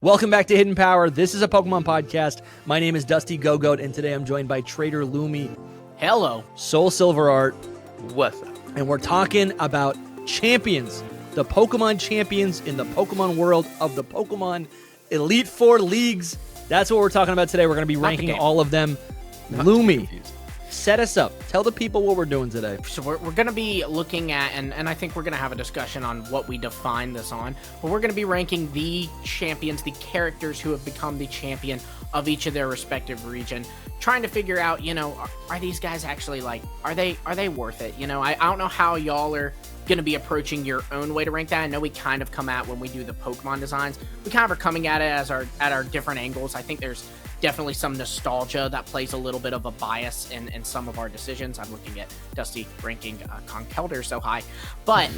Welcome back to Hidden Power. This is a Pokemon podcast. My name is DustyGogoat, and today I'm joined by TraderLumi. Hello. SoulSilverArt. What's up? And we're talking about champions. The Pokemon champions in the Pokemon world of the Pokemon Elite Four leagues. That's what we're talking about today. We're going to be ranking all of them. Lumi, set us up. Tell the people what we're doing today. So we're going to be looking at, and I think we're going to have a discussion on what we define this on, but we're going to be ranking the champions, the characters who have become the champion of each of their respective region, trying to figure out, are these guys actually are they worth it? I don't know how y'all are going to be approaching your own way to rank that. I know we kind of come at when we do the Pokemon designs, we kind of are coming at it as at our different angles. I think there's definitely some nostalgia that plays a little bit of a bias in some of our decisions. I'm looking at Dusty ranking Conkeldurr so high, but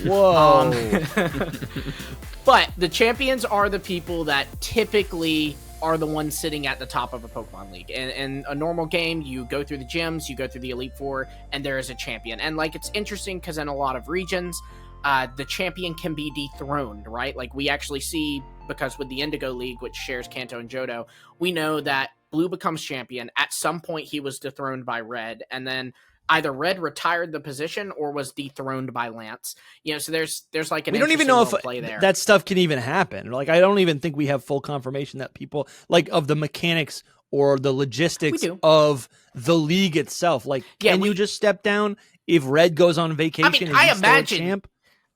but the champions are the people that typically are the ones sitting at the top of a Pokemon League. In a normal game, you go through the gyms, you go through the Elite Four, and there is a champion. And it's interesting because in a lot of regions, the champion can be dethroned, right? We actually see, because with the Indigo League, which shares Kanto and Johto, we know that Blue becomes champion. At some point, he was dethroned by Red, and then either Red retired the position or was dethroned by Lance. So there's an we don't even know if play there. That stuff can even happen. I don't even think we have full confirmation that people of the mechanics or the logistics of the league itself. Can you just step down if Red goes on vacation? I imagine.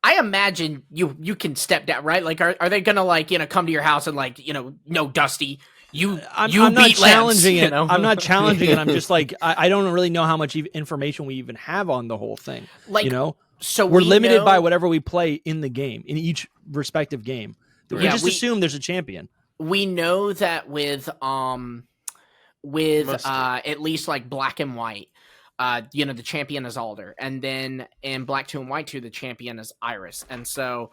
I imagine you can step down, right? Are they gonna come to your house and no, Dusty, I'm not challenging Lance, it. I'm not challenging it. I'm just I don't really know how much information we even have on the whole thing. So we're limited by whatever we play in the game, in each respective game. We just assume there's a champion. We know that with at least Black and White, the champion is Alder, and then in Black 2 and White 2, the champion is Iris, and so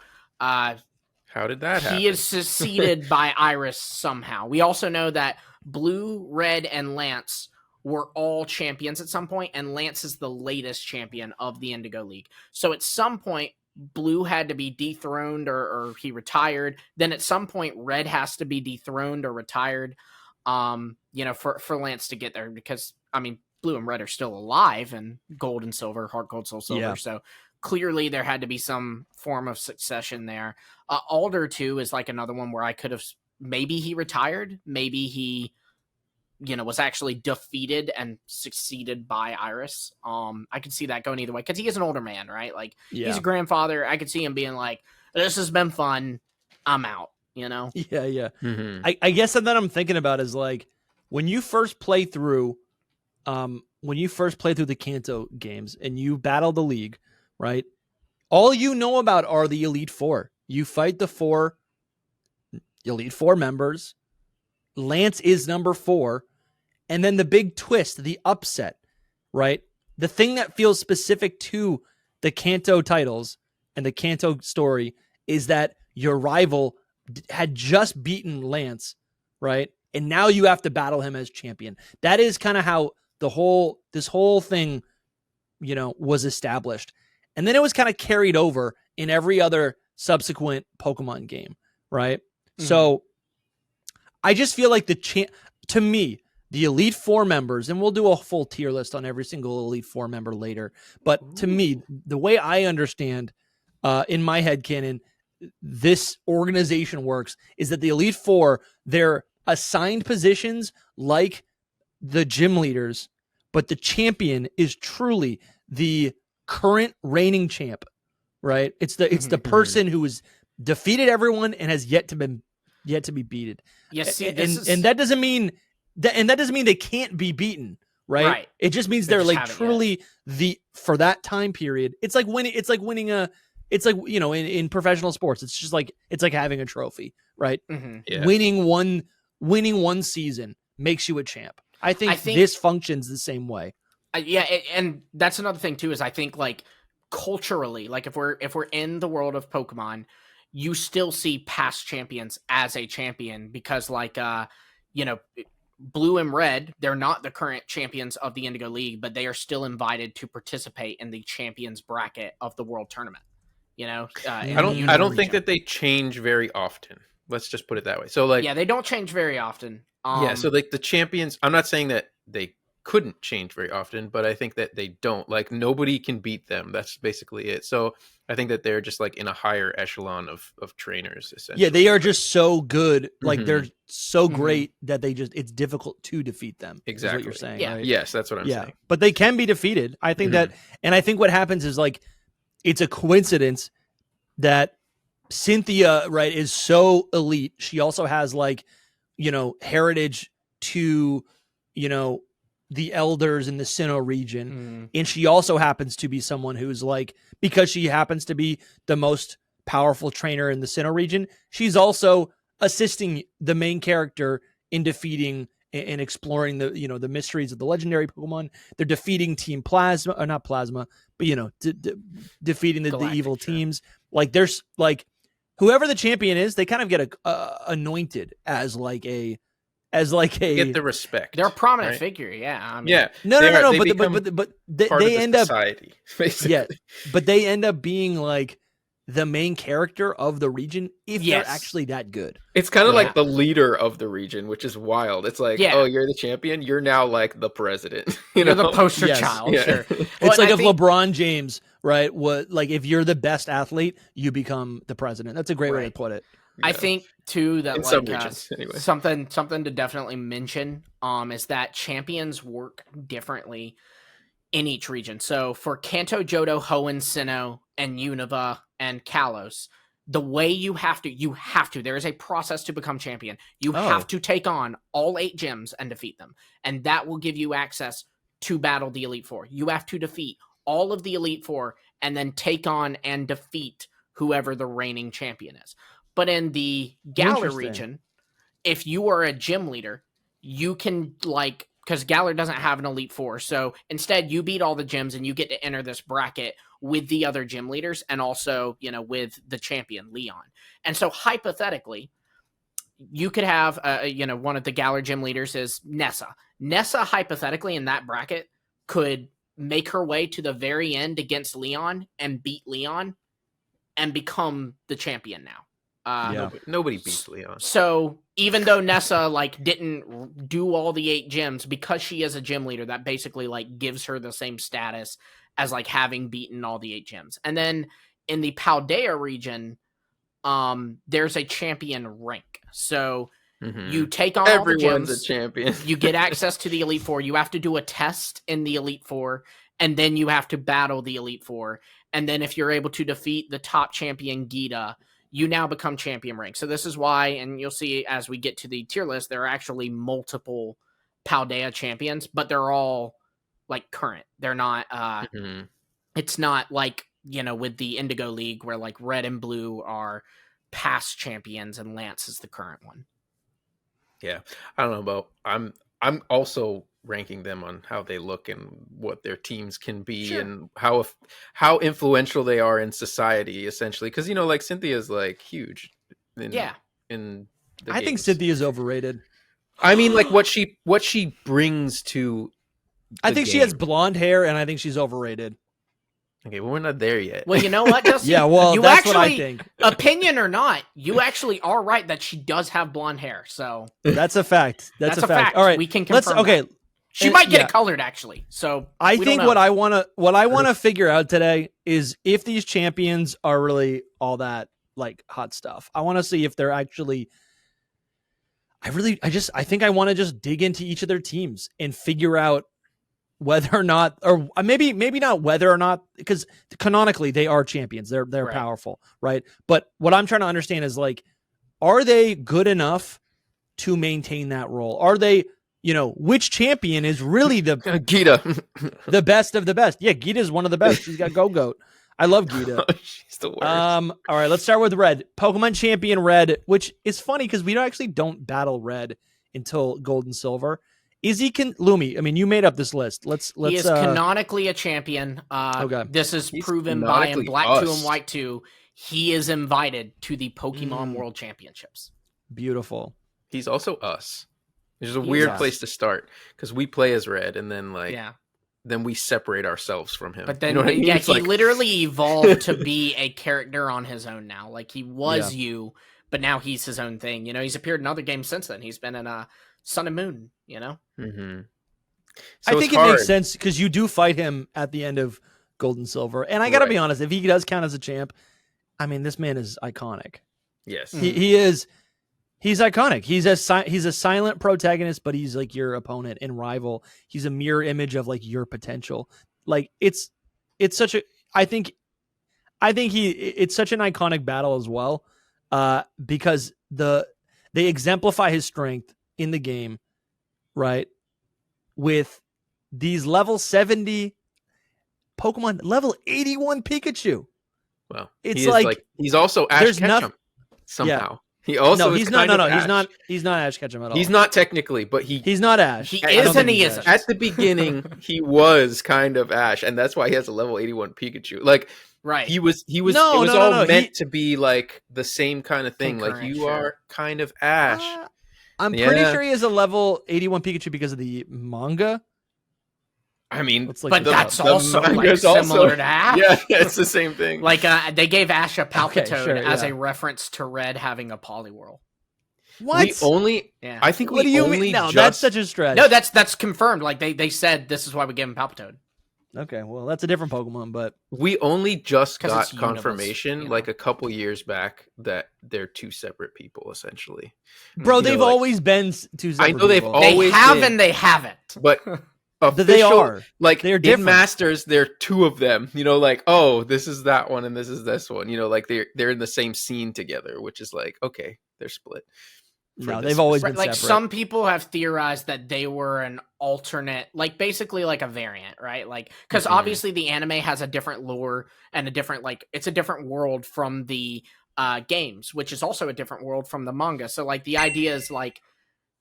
how did that happen? He is succeeded by Iris somehow. We also know that Blue, Red, and Lance were all champions at some point, and Lance is the latest champion of the Indigo League. So at some point, Blue had to be dethroned or he retired. Then at some point, Red has to be dethroned or retired, for Lance to get there, because, Blue and Red are still alive, and Gold and Silver, Heart Gold, Soul Silver, yeah. So clearly there had to be some form of succession there. Alder, too, is another one where I could have, maybe he retired, maybe he, was actually defeated and succeeded by Iris. I could see that going either way, because he is an older man, right? He's a grandfather. I could see him being this has been fun, I'm out, Yeah. Mm-hmm. I guess that I'm thinking about is when you first play through the Kanto games and you battle the league, right? All you know about are the Elite Four. You fight the 4 Elite Four members. Lance is number 4. And then the big twist, the upset, right? The thing that feels specific to the Kanto titles and the Kanto story is that your rival had just beaten Lance, right? And now you have to battle him as champion. That is kind of how this whole thing, was established. And then it was kind of carried over in every other subsequent Pokemon game, right? Mm-hmm. So I just feel like to me, the Elite Four members, and we'll do a full tier list on every single Elite Four member later, but to me, the way I understand in my headcanon, this organization works is that the Elite Four, they're assigned positions like the gym leaders, but the champion is truly the current reigning champ, right? It's the person who has defeated everyone and has yet to be beaten. Yes, and that doesn't mean they can't be beaten, right? It just means they're truly for that time period. It's like winning. It's like winning in professional sports. It's just it's like having a trophy, right? Mm-hmm. Yeah. Winning one season makes you a champ. I think this functions the same way. And that's another thing too, is I think culturally, if we're in the world of Pokemon, you still see past champions as a champion, because Blue and Red, they're not the current champions of the Indigo League, but they are still invited to participate in the champions bracket of the World Tournament. I don't think that they change very often. Let's just put it that way. So like, yeah, they don't change very often. yeah. So like the champions, I'm not saying that they couldn't change very often, but I think that they don't. Like nobody can beat them. That's basically it. So I think that they're just like in a higher echelon of trainers. Essentially. Yeah, they are just so good. Like Mhm. they're so Mhm. great that it's difficult to defeat them. Is Exactly. what you're saying. Yeah. Right? Yes, that's what I'm saying. But they can be defeated. I think that, and I think what happens is like, it's a coincidence that Cynthia, right, is so elite. She also has like, heritage to, the elders in the Sinnoh region. And she also happens to be someone who's like, because she happens to be the most powerful trainer in the Sinnoh region, she's also assisting the main character in defeating and exploring the mysteries of the legendary Pokemon. They're defeating Team Plasma, or not Plasma, but defeating the evil teams. Like there's like whoever the champion is, they kind of get anointed as like a Get the respect. They're a prominent right? figure, yeah. I mean, Yeah. No, They but they end end up society, basically. yeah, but they end up being like the main character of the region if Yes. they're actually that good. It's kind of Yeah. like the leader of the region, which is wild. It's like, Yeah. oh, you're the champion. You're now like the president. You're the poster Yes. child, Yeah. sure. It's like if LeBron James, right? Like if you're the best athlete, you become the president. That's a great way to Right. put it. I Yeah. think too that In like some regions, anyway. something to definitely mention is that champions work differently in each region. So for Kanto, Johto, Hoenn, Sinnoh, and Unova and Kalos, the way you have to there is a process to become champion. You have to take on all 8 gyms and defeat them, and that will give you access to battle the Elite Four. You have to defeat all of the Elite Four and then take on and defeat whoever the reigning champion is. But in the Galar Interesting. region, if you are a gym leader, you can like, because Galar doesn't have an Elite Four, so instead you beat all the gyms and you get to enter this bracket with the other gym leaders and also, with the champion, Leon. And so hypothetically, you could have, one of the Galar gym leaders is Nessa. Nessa, hypothetically, in that bracket, could make her way to the very end against Leon and beat Leon and become the champion now. Nobody beats Leon. So even though Nessa didn't do all the 8 gyms, because she is a gym leader, that basically gives her the same status as having beaten all the 8 gyms. And then in the Paldea region, there's a champion rank. So you take on Everyone's all the gyms, a champion. you get access to the Elite Four. You have to do a test in the Elite Four, and then you have to battle the Elite Four. And then if you're able to defeat the top champion, Gita, you now become champion rank. So this is why, and you'll see as we get to the tier list, there are actually multiple Paldea champions, but they're all current. They're not, it's not with the Indigo League where red and blue are past champions and Lance is the current one. Yeah. I don't know about, I'm also ranking them on how they look and what their teams can be. Sure. And how influential they are in society, essentially. Because Cynthia's huge. In the I think Cynthia's overrated. I mean, what she brings to. I think she has blonde hair, and I think she's overrated. Okay, well, we're not there yet. Well, you know what, Dusty? Yeah, well, that's what I think. Opinion or not, you actually are right that she does have blonde hair. So that's a fact. That's a fact. All right, we can confirm. Okay. She might get it colored, actually. So I think what I want to figure out today is if these champions are really all that hot stuff. I want to see if they're actually. I think I want to just dig into each of their teams and figure out whether or not, or maybe not whether or not, because canonically they are champions. They're right. Powerful, right? But what I'm trying to understand is are they good enough to maintain that role? Are they? Which champion is really the Gita, the best of the best? Yeah, Gita is one of the best. She's got Gogoat. I love Gita. She's the worst. All right, let's start with Red. Pokemon Champion Red, which is funny because we don't battle Red until Gold and Silver. Is he Lumi? I mean, you made up this list. Let's. He is canonically a champion. Okay. This is proven by in Black 2 and White 2. He is invited to the Pokemon World Championships. Beautiful. He's also us. Which is a weird place to start because we play as Red and then then we separate ourselves from him. But then he literally evolved to be a character on his own now. He was you, but now he's his own thing. You know, he's appeared in other games since then. He's been in Sun and Moon, you know? Mm-hmm. I think it makes sense because you do fight him at the end of Gold and Silver. And I got to be honest, if he does count as a champ, I mean, this man is iconic. Yes. He is. He's iconic. He's a silent protagonist, but he's like your opponent and rival. He's a mirror image of like your potential. Like it's such a, I think it's such an iconic battle as well. Because they exemplify his strength in the game, right? With these level 70 Pokemon, level 81 Pikachu. Well, it's like he's also Ash Ketchum somehow. He also he's not Ash Ketchum at all. He's not technically, but he's not Ash. He is and he isn't. At the beginning, he was kind of Ash, and that's why he has a level 81 Pikachu. Like, right. It was all meant to be like the same kind of thing. Like you are kind of Ash. I'm pretty sure he has a level 81 Pikachu because of the manga. I mean, but that's also like similar to Ash. Yeah, it's the same thing. Like they gave Ash a Palpitoad as a reference to Red having a Poliwhirl. What? I think what do you mean? No, that's such a stretch. No, that's confirmed. Like they said this is why we gave him Palpitoad. Okay, well, that's a different Pokemon, but we only just got confirmation like a couple years back that they're two separate people, essentially. Bro, they've always been two separate people. I know they've always been, and they haven't. But they are. Like, they're different. In Masters, there are two of them. You know, like, oh, this is that one and this is this one. You know, like they're in the same scene together, which is like, okay, they're split. No, they've always been like separate. Some people have theorized that they were an alternate, like basically like a variant, right? Like because obviously the anime has a different lore and a different it's a different world from the games, which is also a different world from the manga. So like the idea is like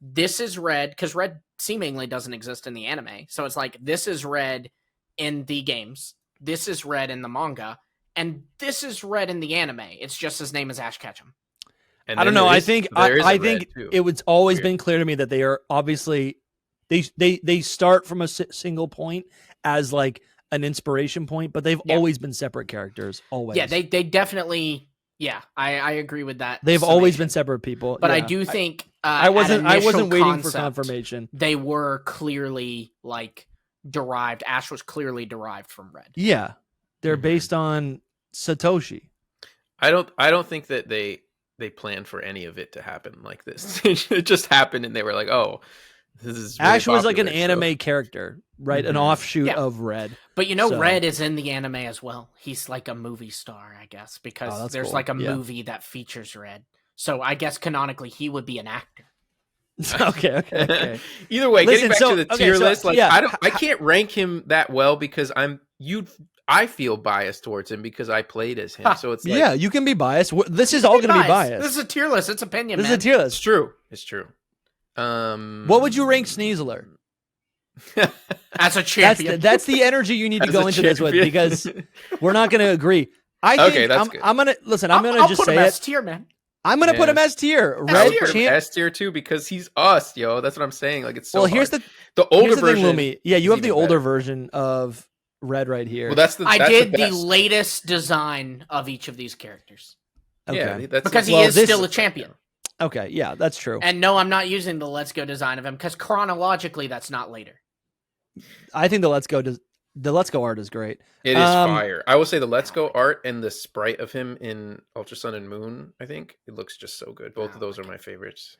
this is Red because Red seemingly doesn't exist in the anime. So it's like this is Red in the games, this is Red in the manga, and this is Red in the anime. It's just his name is Ash Ketchum. I don't know. I think it was always been clear to me that they are obviously they start from a single point as like an inspiration point, but they've always been separate characters. Always. Yeah, they definitely. Yeah, I agree with that. They've always been separate people. But I do think I wasn't waiting for confirmation. They were clearly like derived. Ash was clearly derived from Red. Yeah, they're based on Satoshi. I don't think that they planned for any of it to happen like this. It just happened, and they were like, "Oh, this is." Really Ash was like an anime character, right? An offshoot of Red. But Red is in the anime as well. He's like a movie star, I guess, because there's like a movie that features Red. So I guess canonically he would be an actor. Okay. Either way, getting back to the tier list, I can't rank him that well because I feel biased towards him because I played as him. So it's like, you can be biased. This is all going to be biased. This is a tier list. It's opinion. This is a tier list. It's true. What would you rank Sneasler? As a champion. That's the energy you need to go into this with because we're not going to agree. I think I'm going to listen. I'm going to just say it. S tier, man. I'm going to put him S tier. Red S tier too because he's us, yo. That's what I'm saying. Like it's so. Well, here's hard. the older version. Lumi. Yeah, you have the older version of Red right here. Well, I did the latest design of each of these characters. Okay, yeah, because he is still a champion. Okay, yeah, that's true. And no, I'm not using the Let's Go design of him because chronologically that's not later. I think the Let's Go art is great. It is fire. I will say the Let's Go art and the sprite of him in Ultra Sun and Moon, I think it looks just so good. Both of those are my favorites.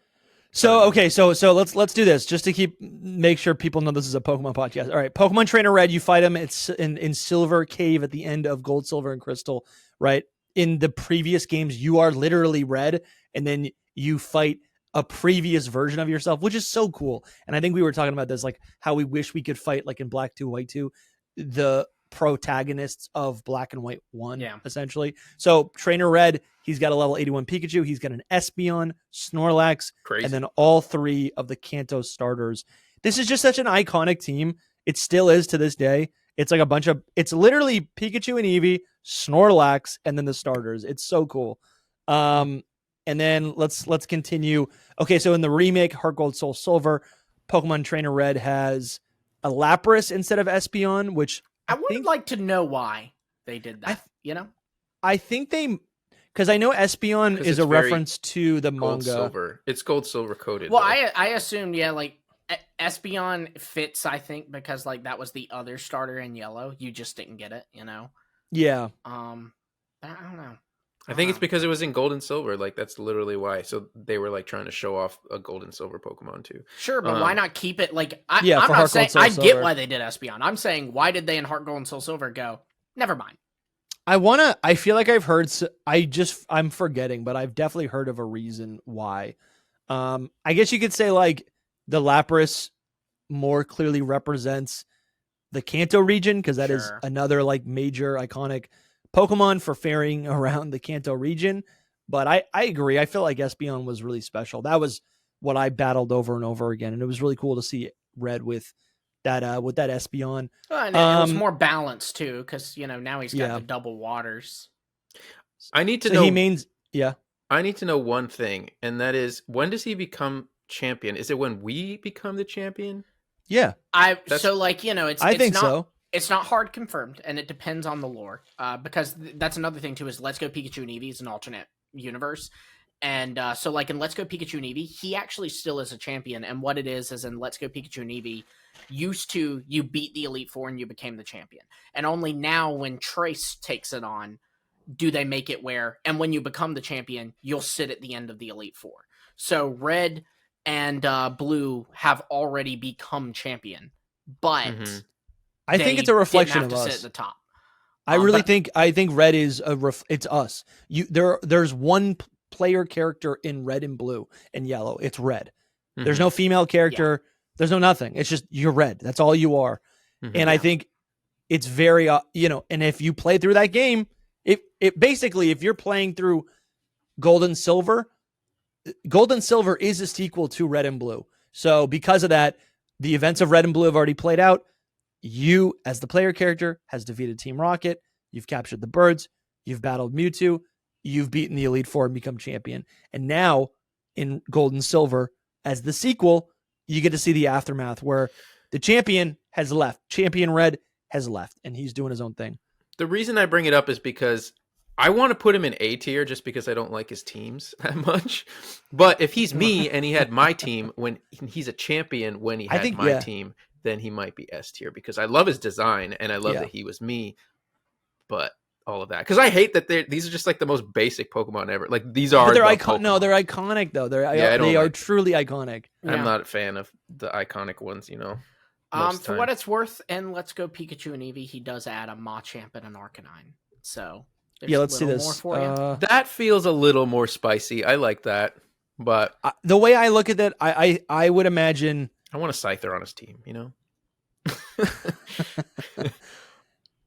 So let's do this just to make sure people know this is a Pokemon podcast. All right, Pokemon Trainer Red, you fight him. It's in Silver Cave at the end of Gold, Silver, and Crystal. Right in the previous games, you are literally Red, and then you fight a previous version of yourself, which is so cool. And I think we were talking about this, like how we wish we could fight, like in Black 2, White 2, the protagonists of Black and White 1, essentially. So Trainer Red, he's got a level 81 Pikachu, he's got an Espeon, Snorlax, and then all three of the Kanto starters. This is just such an iconic team. It still is to this day. It's like it's literally Pikachu and Eevee, Snorlax, and then the starters. It's so cool. And then let's continue. Okay, so in the remake, Heart Gold, Soul Silver, Pokemon Trainer Red has a Lapras instead of Espeon, which I would like to know why they did that. I think because I know Espeon 'Cause is it's a very reference to the Gold manga. silver. It's gold silver coated. Well, though. I assumed, yeah, like Espeon fits, I think, because like that was the other starter in yellow. You just didn't get it, you know. Yeah. I don't know. I think it's because it was in gold and silver. Like that's literally why. So they were like trying to show off a gold and silver Pokemon too. Sure, but why not keep it like? I'm for not Heart saying Gold, Soul I get Silver. why they did Espeon. I'm saying why did they in Heart Gold and Soul Silver go? Never mind. I feel like I've heard, I'm forgetting, but I've definitely heard of a reason why. I guess you could say like the Lapras more clearly represents the Kanto region, because that is Sure. another like major iconic Pokemon for faring around the Kanto region. But I agree. I feel like Espeon was really special. That was what I battled over and over again. And it was really cool to see Red with that Espeon. Well, and it was more balanced too, because now he's got the double waters. I need to So know. he means, yeah. I need to know one thing, and that is, when does he become champion? Is it when we become the champion? Yeah. It's I think not, so. It's not hard confirmed, and it depends on the lore. Because that's another thing too, is Let's Go Pikachu and Eevee is an alternate universe. And so like in Let's Go Pikachu and Eevee, he actually still is a champion. And what it is in Let's Go Pikachu and Eevee, you beat the Elite Four and you became the champion. And only now when Trace takes it on, do they make it where, and when you become the champion, you'll sit at the end of the Elite Four. So Red and Blue have already become champion, but I think it's a reflection of sit us. at the top. I think Red is it's us. There's one player character in Red and Blue and Yellow. It's Red. There's no female character. Yeah. There's no nothing. It's just you're Red. That's all you are. And I think it's very and if you play through that game, it basically, if you're playing through Gold and Silver is a sequel to Red and Blue. So because of that, the events of Red and Blue have already played out. You, as the player character, has defeated Team Rocket. You've captured the birds. You've battled Mewtwo. You've beaten the Elite Four and become champion. And now, in Gold and Silver, as the sequel, you get to see the aftermath where the champion has left. Champion Red has left, and he's doing his own thing. The reason I bring it up is because I want to put him in A tier just because I don't like his teams that much. But if he's me and he had my team when he's a champion when he had my team, then he might be S tier because I love his design and I love that he was me. But all of that, because I hate that these are just like the most basic Pokemon ever. Like these are, but they're iconic. No, they're iconic though. They are truly iconic. I'm not a fan of the iconic ones, For what it's worth, and Let's Go Pikachu and Eevee, he does add a Machamp and an Arcanine. So let's see this. More for you. That feels a little more spicy. I like that, but the way I look at that, I would imagine I want a Scyther on his team.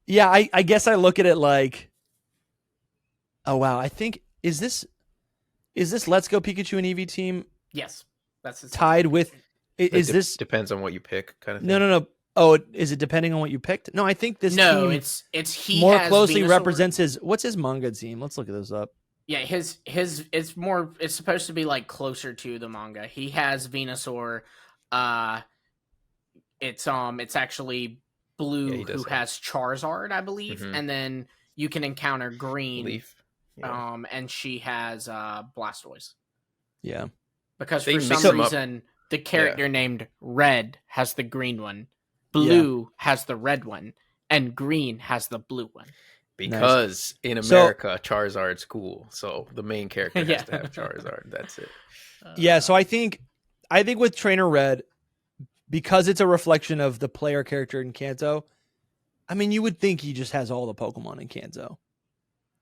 Yeah, I guess I look at it like, oh wow, I think is this Let's Go Pikachu and Eevee team? Yes, that's tied with. Is this depends on what you pick, kind of thing? No. Oh, is it depending on what you picked? No, I think this team it's he more has closely Venusaur. Represents what's his manga team? Let's look at this up. Yeah, his it's supposed to be like closer to the manga. He has Venusaur. It's actually Blue who has Charizard, I believe, and then you can encounter Green. Leaf. Yeah. And she has Blastoise. Yeah. Because for some reason the character named Red has the green one, Blue has the red one, and Green has the blue one. Because in America, Charizard's cool, so the main character has to have Charizard. That's it. So I think with Trainer Red, because it's a reflection of the player character in Kanto, I mean, you would think he just has all the Pokemon in Kanto,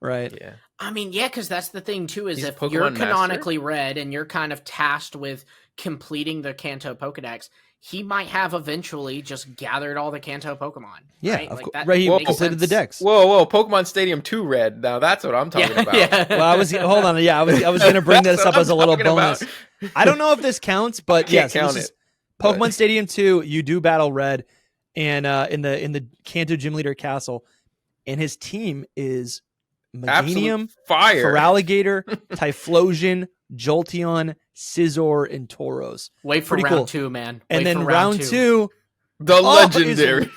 right? Yeah. I mean, because that's the thing too, is He's if Pokemon you're master? canonically Red and you're kind of tasked with completing the Kanto Pokedex, he might have eventually just gathered all the Kanto Pokemon. Yeah, right? of Like course. that Right, he makes completed the sense. Dex. Whoa! Pokemon Stadium 2 Red. Now that's what I'm talking about. Yeah. Well, I was hold on. Yeah, I was going to bring this up as a little bonus. I don't know if this counts, but yes, count this is it. Pokemon Stadium 2. You do battle Red, and in the Kanto Gym Leader Castle, and his team is Meganium, fire, Feraligatr, Typhlosion, Jolteon, Scizor, and Tauros. Wait for Pretty round cool. 2, man. And Wait then for round two, the legendary.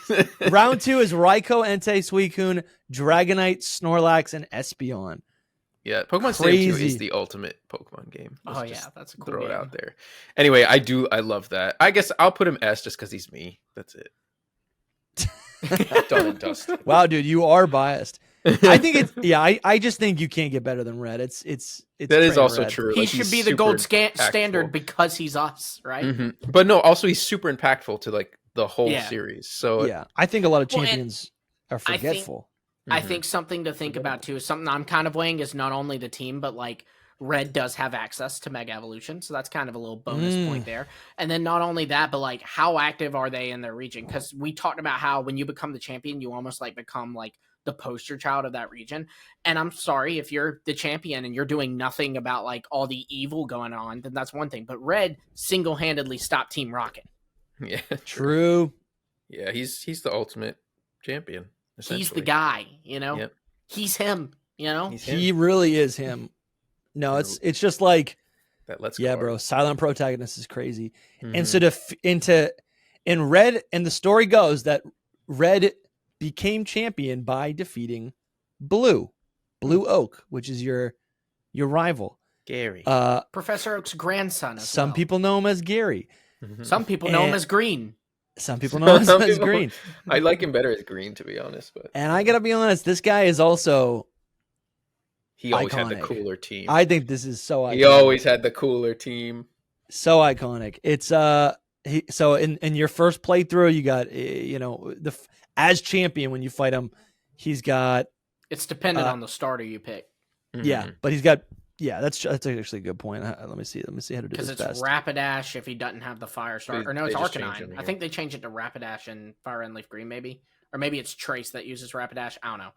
round 2 is Raikou, Entei, Suicune, Dragonite, Snorlax, and Espeon. Yeah, Pokemon Stadium 2 is the ultimate Pokemon game. That's a cool throw game. it out there. Anyway, I love that. I guess I'll put him S just because he's me. That's it. Done and dusted. Wow, dude, you are biased. I think it's I just think you can't get better than Red. It's that is also Red. true. He Like, should be the gold standard because he's us, right? Mm-hmm. But no, also he's super impactful to like the whole series. So yeah, I think a lot of champions are forgetful. I think something to think about too is something I'm kind of weighing is not only the team, but like Red does have access to Mega Evolution, so that's kind of a little bonus point there. And then not only that, but like how active are they in their region? Because we talked about how when you become the champion, you almost like become like the poster child of that region. And I'm sorry, if you're the champion and you're doing nothing about like all the evil going on, then that's one thing. But Red single-handedly stopped Team Rocket. Yeah, true. Yeah, he's the ultimate champion. He's the guy, you know. Yep. He's him, you know. He really is him. No, it's just like that. Let's go, bro. Silent protagonist is crazy, and so in Red, and the story goes that Red became champion by defeating Blue Oak, which is your rival, Gary, Professor Oak's grandson. Some people know him as Gary. Some people know him as Green. Some people know him as Green. I like him better as Green, to be honest. But and I gotta be honest, this guy is also. He always iconic. had the cooler team. I think this is so iconic. He always had the cooler team. So iconic. It's so in your first playthrough, you got as champion when you fight him, he's got. It's dependent on the starter you pick. Yeah, but he's got. Yeah, that's actually a good point. Let me see how to do this best. Because it's Rapidash if he doesn't have the Fire Starter. Or no, it's Arcanine. I think they changed it to Rapidash and Fire and Leaf Green, maybe, or maybe it's Trace that uses Rapidash. I don't know.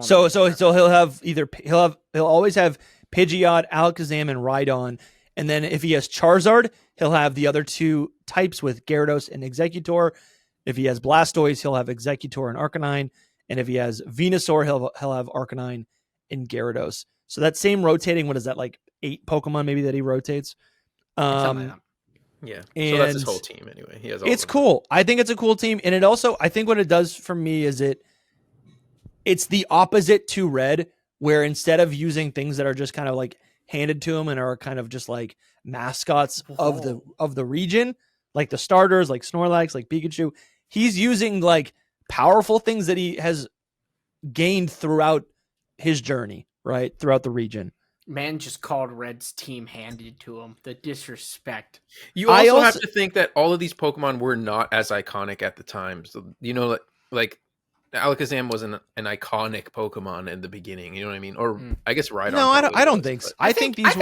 So he'll have he'll always have Pidgeot, Alakazam, and Rhydon, and then if he has Charizard, he'll have the other two types with Gyarados and Exeggutor. If he has Blastoise, he'll have Exeggutor and Arcanine, and if he has Venusaur, he'll have Arcanine and Gyarados. So that same rotating, what is that, like 8 Pokemon maybe that he rotates? Something like that. Yeah, so that's his whole team anyway. He has. It's cool. I think it's a cool team, and it also I think what it does for me is it's the opposite to Red, where instead of using things that are just kind of like handed to him and are kind of just like mascots of the region, like the starters, like Snorlax, like Pikachu, he's using like powerful things that he has gained throughout his journey, right? Throughout the region. Man just called Red's team handed to him. The disrespect. You also have to think that all of these Pokemon were not as iconic at the time. So, like Alakazam was an iconic Pokemon in the beginning. You know what I mean? Or I guess Rhydon. No, I don't think so. I think these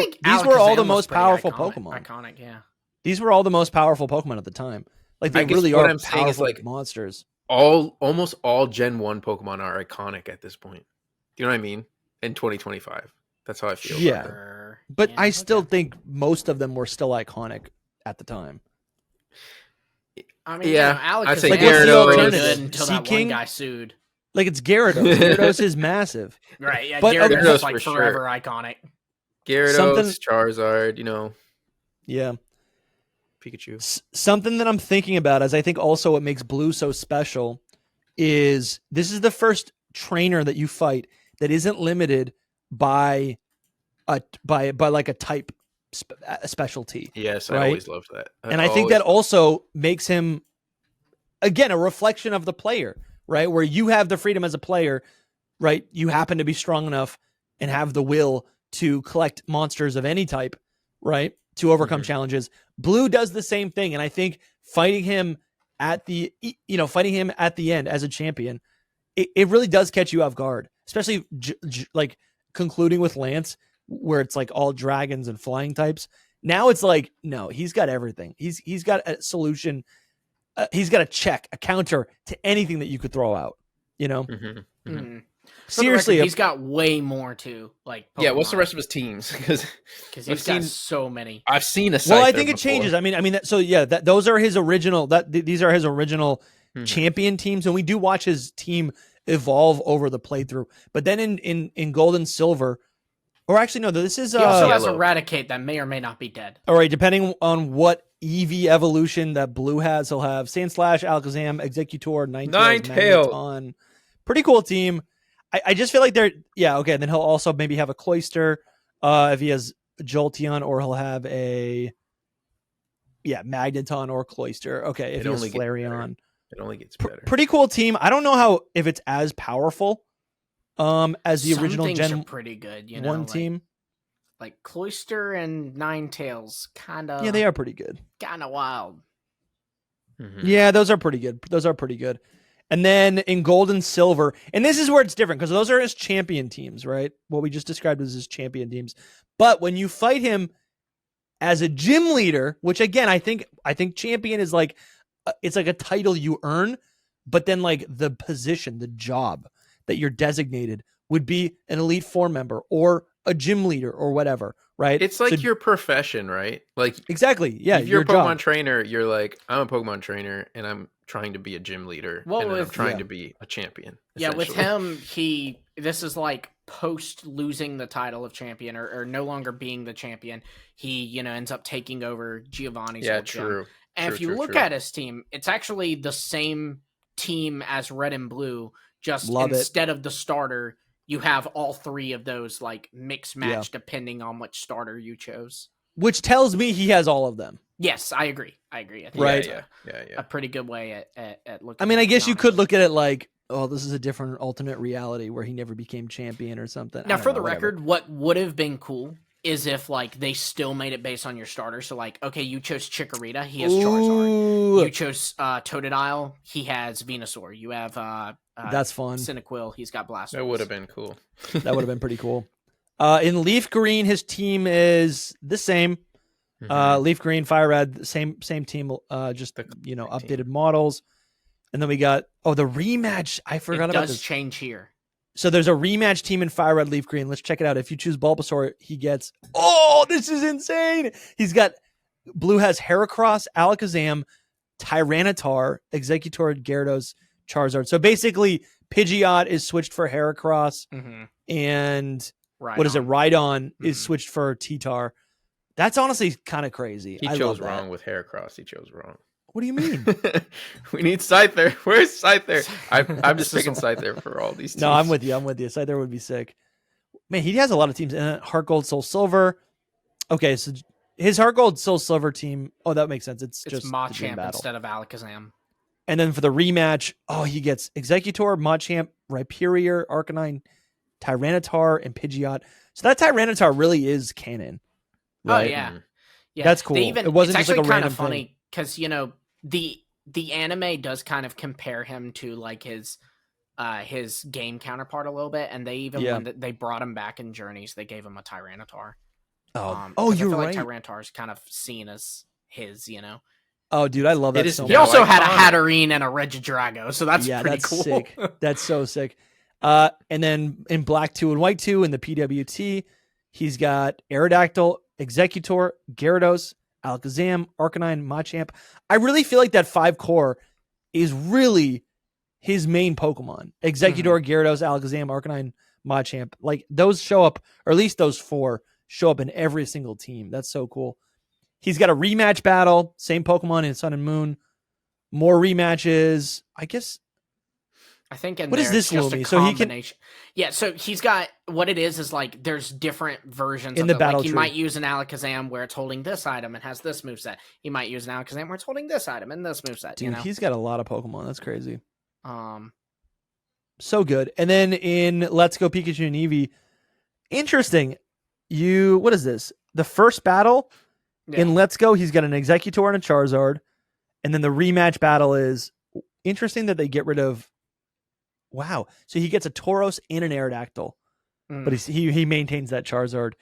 were all the most powerful Pokemon. Iconic, yeah. These were all the most powerful Pokemon at the time. Like they really are powerful like monsters. Almost all Gen 1 Pokemon are iconic at this point. Do you know what I mean? In 2025. That's how I feel. Yeah. But I still think most of them were still iconic at the time. I mean, Alakazam I'd say Gyarados until that one guy sued. Like it's Gyarados. Gyarados is massive. Right, yeah, but Gyarados is like forever iconic. Gyarados, Charizard, Yeah. Pikachu. Something that I'm thinking about, as I think also what makes Blue so special, is this is the first trainer that you fight that isn't limited by like a type specialty. Yes, right? I always loved that. I think that also makes him, again, a reflection of the player, right? Where you have the freedom as a player, right? You happen to be strong enough and have the will to collect monsters of any type, right? To overcome challenges. Blue does the same thing. And I think fighting him at the end as a champion, it really does catch you off guard, especially like concluding with Lance, where it's like all dragons and flying types. Now it's like, no, he's got everything. He's got a solution. He's got a counter to anything that you could throw out, Seriously, record, he's got way more too. Like, Pokemon. Yeah, what's the rest of his teams? Because he's got so many. I've seen a. Well, I think it changes. I mean, those are his original. These are his original champion teams, and we do watch his team evolve over the playthrough. But then in Gold and Silver, or actually no, this is he also has Eradicate that may or may not be dead. All right, depending on what Eevee evolution that Blue has, he'll have Sandslash, Alakazam, Exeggutor, Ninetales, Magneton. Pretty cool team. I just feel like they're okay. And then he'll also maybe have a Cloyster if he has Jolteon, or he'll have a Magneton or Cloyster. Okay, if he has Flareon. It only gets better. Pretty cool team. I don't know if it's as powerful as the original things Gen are pretty good, one team. Like Cloyster and Ninetales, kind of. Yeah, they are pretty good. Kind of wild. Mm-hmm. Yeah, those are pretty good. And then in Gold and Silver, and this is where it's different because those are his champion teams, right? What we just described as his champion teams. But when you fight him as a gym leader, which again, I think champion is like, it's like a title you earn, but then like the position, the job that you're designated would be an Elite Four member or a gym leader or whatever, right? It's like your profession, right? Like exactly, yeah. If you're a Pokemon job. trainer, you're like, I'm a Pokemon trainer and I'm trying to be a gym leader, and I'm trying to be a champion. Yeah, with him, this is like post losing the title of champion or no longer being the champion. He ends up taking over Giovanni's. Yeah, true. And if you look at his team, it's actually the same team as Red and Blue. Just instead of the starter, you have all three of those like mix match depending on which starter you chose. Which tells me he has all of them. Yes, I agree. I think right. that's a pretty good way at looking. I mean, at I guess you could look at it like, oh, this is a different alternate reality where he never became champion or something. Now, for the record, what would have been cool is if like they still made it based on your starter. So like, okay, you chose Chikorita, he has Charizard. You chose Totodile, he has Venusaur. You have that's fun. Cyndaquil, he's got Blastoise. That would have been cool. That would have been pretty cool. In Leaf Green, his team is the same. Leaf Green, Fire Red, same team. Just updated team. Models. And then we got the rematch. I forgot about this. It does change here. So there's a rematch team in Fire Red, Leaf Green. Let's check it out. If you choose Bulbasaur, he gets. This is insane. He's got. Blue has Heracross, Alakazam, Tyranitar, Exeggutor, Gyarados, Charizard. So basically, Pidgeot is switched for Heracross, and Rhydon is switched for T-Tar. That's honestly kind of crazy. He chose wrong with Heracross. He chose wrong. What do you mean? We need Scyther. Where's Scyther? I'm just picking Scyther for all these teams. No, I'm with you. Scyther would be sick. Man, he has a lot of teams. Heart Gold, Soul Silver. Okay, so his Heart Gold, Soul Silver team. Oh, that makes sense. It's just Machamp instead of Alakazam. And then for the rematch, he gets Exeggutor, Machamp, Rhyperior, Arcanine, Tyranitar, and Pidgeot. So that Tyranitar really is canon. Right? Oh, yeah. Yeah. That's cool. It wasn't just like a random funny because, the anime does kind of compare him to like his game counterpart a little bit. And they even, when they brought him back in Journeys, they gave him a Tyranitar. You're right. Like Tyranitar is kind of seen as his, Oh, dude, I love that so much. He also had a Hatterene and a Regidrago, so that's pretty cool. Sick. That's so sick. And then in Black 2 and White 2 in the PWT, he's got Aerodactyl, Exeggutor, Gyarados, Alakazam, Arcanine, Machamp. I really feel like that 5 core is really his main Pokemon. Exeggutor, Gyarados, Alakazam, Arcanine, Machamp. Like those show up, or at least those 4 show up in every single team. That's so cool. He's got a rematch battle, same Pokemon in Sun and Moon. More rematches. I guess. I think in what is this, just Lumi? a combination. So he's got what it is like there's different versions in of the it. battle Like he tree. might use an Alakazam where it's holding this item and has this moveset. He might use an Alakazam where it's holding this item and this moveset. Dude, he's got a lot of Pokemon. That's crazy. So good. And then in Let's Go Pikachu and Eevee, interesting. What is this? The first battle in Let's Go, he's got an Exeggutor and a Charizard. And then the rematch battle is interesting that they get rid of. Wow. So he gets a Tauros and an Aerodactyl, but he maintains that Charizard.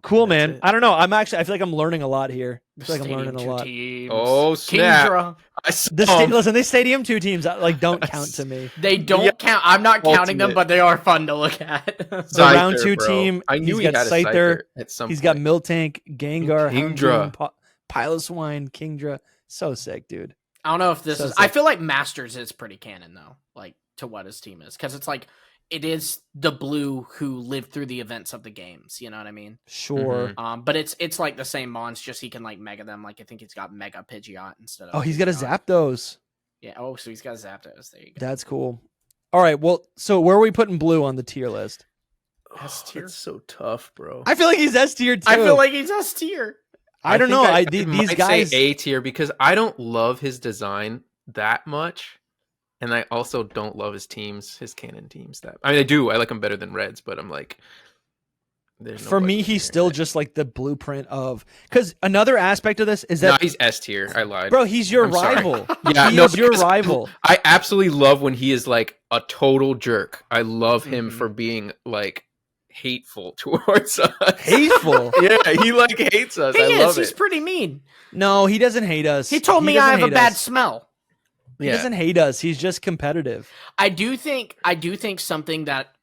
Cool, man. I don't know. I feel like I'm learning a lot here. I feel like I'm learning a lot. Teams. Oh, snap. Listen, they Stadium 2 teams don't count to me. They don't count. I'm not counting them, but they are fun to look at. The round 2 team, I knew he's got Scyther. At some he's point. got Miltank, Gengar, Kingdra, Piloswine, Kingdra. So sick, dude. I don't know if this is. Sick. I feel like Masters is pretty canon though, like to what his team is, because it's like it is the Blue who lived through the events of the games. You know what I mean? Sure. But it's like the same mons, just he can like mega them. Like I think he's got Mega Pidgeot instead of. Oh, he's got a Zapdos. Yeah. Oh, so he's got Zapdos. There you go. That's cool. All right. Well, so where are we putting Blue on the tier list? S tier. It's so tough, bro. I feel like he's S tier too. I feel like he's S tier. I don't know. These These guys say A tier because I don't love his design that much, and I also don't love his teams, his canon teams. I do. I like them better than Reds, but I'm like, for me, he's still just like the blueprint of. Because another aspect of this is that he's S tier. I lied, bro. He's your rival. Yeah, he's your rival. I absolutely love when he is like a total jerk. I love him for being like hateful towards us. Hateful? Yeah, he like hates us. I love it. He's pretty mean. No, he doesn't hate us. He told me I have a bad smell. He doesn't hate us. He's just competitive. I do think something that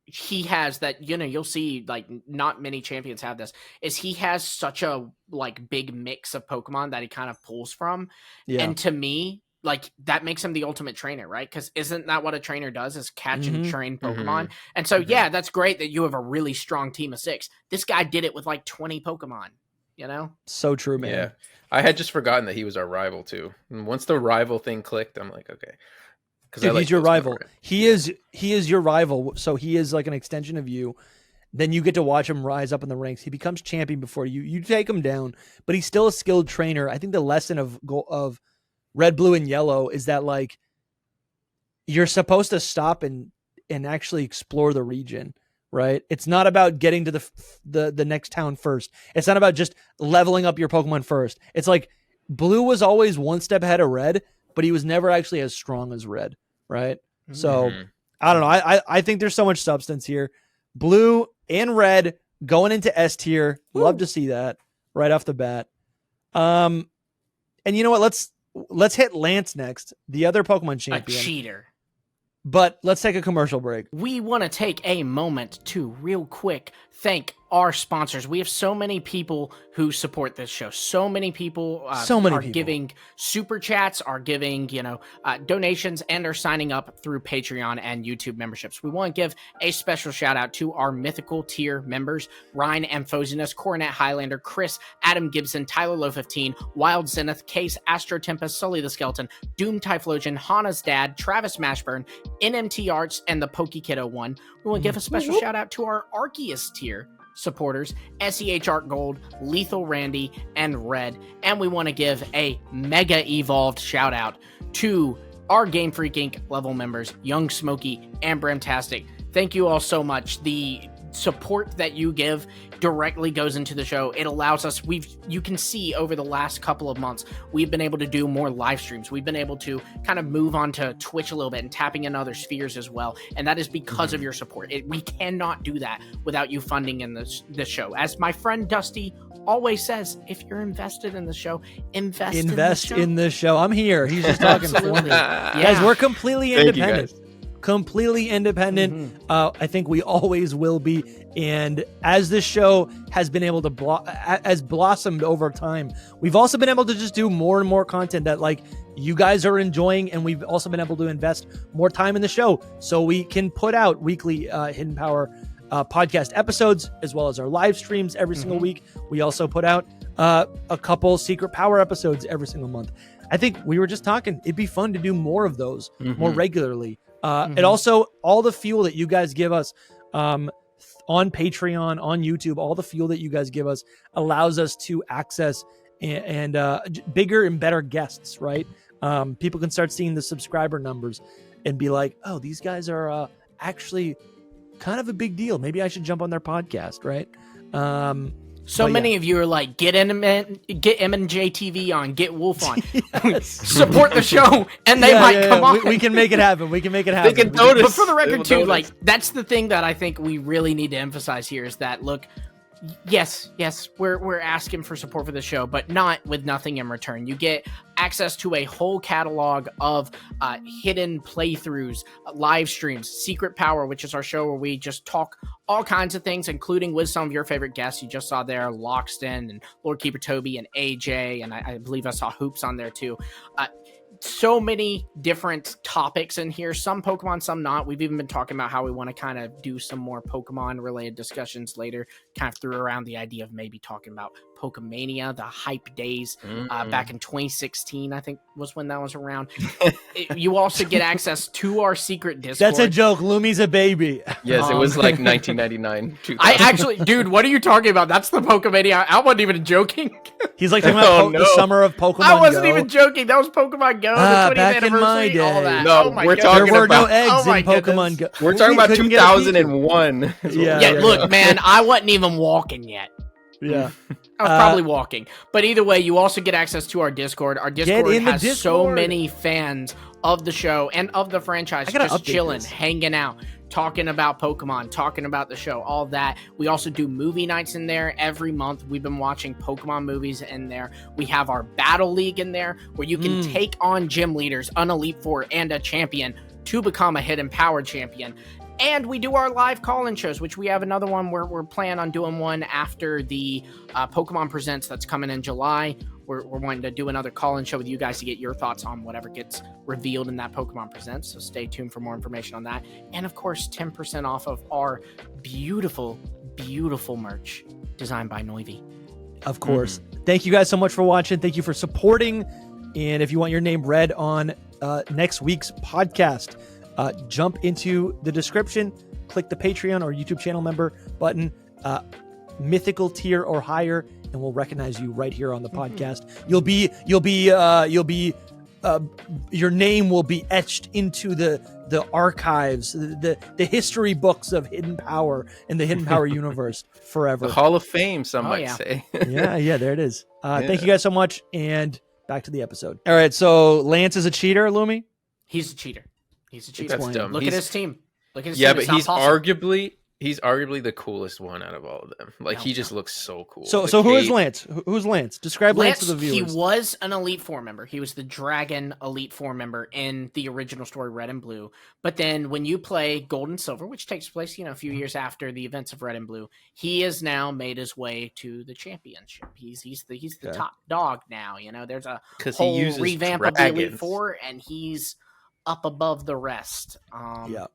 he has that, you know, you'll see like not many champions have this, is he has such a like big mix of Pokemon that he kind of pulls from. Yeah. And to me, like that makes him the ultimate trainer, right? Because isn't that what a trainer does, is catch and train Pokemon? And so, yeah, that's great that you have a really strong team of 6. This guy did it with like 20 Pokemon, you know? So true, man. Yeah. I had just forgotten that he was our rival too. And once the rival thing clicked, I'm like, okay. Dude, he's your rival. He is your rival. So he is like an extension of you. Then you get to watch him rise up in the ranks. He becomes champion before you. You take him down, but he's still a skilled trainer. I think the lesson of Red, Blue, and Yellow is that like you're supposed to stop and actually explore the region, right? It's not about getting to the next town first. It's not about just leveling up your Pokemon first. It's like Blue was always one step ahead of Red, but he was never actually as strong as Red, right? So I don't know. I think there's so much substance here. Blue and Red going into S tier. Love to see that right off the bat. And you know what? Let's hit Lance next, the other Pokemon champion. A cheater. But let's take a commercial break. We want to take a moment to real quick thank our sponsors. We have so many people who support this show. So many people are giving super chats, are giving, donations, and are signing up through Patreon and YouTube memberships. We want to give a special shout out to our mythical tier members: Ryan Amphosinus, Coronet Highlander, Chris, Adam Gibson, Tyler Low 15, Wild Zenith, Case, Astro Tempest, Sully the Skeleton, Doom Typhlosion, Hana's Dad, Travis Mashburn, NMT Arts, and the Pokekiddo 1. We want to give a special shout out to our Arceus tier supporters: SEH Art Gold, Lethal Randy, and Red. And we want to give a mega evolved shout out to our Game Freak Inc. level members, Young Smokey and Bramtastic. Thank you all so much. The support that you give directly goes into the show. It allows us, you can see over the last couple of months, we've been able to do more live streams. We've been able to kind of move on to Twitch a little bit and tapping in other spheres as well. And that is because of your support. We cannot do that without you funding in this show. As my friend Dusty always says, if you're invested in the show, invest in the show. I'm here. He's just talking for me. Guys, we're completely independent. Completely independent. I think we always will be. And as this show has been able to has blossomed over time, we've also been able to just do more and more content that like you guys are enjoying. And we've also been able to invest more time in the show so we can put out weekly Hidden Power podcast episodes, as well as our live streams every single week. We also put out a couple Secret Power episodes every single month. I think we were just talking, it'd be fun to do more of those more regularly. And also all the fuel that you guys give us on Patreon, on YouTube, all the fuel that you guys give us allows us to access and bigger and better guests, right? People can start seeing the subscriber numbers and be like, oh, these guys are actually kind of a big deal. Maybe I should jump on their podcast, right? So many of you are like, get M&J TV on, get Wolf on. Support the show, and they might come on. We can make it happen. We can make it happen. They can notice. But for the record, too, like, that's the thing that I think we really need to emphasize here is that, look, yes, we're asking for support for the show, but not with nothing in return. You get access to a whole catalog of hidden playthroughs, live streams, Secret Power, which is our show where we just talk all kinds of things, including with some of your favorite guests. You just saw there Lockston and Lord Keeper Toby and AJ, and I believe I saw Hoops on there too. So many different topics in here, some Pokemon, some not. We've even been talking about how we want to kind of do some more Pokemon related discussions later, kind of threw around the idea of maybe talking about Pokemania, the hype days, back in 2016, I think was when that was around. You also get access to our secret Discord. That's a joke. Lumi's a baby. Yes, it was like 1999. 2000. I actually, dude, what are you talking about? That's the Pokemania. I wasn't even joking. He's like talking about the summer of Pokemon I wasn't Go. even joking. That was Pokemon Go, the 20th back in my anniversary, day. all that. No, oh my we're God. talking There were no about- eggs my in Pokemon goodness. Go. We're talking about couldn't get a peek. 2001. Yeah. Look, man, I wasn't even walking yet. Yeah. I was probably walking. But either way, you also get access to our Discord. Our Discord in the has so Discord. many fans of the show and of the franchise I gotta just update chilling, this. hanging out, talking about Pokemon, talking about the show, all that. We also do movie nights in there every month. We've been watching Pokemon movies in there. We have our Battle League in there where you can take on gym leaders, an Elite Four, and a champion to become a Hidden Power champion. And we do our live call-in shows, which we have another one where we're planning on doing one after the Pokemon Presents that's coming in July. We're wanting to do another call-in show with you guys to get your thoughts on whatever gets revealed in that Pokemon Presents. So stay tuned for more information on that. And of course, 10% off of our beautiful, beautiful merch designed by Noivy. Of course. Thank you guys so much for watching. Thank you for supporting. And if you want your name read on next week's podcast, jump into the description, click the Patreon or YouTube channel member button, mythical tier or higher, and we'll recognize you right here on the podcast. Your name will be etched into the archives, the history books of Hidden Power and the Hidden Power universe forever. The Hall of Fame, some might yeah. say. yeah, there it is. Thank you guys so much, and back to the episode. All right, so Lance is a cheater, Lumi? He's a cheater. He's a cheater. That's dumb. Look at his team. Look at his Yeah, team. but It's not he's possible. arguably the coolest one out of all of them. Like, No, he just looks so cool. So Like, who is Kate- Lance? Who's Lance? Describe Lance to the He viewers. was an Elite Four member. He was the Dragon Elite Four member in the original story, Red and Blue. But then when you play Gold and Silver, which takes place, a few years after the events of Red and Blue, he has now made his way to the championship. He's the Okay. top dog now. There's a 'Cause he whole uses revamp of the Elite dragons. Four, and he's up above the rest. Yeah.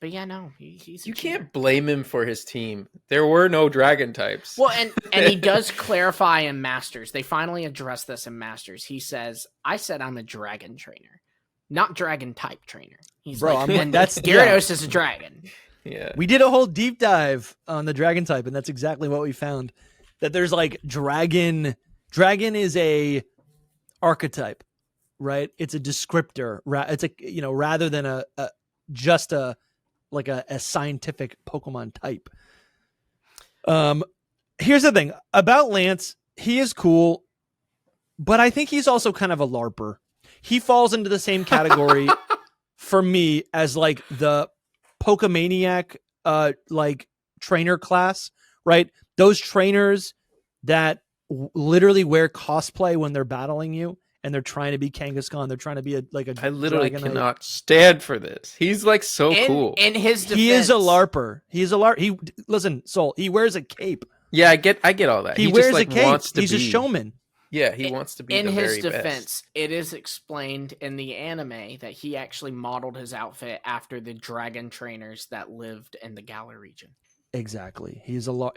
But yeah, no, he's a You cheater. can't blame him for his team. There were no dragon types. Well, and he does clarify in Masters. They finally address this in Masters. He says, "I said I'm a dragon trainer, not dragon type trainer." He's Bro, like, I'm- and that's- Gyarados is a dragon. Yeah. We did a whole deep dive on the dragon type, and that's exactly what we found. That there's like dragon is a archetype, right? It's a descriptor. It's a rather than a scientific Pokemon type. Here's the thing about Lance. He is cool, but I think he's also kind of a LARPer. He falls into the same category for me as like the Pokemaniac trainer class, right? Those trainers that literally wear cosplay when they're battling you and they're trying to be Kangaskhan. They're trying to be a I literally Dragonite. cannot stand for this. He's like so cool. In his defense, He is a LARPer. He's a LARP. Listen, Soul. He wears a cape. Yeah, I get all that. He just, wears like, a cape. wants to He's a be- showman. Yeah, he wants to be In the his very defense, best. it is explained in the anime that he actually modeled his outfit after the dragon trainers that lived in the Galar region. Exactly. He's a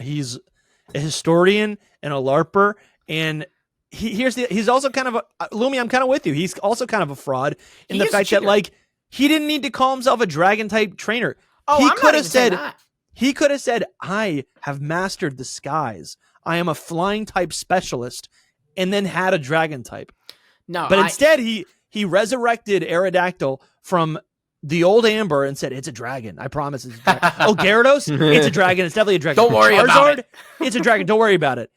historian and a LARPer, and he's also kind of a Lumi. I'm kind of with you. He's also kind of a fraud in He the is a fact that cheater. like he didn't need to call himself a dragon type trainer. Oh, he I'm not could have even saying said that. he could have said I have mastered the skies. I am a flying type specialist, and then had a dragon type. No, But instead, he resurrected Aerodactyl from the old Amber and said, "It's a dragon. I promise it's a dragon." Oh, Gyarados? It's a dragon. It's definitely a dragon. Don't worry about it. It's a dragon. Don't worry about it.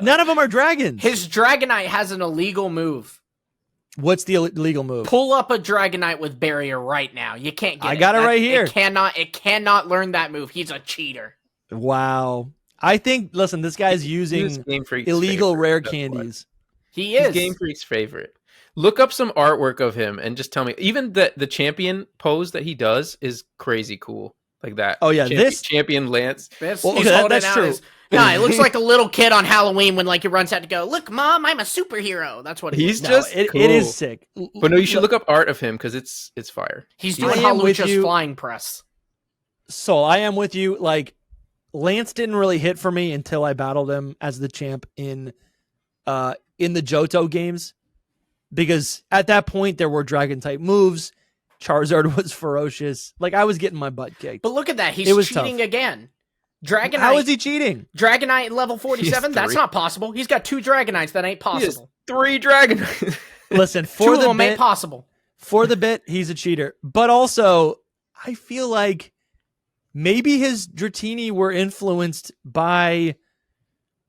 None of them are dragons. his Dragonite has an illegal move. What's the illegal move? Pull up a Dragonite with barrier right now. You can't get I it. got it right here. It cannot learn that move. He's a cheater. Wow. I think, listen, this guy's He using was Game Freak's illegal favorite, rare that's why. candies. He He's is. Game Freak's favorite. Look up some artwork of him and just tell me. Even the champion pose that he does is crazy cool. Like that. Oh, yeah, this- champion Lance. This, Well, he's okay, holding that's out true. his- Nah, it looks like a little kid on Halloween when like he runs out to go, "Look, Mom, I'm a superhero." That's what He's looks No, just it cool. is sick. But no, you should look up art of him because it's fire. He's I doing am with Halucha's you. flying press. So I am with you. Like Lance didn't really hit for me until I battled him as the champ in the Johto games, because at that point there were dragon type moves. Charizard was ferocious. Like, I was getting my butt kicked. But look at that. He's cheating tough. again. Dragonite. How is he cheating? Dragonite level 47? That's not possible. He's got 2 Dragonites. That ain't possible. 3 Dragonites. Listen, 2 of them ain't possible. For the bit, he's a cheater. But also, I feel like maybe his Dratini were influenced by,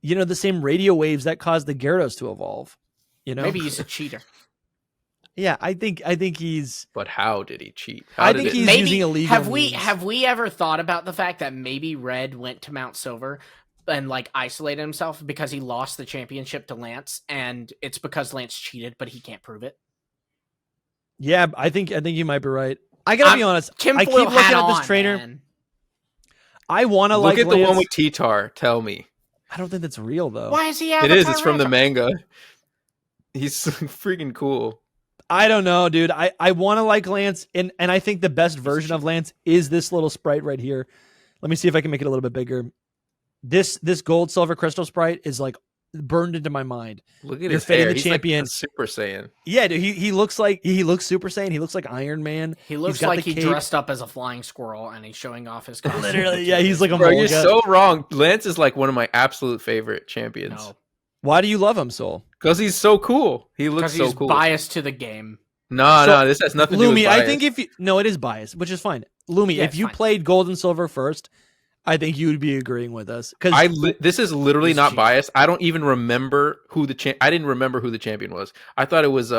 the same radio waves that caused the Gyarados to evolve. Maybe he's a cheater. Yeah, I think he's. But how did he cheat? I think he's using illegal have we ever thought about the fact that maybe Red went to Mount Silver and like isolated himself because he lost the championship to Lance, and it's because Lance cheated, but he can't prove it? Yeah, I think you might be right. I gotta be honest. I keep looking at this trainer. Man. I want to look at Lance. The one with T-Tar. Tell me. I don't think that's real though. Why is he? It is. It's from the manga. He's freaking cool. I don't know, dude. I want to like Lance, and I think the best version of Lance is this little sprite right here. Let me see if I can make it a little bit bigger. This gold silver crystal sprite is like burned into my mind. Look at his hair. He's champion. Like Super Saiyan. Yeah, dude. He looks Super Saiyan. He looks like Iron Man. He looks like he dressed up as a flying squirrel and he's showing off his costume. Literally, yeah. He's like a. Bro, you're so wrong. Lance is like one of my absolute favorite champions. No. Why do you love him, Soul? Because he's so cool. He looks so cool. Biased to the game. No, this has nothing to do with bias. I think it is biased, which is fine. Lumi, if you played Gold and Silver first, I think you would be agreeing with us. This is literally not biased. I don't even remember I didn't remember who the champion was. I thought it was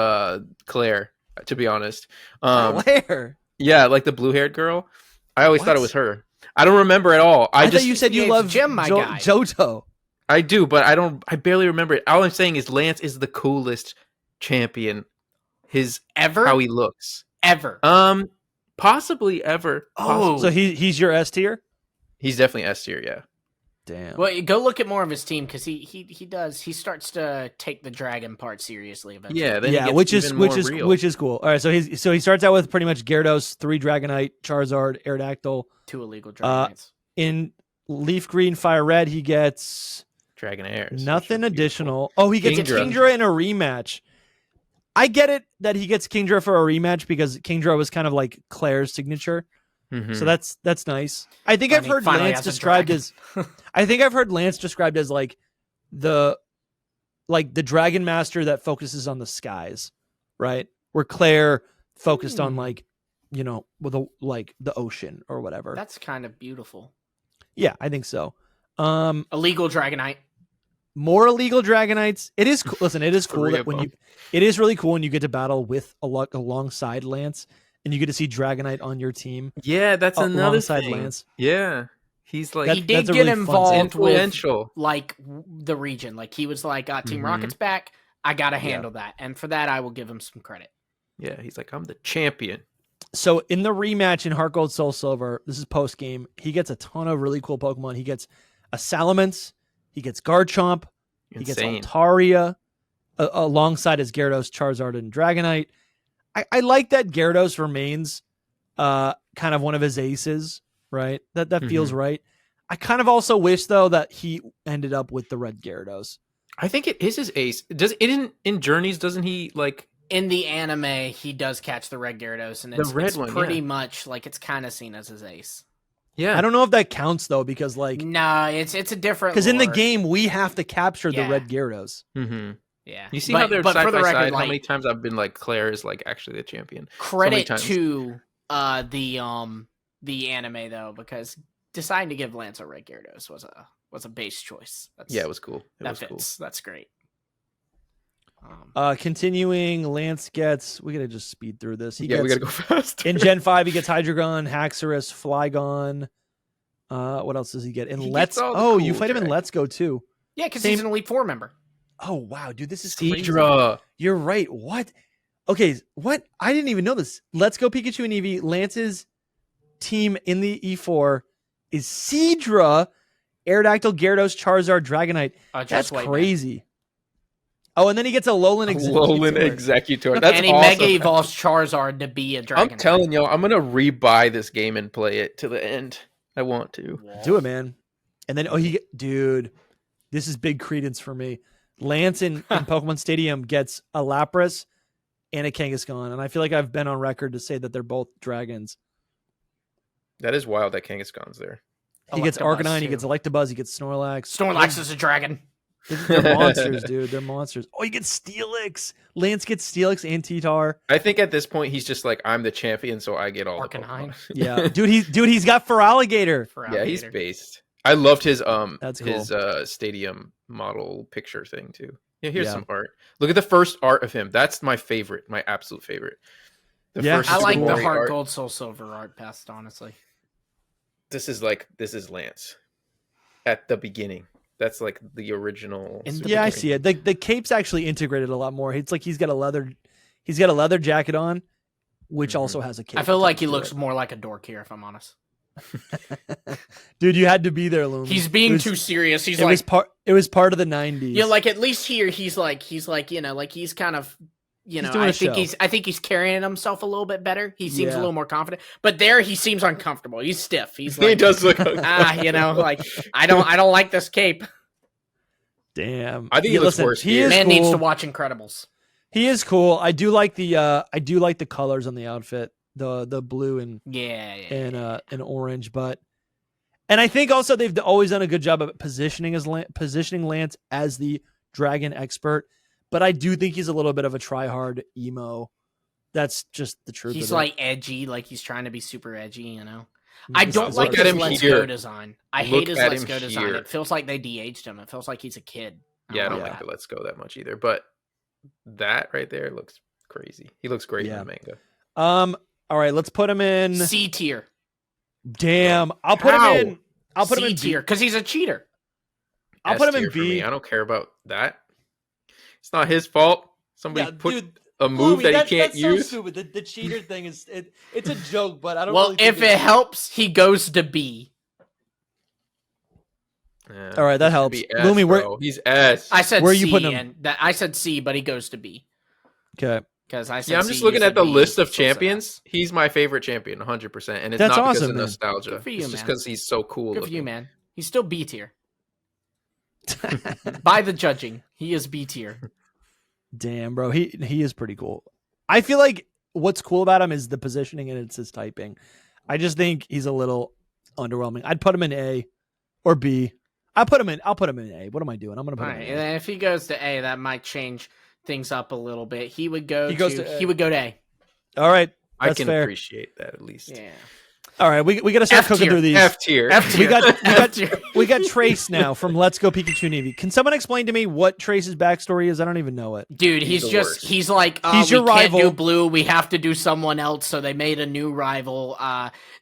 Claire, to be honest. Claire? Yeah, like the blue-haired girl. I always thought it was her. I don't remember at all. I thought you said you love Jim, my guy. Johto. I do, but I barely remember it. All I'm saying is Lance is the coolest champion. How he looks. Ever. Possibly ever. Oh, so he's your S tier? He's definitely S tier, yeah. Damn. Well, go look at more of his team because he starts to take the dragon part seriously eventually. Yeah, which is cool. All right, so he starts out with pretty much Gyarados, 3 Dragonite, Charizard, Aerodactyl, 2 illegal Dragonites. In Leaf Green, Fire Red, he gets Dragonairs. Nothing additional. Oh, he gets Kingdra in a rematch. I get it that he gets Kingdra for a rematch because Kingdra was kind of like Claire's signature. Mm-hmm. So that's nice. I think I've heard Lance described as like the Dragon Master that focuses on the skies, right? Where Claire focused on with the ocean or whatever. That's kind of beautiful. Yeah, I think so. Illegal Dragonite. More illegal Dragonites. It is listen. It is cool that it is really cool when you get to battle with alongside Lance, and you get to see Dragonite on your team. Yeah, that's another thing. Lance. Yeah, he's like he did get involved with like the region. Like he was like, Team Rocket's back. I gotta handle that, and for that, I will give him some credit. Yeah, he's like, I'm the champion. So in the rematch in Heart Gold Soul Silver, this is post game. He gets a ton of really cool Pokemon. He gets a Salamence. He gets Garchomp. He gets Altaria alongside his Gyarados, Charizard, and Dragonite. I like that Gyarados remains kind of one of his aces, right? That feels right. I kind of also wish, though, that he ended up with the red Gyarados. I think it is his ace. Does it in Journeys, doesn't he, like... In the anime, he does catch the red Gyarados, and it's pretty much like it's kind of seen as his ace. Yeah, I don't know if that counts though, because like it's a different. Because in the game we have to capture the red Gyarados. Mm-hmm. Yeah, you see how they're side by side. How many times I've been like Claire is like actually the champion. Credit to the anime though, because deciding to give Lance a red Gyarados was a base choice. It was cool. That fits. Cool. That's great. Continuing, Lance gets. We gotta just speed through this. We gotta go fast. In Gen 5, he gets Hydreigon, Haxorus, Flygon. What else does he get? In Let's. Oh, you fight him in Let's Go too. Yeah, because he's an Elite Four member. Oh wow, dude, this is Seadra. Crazy. You're right. What? Okay, what? I didn't even know this. Let's Go Pikachu and Eevee. Lance's team in the E4 is Seadra, Aerodactyl, Gyarados, Charizard, Dragonite. That's crazy. Man. Oh, and then he gets a Alolan Executor. That's and he awesome. mega evolves Charizard to be a Dragonite. I'm telling y'all, I'm gonna rebuy this game and play it to the end. I want to. Do it, man. And then dude, this is big credence for me. Lance in Pokemon Stadium gets a Lapras and a Kangaskhan, and I feel like I've been on record to say that they're both dragons. That is wild that Kangaskhan's there. He gets Arcanine, he gets Electabuzz, he gets Snorlax. Snorlax is a dragon. They're monsters, dude. They're monsters. Oh, he gets Steelix. Lance gets Steelix and T-Tar. I think at this point he's just like, I'm the champion, so I get all the Pokemon. Yeah, he's got Feraligatr. Yeah, he's based. I loved his That's his stadium model picture thing too. Yeah, here's some art. Look at the first art of him. That's my favorite, my absolute favorite. I like the Heart Gold Soul Silver art best, honestly. This is Lance at the beginning. That's like the original. I see it. The cape's actually integrated a lot more. It's like he's got a leather jacket on, which also has a cape. I feel like he looks more like a dork here, if I'm honest. Dude, you had to be there, Lumi. He's being too serious. It was part of the 90s. Yeah, like at least here he's like, you know, like he's kind of, you know, I think he's carrying himself a little bit better. He seems a little more confident. But there he seems uncomfortable. He's stiff. He's like, he does look uncomfortable. you know, like I don't like this cape. Damn. I think he looks worse. Man needs to watch Incredibles. He is cool. I do like the colors on the outfit. The blue and and orange, and I think also they've always done a good job of positioning Lance as the dragon expert, but I do think he's a little bit of a try-hard emo. That's just the truth. He's like edgy, like he's trying to be super edgy, you know. I don't like his Let's Go design. I hate his Let's Go design. It feels like they de-aged him. It feels like he's a kid. I don't like the Let's Go that much either, but that right there looks crazy. He looks great in the manga. All right, let's put him in C tier. Damn, I'll put him in C tier because he's a cheater. I'll put him in B. I don't care about that. It's not his fault. Somebody put a move that he can't use. So stupid. The cheater thing it's a joke, but I don't. Well, if it helps, he goes to B. Yeah, all right, that helps. Lumi, he's S. I said where are C, you putting him? And I said C, but he goes to B. Okay. Because I said I'm just looking at the list of champions. He's my favorite champion, 100%, and it's not because of nostalgia. Good for you, it's just because he's so cool. Good for you, man. He's still B tier. By the judging, he is B tier. Damn, bro, he is pretty cool. I feel like what's cool about him is the positioning and it's his typing. I just think he's a little underwhelming. I'd put him in A or B. I'll put him in A. What am I doing? I'm gonna put him in A. And if he goes to A, that might change things up a little bit. He would go to A. All right, I can appreciate that at least. Yeah. All right, we got to start cooking through these. F tier. We got Trace now from Let's Go Pikachu and Eevee. Can someone explain to me what Trace's backstory is? I don't even know it. Dude, he's like, he's your rival. Can't do Blue. We have to do someone else. So they made a new rival.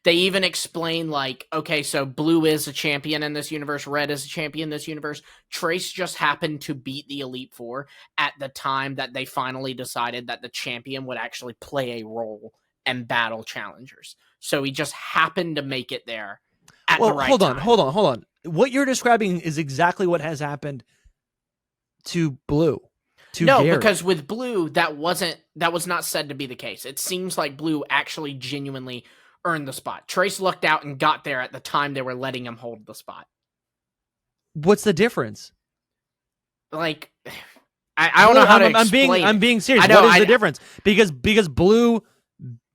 They even explain like, okay, so Blue is a champion in this universe. Red is a champion in this universe. Trace just happened to beat the Elite Four at the time that they finally decided that the champion would actually play a role and battle challengers. So he just happened to make it there at the right time. Hold on. What you're describing is exactly what has happened to Blue. Gary. Because with Blue, that was not said to be the case. It seems like Blue actually genuinely earned the spot. Trace lucked out and got there at the time they were letting him hold the spot. What's the difference? Like, I don't know how to explain. I'm being serious. What is the difference? Because Blue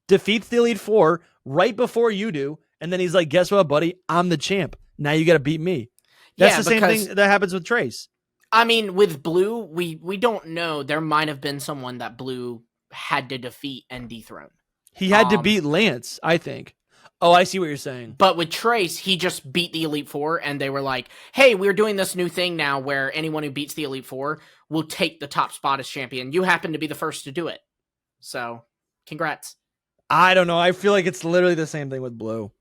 defeats the Elite Four right before you do, and then he's like, guess what, buddy? I'm the champ. Now you got to beat me. That's the same thing that happens with Trace. I mean, with Blue, we don't know. There might have been someone that Blue had to defeat and dethrone. He had to beat Lance, I think. Oh, I see what you're saying. But with Trace, he just beat the Elite Four, and they were like, hey, we're doing this new thing now where anyone who beats the Elite Four will take the top spot as champion. You happen to be the first to do it. So, congrats. I don't know. I feel like it's literally the same thing with Blue.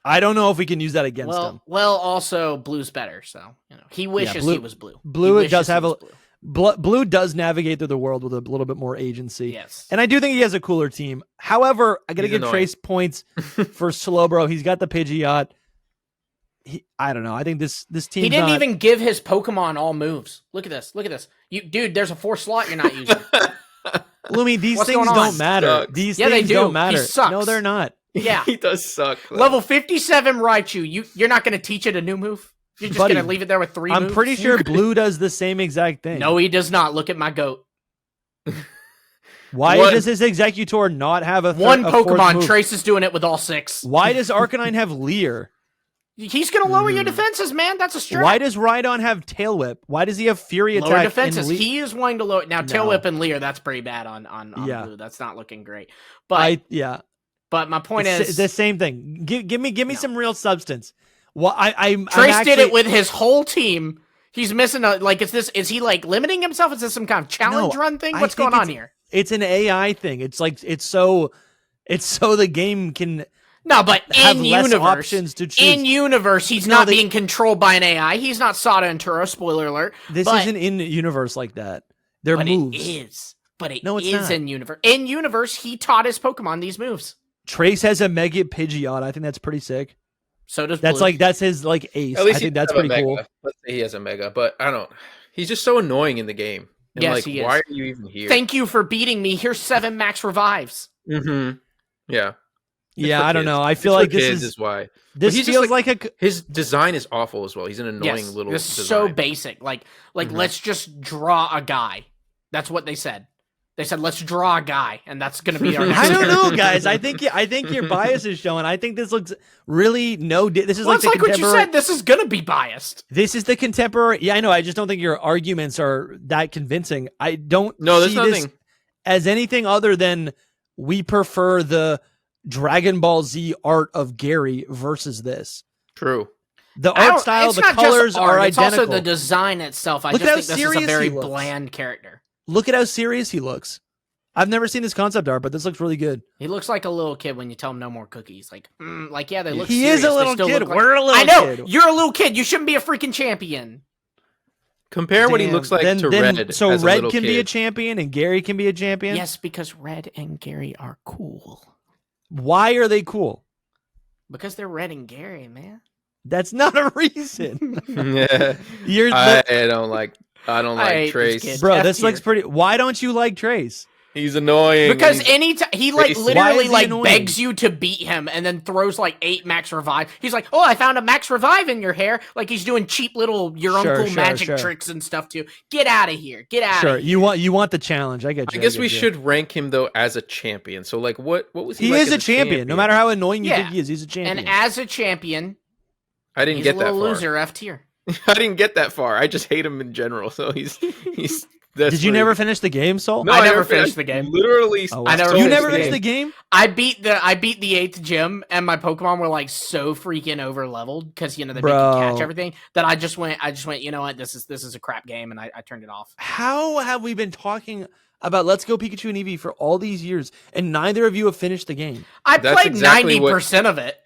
I don't know if we can use that against him. Well, also Blue's better, so he wishes he was Blue. Blue does have Blue does navigate through the world with a little bit more agency. Yes, and I do think he has a cooler team. However, I gotta give Trace points for Slowbro. He's got the Pidgeot. I don't know. I think this team. He didn't even give his Pokemon all moves. Look at this. Dude, there's a 4 slot you're not using. Lumi, these things don't matter. These things don't matter. He sucks. No, they're not. Yeah. He does suck. Level 57 Raichu. You're not going to teach it a new move? You're just Buddy, gonna leave it there with 3 I'm moves? pretty sure Blue does the same exact thing. No, he does not. Look at my goat. Why does his Executor not have a One fourth Pokemon? move? Trace is doing it with all 6. Why does Arcanine have Leer? He's gonna lower your defenses, man. That's a strat. Why does Rhydon have Tail Whip? Why does he have Fury Attack? Lower defenses. And He is wanting to lower. Now, Tail No. Whip and Leer, that's pretty bad on Yeah. Blue. That's not looking great. But But my point it's is, the same thing. Give me some real substance. Well, I'm Trace actually, did it with his whole team. He's missing a like. Is he like limiting himself? Is this some kind of challenge run thing? What's going on here? It's an AI thing. It's like it's so the game can No, but have in less universe, options to choose. in universe, he's not being controlled by an AI. He's not Sada and Turo. Spoiler alert. This isn't in universe like that. They're moves. It is. But it No, it's is not. in universe. In universe, he taught his Pokemon these moves. Trace has a Mega Pidgeot. I think that's pretty sick. So does That's Blue. that's his like ace. At least I think he that's does have pretty a cool. Mega. Let's say he has a Mega, but I don't. He's just so annoying in the game. And Yes, like, he is. why are you even here? Thank you for beating me. Here's 7 max revives. Mm-hmm. Yeah. Yeah, for I don't kids. know. I It's feel for like this kids is why. this he's just feels like a His design is awful as well. He's an annoying Yes, little this is design. so basic. Like Mhm. let's just draw a guy. That's what they said. They said let's draw a guy, and that's going to be our. Next I don't know, character. guys. I think your bias is showing. I think this looks really this is Well, like it's the like what you contemporary. said. This is going to be biased. This is the contemporary. Yeah, I know. I just don't think your arguments are that convincing. I don't No, there's see this nothing. as anything other than we prefer the Dragon Ball Z art of Gary versus this. True. The I don't- art style, it's the not just colors art, are it's identical. also the design itself. I Look just at think how this is a serious very he looks. bland character. Look at how serious he looks. I've never seen this concept art, but this looks really good. He looks like a little kid when you tell him no more cookies. Like yeah, they look. He serious. is a They little still kid. look like- We're a little I know. kid. You're a little kid. You shouldn't be a freaking champion. Compare what he Damn. looks like then, to then, Red. So as a Red little can be a kid. champion and Gary can be a champion? Yes, because Red and Gary are cool. Why are they cool? Because they're Red and Gary, man. That's not a reason. Yeah. You're I don't like. I don't I hate like this Trace. kid. Bro, F this tier. looks pretty. Why don't you like Trace? He's annoying. Because He's- anytime he like Why literally is he like annoying? begs you to beat him and then throws like 8 max revive. He's like, "Oh, I found a max revive in your hair." Like he's doing cheap little your uncle magic tricks and stuff too. Get out of here. Get out. Sure, Of here. you want the challenge. I get you. I guess get we you. should rank him though as a champion. So like, what was he? He like is as a champion. No matter how annoying you Yeah. think he is, he's a champion. And as a champion, I didn't he's get a that little far. loser F tier. I didn't get that far. I just hate him in general. So he's. That's Did you where never he- finish the game, Soul? No, I never fin- finished the game. Literally, Oh, I never you finished never the finished game. the game? I beat the 8th gym, and my Pokemon were like so freaking over leveled because they make you catch Bro. everything that I just went. You know what? This is a crap game, and I turned it off. How have we been talking about Let's Go Pikachu and Eevee for all these years, and neither of you have finished the game? I That's played exactly 90% of it.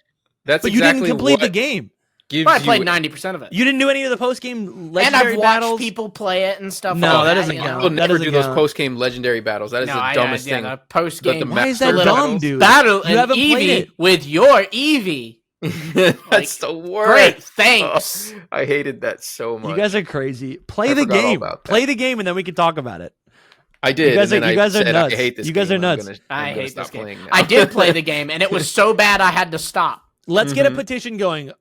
That's But exactly you didn't complete the what game. gives But I you- played 90% of it. You didn't do any of the post game And legendary I've watched battles. people play it and stuff. No, like that doesn't you count. know? You'll never doesn't do those count. post game legendary battles. That is the dumbest thing. The post But game. the Why is master that dumb, battles- dude? battle You an haven't played Eevee it. with your Eevee. That's the worst. Great, thanks. Oh, I hated that so much. You guys are crazy. Play I the forgot all game. about that. Play the game, and then we can talk about it. I did. You guys and are- then you guys I are said, nuts. I hate this You guys game. are I'm nuts. gonna- I I'm gonna hate stop this game. playing now. I did play the game, and it was so bad I had to stop. Let's get a Mhm. petition going.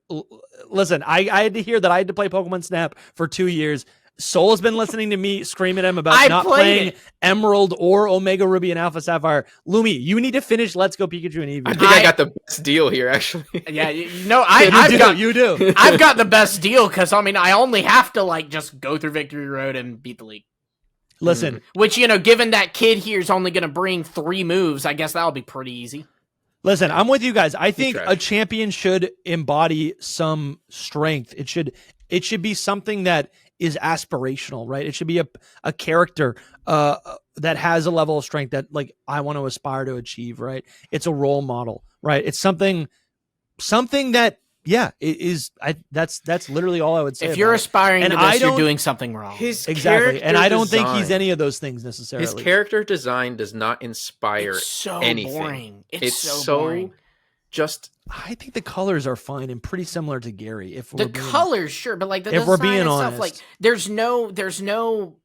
Listen, I had to hear that I had to play Pokemon Snap for 2 years. Soul has been listening to me scream at him about I not played playing it. Emerald or Omega Ruby and Alpha Sapphire. Lumi, you need to finish Let's Go Pikachu and I Eevee. think I got the best deal here, actually. Yeah, You do. I've got the best deal because I only have to like just go through Victory Road and beat the league. Listen, Which given that kid here is only going to bring 3 moves, I guess that'll be pretty easy. listen, I'm with you guys. I think trash. a champion should embody some strength. It should be something that is aspirational, right? It should be a character that has a level of strength that like I want to aspire to achieve, right? It's a role model, right? It's something that it is. That's literally all I would say. If you're about it. aspiring And to I this, you're don't- doing something wrong. His Exactly, and I don't think he's design- any of those things necessarily. His character design does not inspire It's so anything. boring. It's so boring. just I think the colors are fine and pretty similar to Gary. If The we're being, colors, sure, but like the If we're design being itself, honest. like there's no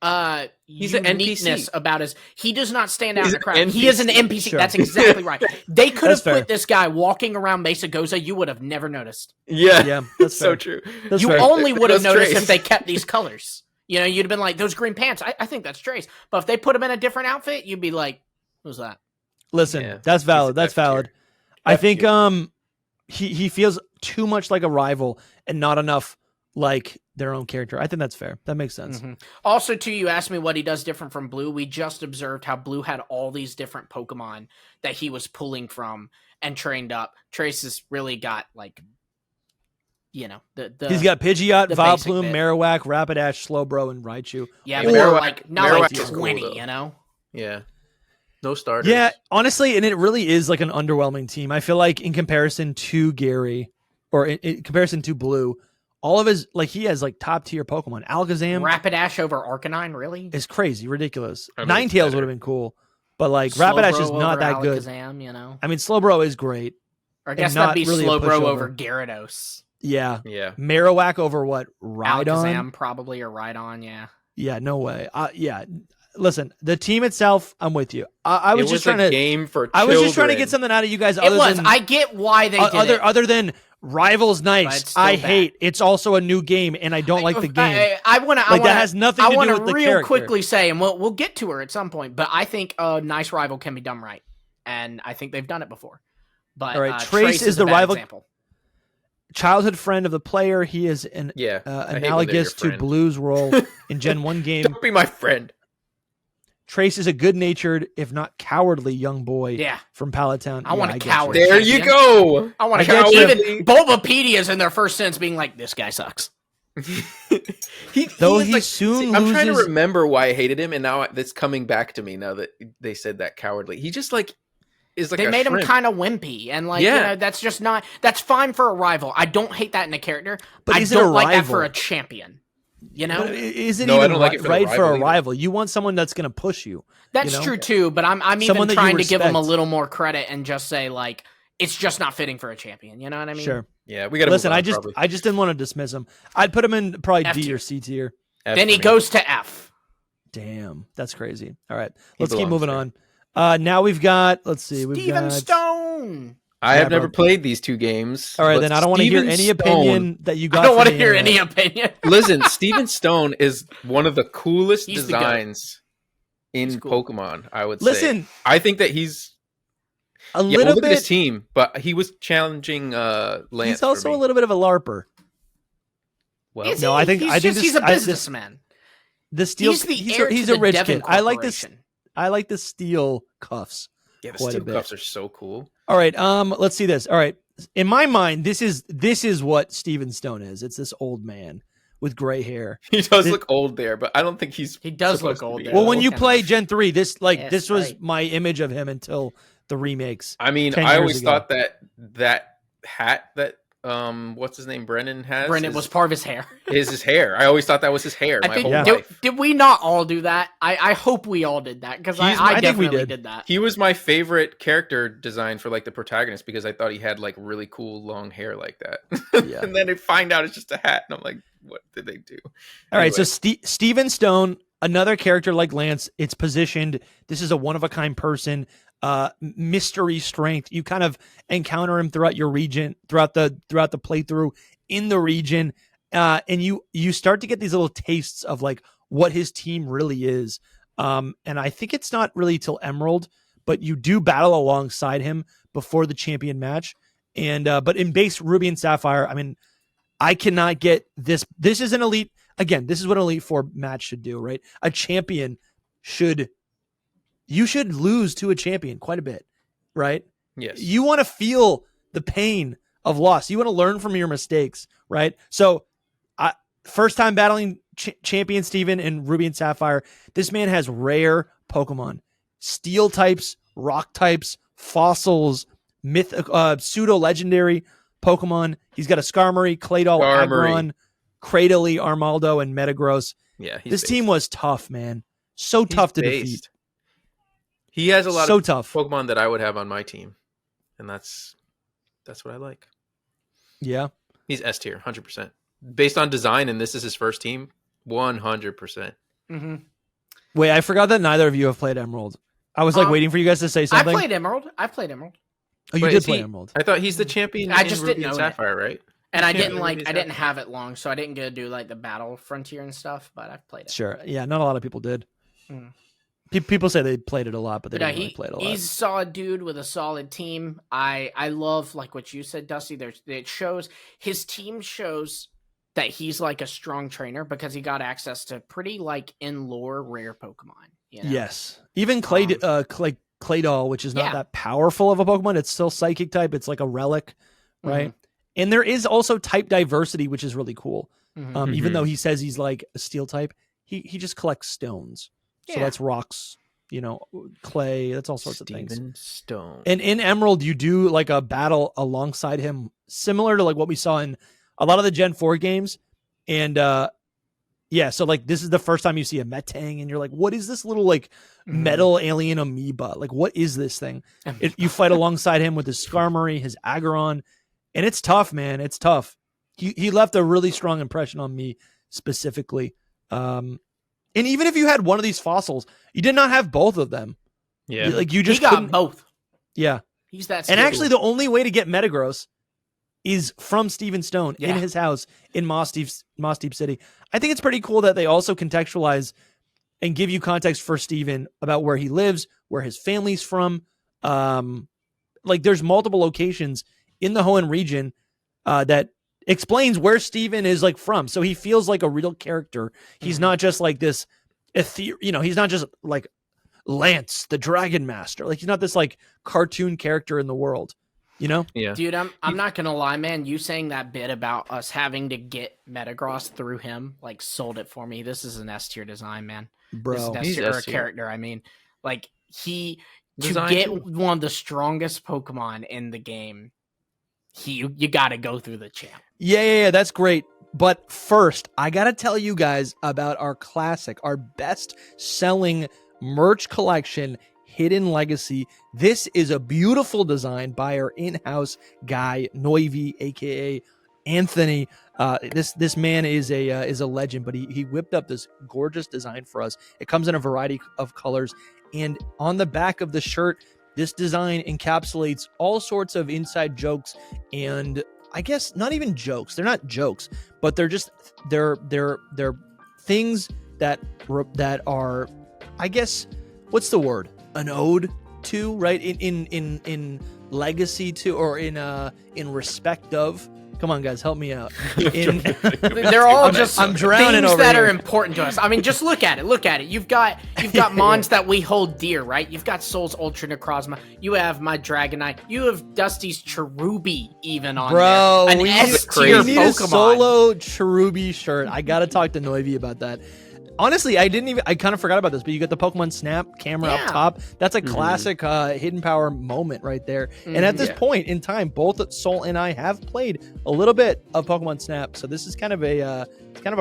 He's an uniqueness NPC. about he does not stand out He's in the crowd. an He is an NPC. NPC. Sure. That's exactly right. They could have That's fair. put this guy walking around Mesa Goza. You would have never noticed. Yeah, Yeah, that's so fair. true. That's You fair. only would have That's noticed Trace. if they kept these colors. You know, you'd have been like, those green pants, I think that's Trace. But if they put him in a different outfit, you'd be like, who's that? Listen, Yeah, that's valid. he's That's F tier. valid. I F think tier. he feels too much like a rival and not enough like their own character. I think that's fair. That makes sense. Mhm. Also, too, you asked me what he does different from Blue. We just observed how Blue had all these different Pokemon that he was pulling from and trained up. Trace has really got, like, you know, He's got Pidgeot, the basic Vileplume, bit. Marowak, Rapidash, Slowbro, and Raichu. yeah, Yeah, but they're Marowak- like not Marowak like is cool, 20, though. you know? Yeah, no starters. Yeah, honestly, and it really is like an underwhelming team. I feel like in comparison to Gary, or in comparison to Blue, all of his he has like top tier Pokemon. Alakazam Rapidash over Arcanine, really? is crazy, ridiculous. I mean, it's Ninetales better. would have been cool, but like Rapidash Slowbro is not over that good. Alakazam, you know? I mean, Slowbro is great. Or I guess not that'd be really a Slowbro pushover. over Gyarados. Yeah, Yeah, Marowak over what? Rhydon? Alakazam, probably, or Rhydon, yeah. Yeah, no way. Yeah, listen, the team itself, I'm with you. I was it just was trying a to. game for. I was just trying to children. get something out of you guys. It Other was. than, I get why they did it. other than Rivals But nice. it's still I bad. hate. It's also a new game, and I don't like the game. I want to. Like, that has nothing to do with the real character. quickly say, and we'll get to her at some point. But I think a nice rival can be done right, and I think they've done it before. But All right, Trace is a the bad rival- example. Childhood friend of the player. He is an Yeah, I hate when they're analogous your to friend. Blue's role in Gen 1 game. Don't be my friend. Trace is a good-natured, if not cowardly, young boy Yeah, from Palatown. I want a get coward. you. There you champion. go. I want I to get you. even Bulbapedia's in their first sentence being like, "This guy sucks." Though is he soon I'm trying to loses- remember why I hated him, and now it's coming back to me. Now that they said that cowardly, he just is like They a made him shrimp. kind of wimpy, and Yeah. you know, that's just not. That's fine for a rival. I don't hate that in a character, But I is it a don't like that rival? for a champion. You know, But is it No, I even don't like it for the right for a rival either. rival? You want someone that's going to push you. that's you know? true too. But I'm Someone even that you trying to give him a respect. little more credit and just say like it's just not fitting for a champion. You know what I mean? Sure. Yeah, we got to Listen, move on, I just didn't want to dismiss him. I'd put him in probably F D tier. or C tier. Then he goes to F. Damn, that's crazy. All right, He let's keep belongs moving there. on. Now we've got. Let's see. We've Steven got. Stone. I Yeah, have never bro. played these two games. All right, but then I don't want to hear Steven any Stone- opinion that you got. I don't from want to the hear internet. any opinion. Listen, Steven Stone is one of the coolest He's the goat. designs in He's cool. Pokemon. I would say. Listen, I think that he's a yeah. little Look at his bit. team, but he was challenging Lance. He's for also me. a little bit of a larper. Well, Is no, he? I think- he's I think just, this- he's a I- this- businessman. The steel. He's the heir he's to a the rich Devon kid. I like this. Corporation. I like the steel cuffs. yeah, the quite a steel bit. cuffs are so cool. All right, let's see this. All right, in my mind, this is what Steven Stone is. It's this old man with gray hair. He does It- look old there, but I don't think he's. He does supposed look to old be there. Well, when you Look at play him. Gen 3, this Yes, this was right. my image of him until the remakes. I mean, 10 I years always ago. thought that hat that what's his name, Brennan has. Brennan was part of his hair. is his hair. I always thought that was his hair. I My think whole Yeah. life. did we not all do that? I hope we all did that because He's- I I think we definitely did. did that. He was my favorite character design for like the protagonist because I thought he had like really cool long hair like that. Yeah. And then I find out it's just a hat, and I'm like, what did they do? All right, so Anyway. Steven Stone, another character like Lance, it's positioned. This is a one of a kind person. Mystery strength. You kind of encounter him throughout your region, throughout the playthrough in the region, and you start to get these little tastes of like what his team really is. And I think it's not really till Emerald, but you do battle alongside him before the champion match. And but in base Ruby and Sapphire, I mean, I cannot get this. This is an elite. Again, this is what an Elite Four match should do, right? A champion should. You should lose to a champion quite a bit, right? Yes. You want to feel the pain of loss. You want to learn from your mistakes, right? So, first time battling champion Steven in Ruby and Sapphire, this man has rare Pokemon, steel types, rock types, fossils, pseudo legendary Pokemon. He's got a Skarmory, Claydol, Skarmory. Aggron, Cradily, Armaldo, and Metagross. Yeah. This team was tough, man. So tough to defeat. He has a lot So of tough. Pokemon that I would have on my team, and that's what I like. Yeah. He's S tier, 100%. Based on design, and this is his first team, 100%. Mm-hmm. Wait, I forgot that neither of you have played Emerald. I was like waiting for you guys to say something. I played Emerald. Oh, you did play Emerald. I thought he's the champion. I just didn't Ruby and know Sapphire, right? And I didn't have it long, so I didn't get to do like the battle frontier and stuff. But I've played it. Sure. Yeah, not a lot of people did. Mm. People say they played it a lot, but they didn't really play it a lot. He's a solid dude with a solid team. I love, like what you said, Dusty. It shows his team shows that he's like a strong trainer because he got access to pretty like in lore rare Pokemon. You know? Yes, even Claydol, which is not that powerful of a Pokemon. It's still Psychic type. It's like a relic, right? And there is also type diversity, which is really cool. Even though he says he's like a Steel type, he just collects stones. So that's rocks, clay. That's all sorts of things. Stone. And in Emerald, you do like a battle alongside him, similar to like what we saw in a lot of the Gen 4 games. And so like this is the first time you see a Metang, and you're like, what is this little like metal alien amoeba? Like, what is this thing? You fight alongside him with his Skarmory, his Aggron, and it's tough, man. It's tough. He left a really strong impression on me specifically. And even if you had one of these fossils, you did not have both of them. Yeah, like you just got both. Yeah, he's that. And actually, the only way to get Metagross is from Steven Stone in his house in Moss Deep City. I think it's pretty cool that they also contextualize and give you context for Steven about where he lives, where his family's from. Like there's multiple locations in the Hoenn region that explains where Steven is like from. So he feels like a real character. He's not just like this he's not just like Lance, the Dragon Master. Like he's not this like cartoon character in the world. Yeah. Dude, I'm not gonna lie, man. You saying that bit about us having to get Metagross through him, like, sold it for me. This is an S tier design, man. Bro, this is an he's S tier S tier. Character. I mean, like to Design get too. one of the strongest Pokemon in the game, you got to go through the champ. Yeah, that's great. But first, I gotta tell you guys about our classic, our best-selling merch collection, Hidden Legacy. This is a beautiful design by our in-house guy, Noivi, aka Anthony. This man is a legend, but he whipped up this gorgeous design for us. It comes in a variety of colors, and on the back of the shirt, this design encapsulates all sorts of inside jokes, and I guess not even jokes. They're not jokes, but they're just they're things that are, I guess, what's the word? An ode to, right? In legacy to, or in respect of. Come on, guys, help me out. They're all just I'm drowning things over that here. are important to us. I mean, just look at it. You've got mons that we hold dear, right? You've got Soul's Ultra Necrozma. You have my Dragonite. You have Dusty's Cherubi even on Bro, there. An we S tier need a Pokemon. solo Cherubi shirt. I gotta talk to Noivi about that. Honestly, I kind of forgot about this, but you get the Pokemon Snap camera up top. That's a classic Hidden Power moment right there. And at this point in time, both Soul and I have played a little bit of Pokemon Snap, so this is kind of a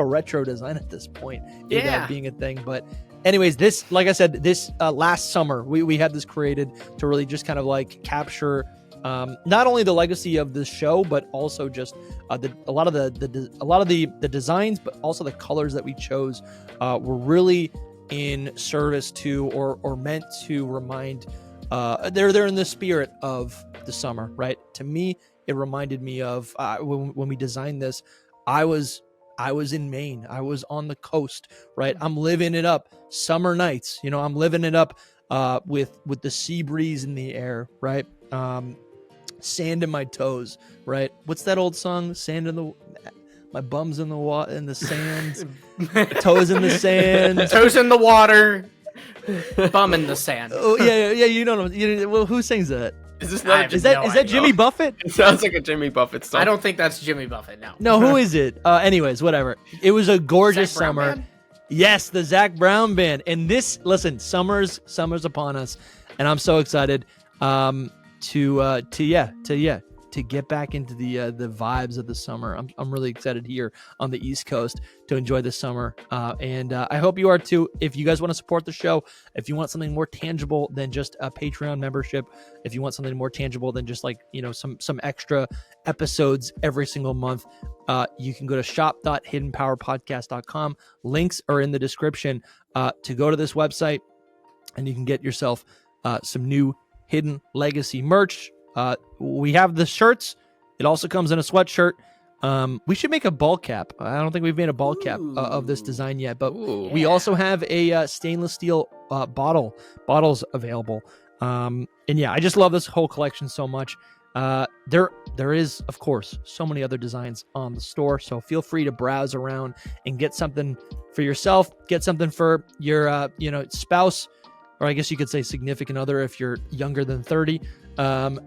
retro design at this point, being a thing. But anyways, this, like I said, this last summer we had this created to really just kind of like capture not only the legacy of the show, but also just a lot of the designs, but also the colors that we chose were really in service to or meant to remind. They're in the spirit of the summer, right? To me, it reminded me of when we designed this. I was in Maine. I was on the coast, right? I'm living it up. Summer nights, I'm living it up with the sea breeze in the air, right? Sand in my toes, right? What's that old song? My bum's in the water, in the sand, toes in the sand, Toes in the water, bum in the sand. Oh yeah. You don't know. Well, who sings that? Is this not? Is that Jimmy Buffett? It sounds like a Jimmy Buffett song. I don't think that's Jimmy Buffett. No. No, who is it? Anyways, whatever. It was a gorgeous Zach Brown summer. Band? Yes, the Zach Brown Band. And this, listen, summer's upon us, and I'm so excited to to get back into the vibes of the summer. I'm really excited here on the East Coast to enjoy the summer, and I hope you are too. If you guys want to support the show, if you want something more tangible than just a Patreon membership, if you want something more tangible than just like, you know, some extra episodes every single month, you can go to shop.hiddenpowerpodcast.com. Links are in the description to go to this website, and you can get yourself some new Hidden Legacy merch. We have the shirts. It also comes in a sweatshirt. We should make a ball cap. I don't think we've made a ball cap of this design yet, but we also have a stainless steel bottles available. And yeah, I just love this whole collection so much. There is, of course, so many other designs on the store, so feel free to browse around and get something for yourself, get something for your spouse, or I guess you could say significant other if you're younger than 30. And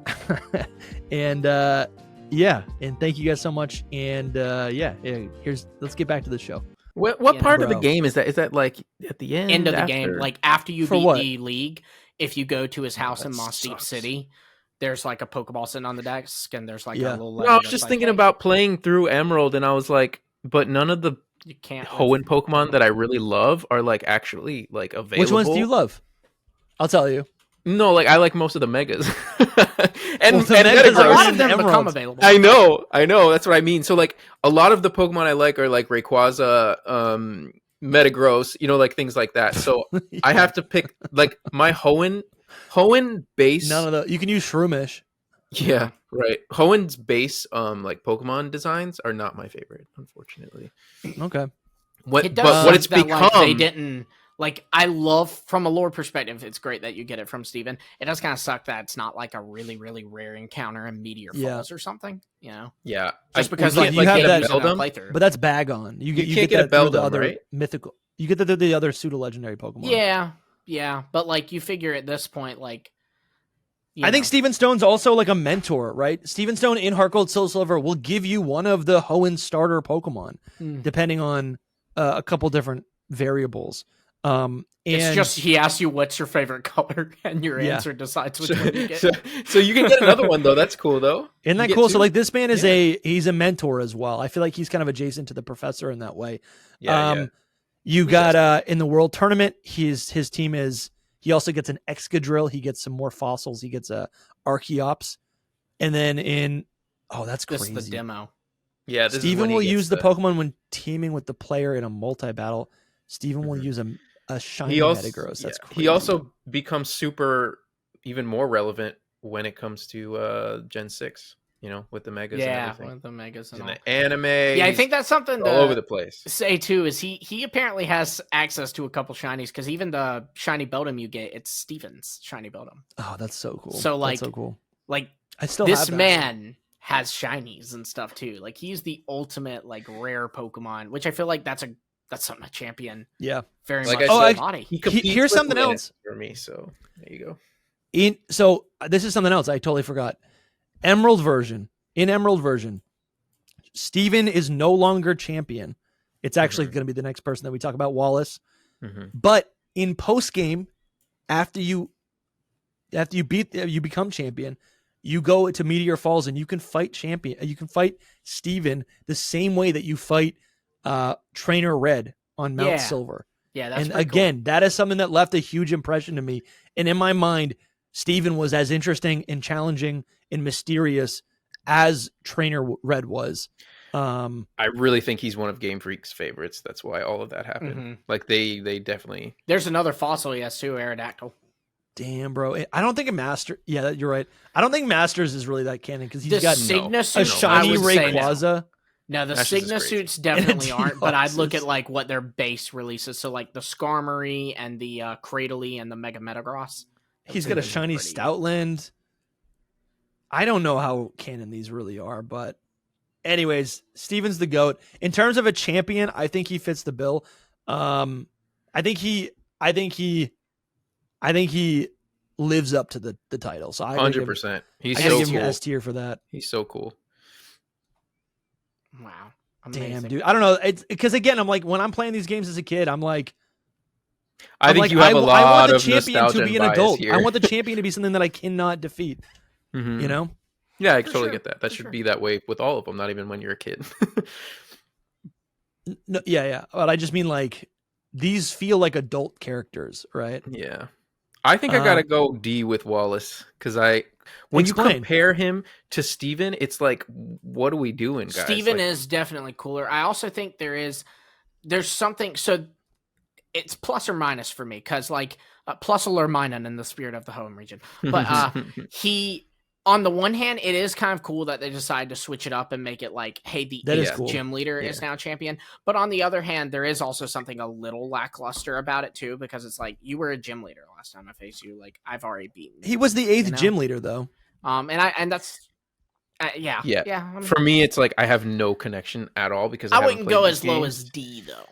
thank you guys so much. And let's get back to the show. What part of the game is that? Is that like at the end of the game? Like after you beat the league, if you go to his house in Moss Deep City, there's like a Pokeball sitting on the desk, and there's like a little. No, I was just thinking about playing through Emerald, and I was like, but none of the Hoenn Pokemon that I really love are like actually like available. Which ones do you love? I'll tell you. No, like I like most of the megas, and a lot of them become available. I know. That's what I mean. So like a lot of the Pokemon I like are like Rayquaza, Metagross, you know, like things like that. So I have to pick like my Hoenn base. None of the. You can use Shroomish. Yeah, right. Hoenn's base, like Pokemon designs are not my favorite, unfortunately. Okay. What it's become? Like, they didn't. Like, I love, from a lore perspective, it's great that you get it from Steven. It does kind of suck that it's not like a really, really rare encounter in Meteor Falls or something, you know? Yeah. Just because like, you have that playthrough. But that's Bagon. You get that through the other mythical. You get that through the other pseudo-legendary Pokemon. Yeah. But, like, you figure at this point, like... I think Steven Stone's also like a mentor, right? Steven Stone in Heart Gold Soul Silver will give you one of the Hoenn starter Pokemon, depending on a couple different variables. It's just he asks you what's your favorite color, and your answer decides which one you get. So you can get another one though. That's cool though. Isn't that cool? So like this man is he's a mentor as well. I feel like he's kind of adjacent to the professor in that way. You got in the World Tournament, his team is. He also gets an Excadrill. He gets some more fossils. He gets a Archeops, and then that's crazy. This is the demo. Yeah, Steven will use the Pokemon when teaming with the player in a multi-battle. Steven will use a shiny Metagross. That's crazy. He also becomes even more relevant when it comes to Gen 6, you know, with the Megas and everything. With the Megas and the anime. Yeah, I think that's something all over the place. Say, too, is he apparently has access to a couple shinies, because even the shiny Beldum you get, it's Steven's shiny Beldum. Oh, that's so cool. So, like, that's so cool. Like, I still this have that. man has shinies and stuff, too. Like, he's the ultimate, like, rare Pokemon, which I feel like that's something a champion. Yeah, very like much. Body. Here's something else for me. So there you go. So this is something else I totally forgot. In Emerald version, Steven is no longer champion. It's actually going to be the next person that we talk about, Wallace. But in post game, after you become champion, you go to Meteor Falls and you can fight champion. You can fight Steven the same way that you fight Trainer Red on Mount Silver. Yeah, that's and again, cool. That is something that left a huge impression to me. And in my mind, Steven was as interesting and challenging and mysterious as Trainer Red was. I really think he's one of Game Freak's favorites. That's why all of that happened. Like they definitely. There's another fossil he has too, Aerodactyl. Damn, bro. I don't think a Master. Yeah, you're right. I don't think Masters is really that canon because he's got a shiny Rayquaza. No, the Signa suits definitely aren't, but I'd look at like what their base releases. So like the Skarmory and the Cradily and the Mega Metagross. He's got a shiny Stoutland. I don't know how canon these really are, but anyways, Steven's the GOAT. In terms of a champion, I think he fits the bill. I think he lives up to the title. So 100%. He's so cool. Give him S tier for that. He's so cool. Wow. Amazing. Damn, dude. I don't know. It's because again, I'm like when I'm playing these games as a kid, I'm like, I think you have a lot of nostalgia to be an adult. Here. I want the champion to be something that I cannot defeat. You know? Yeah, I For totally sure, get that. That for should sure. be that way with all of them, not even when you're a kid. No, yeah. But I just mean like these feel like adult characters, right? Yeah. I think I gotta Um, go D with Wallace because when you Explain. compare him to Steven, it's like, what are we doing, guys? Steven Like, is definitely cooler. I also think there's something, so it's plus or minus for me, because like plus or minus in the spirit of the home region. But he, on the one hand, it is kind of cool that they decided to switch it up and make it like, hey, the That is eighth cool. gym leader is Yeah. now champion. But on the other hand, there is also something a little lackluster about it too, because it's like, you were a gym leader last time I faced you. Like, I've already beaten you. He was the 8th you know? gym leader, though. And that's yeah. For me, it's like I have no connection at all because I haven't wouldn't played go these as low games. as D though.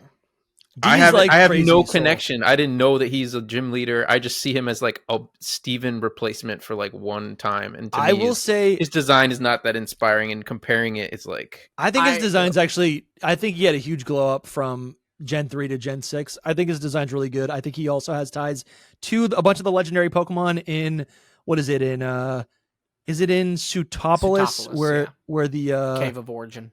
D I is, have like, I have crazy, no so- connection. I didn't know that he's a gym leader. I just see him as like a Steven replacement for like one time. And to I me, will say, his design is not that inspiring. And comparing it, it's like I think his design's actually. I think he had a huge glow up from Gen 3 to Gen 6. I think his design's really good. I think he also has ties to a bunch of the legendary Pokemon in what is it in? Is it in Sutopolis, where the Cave of Origin?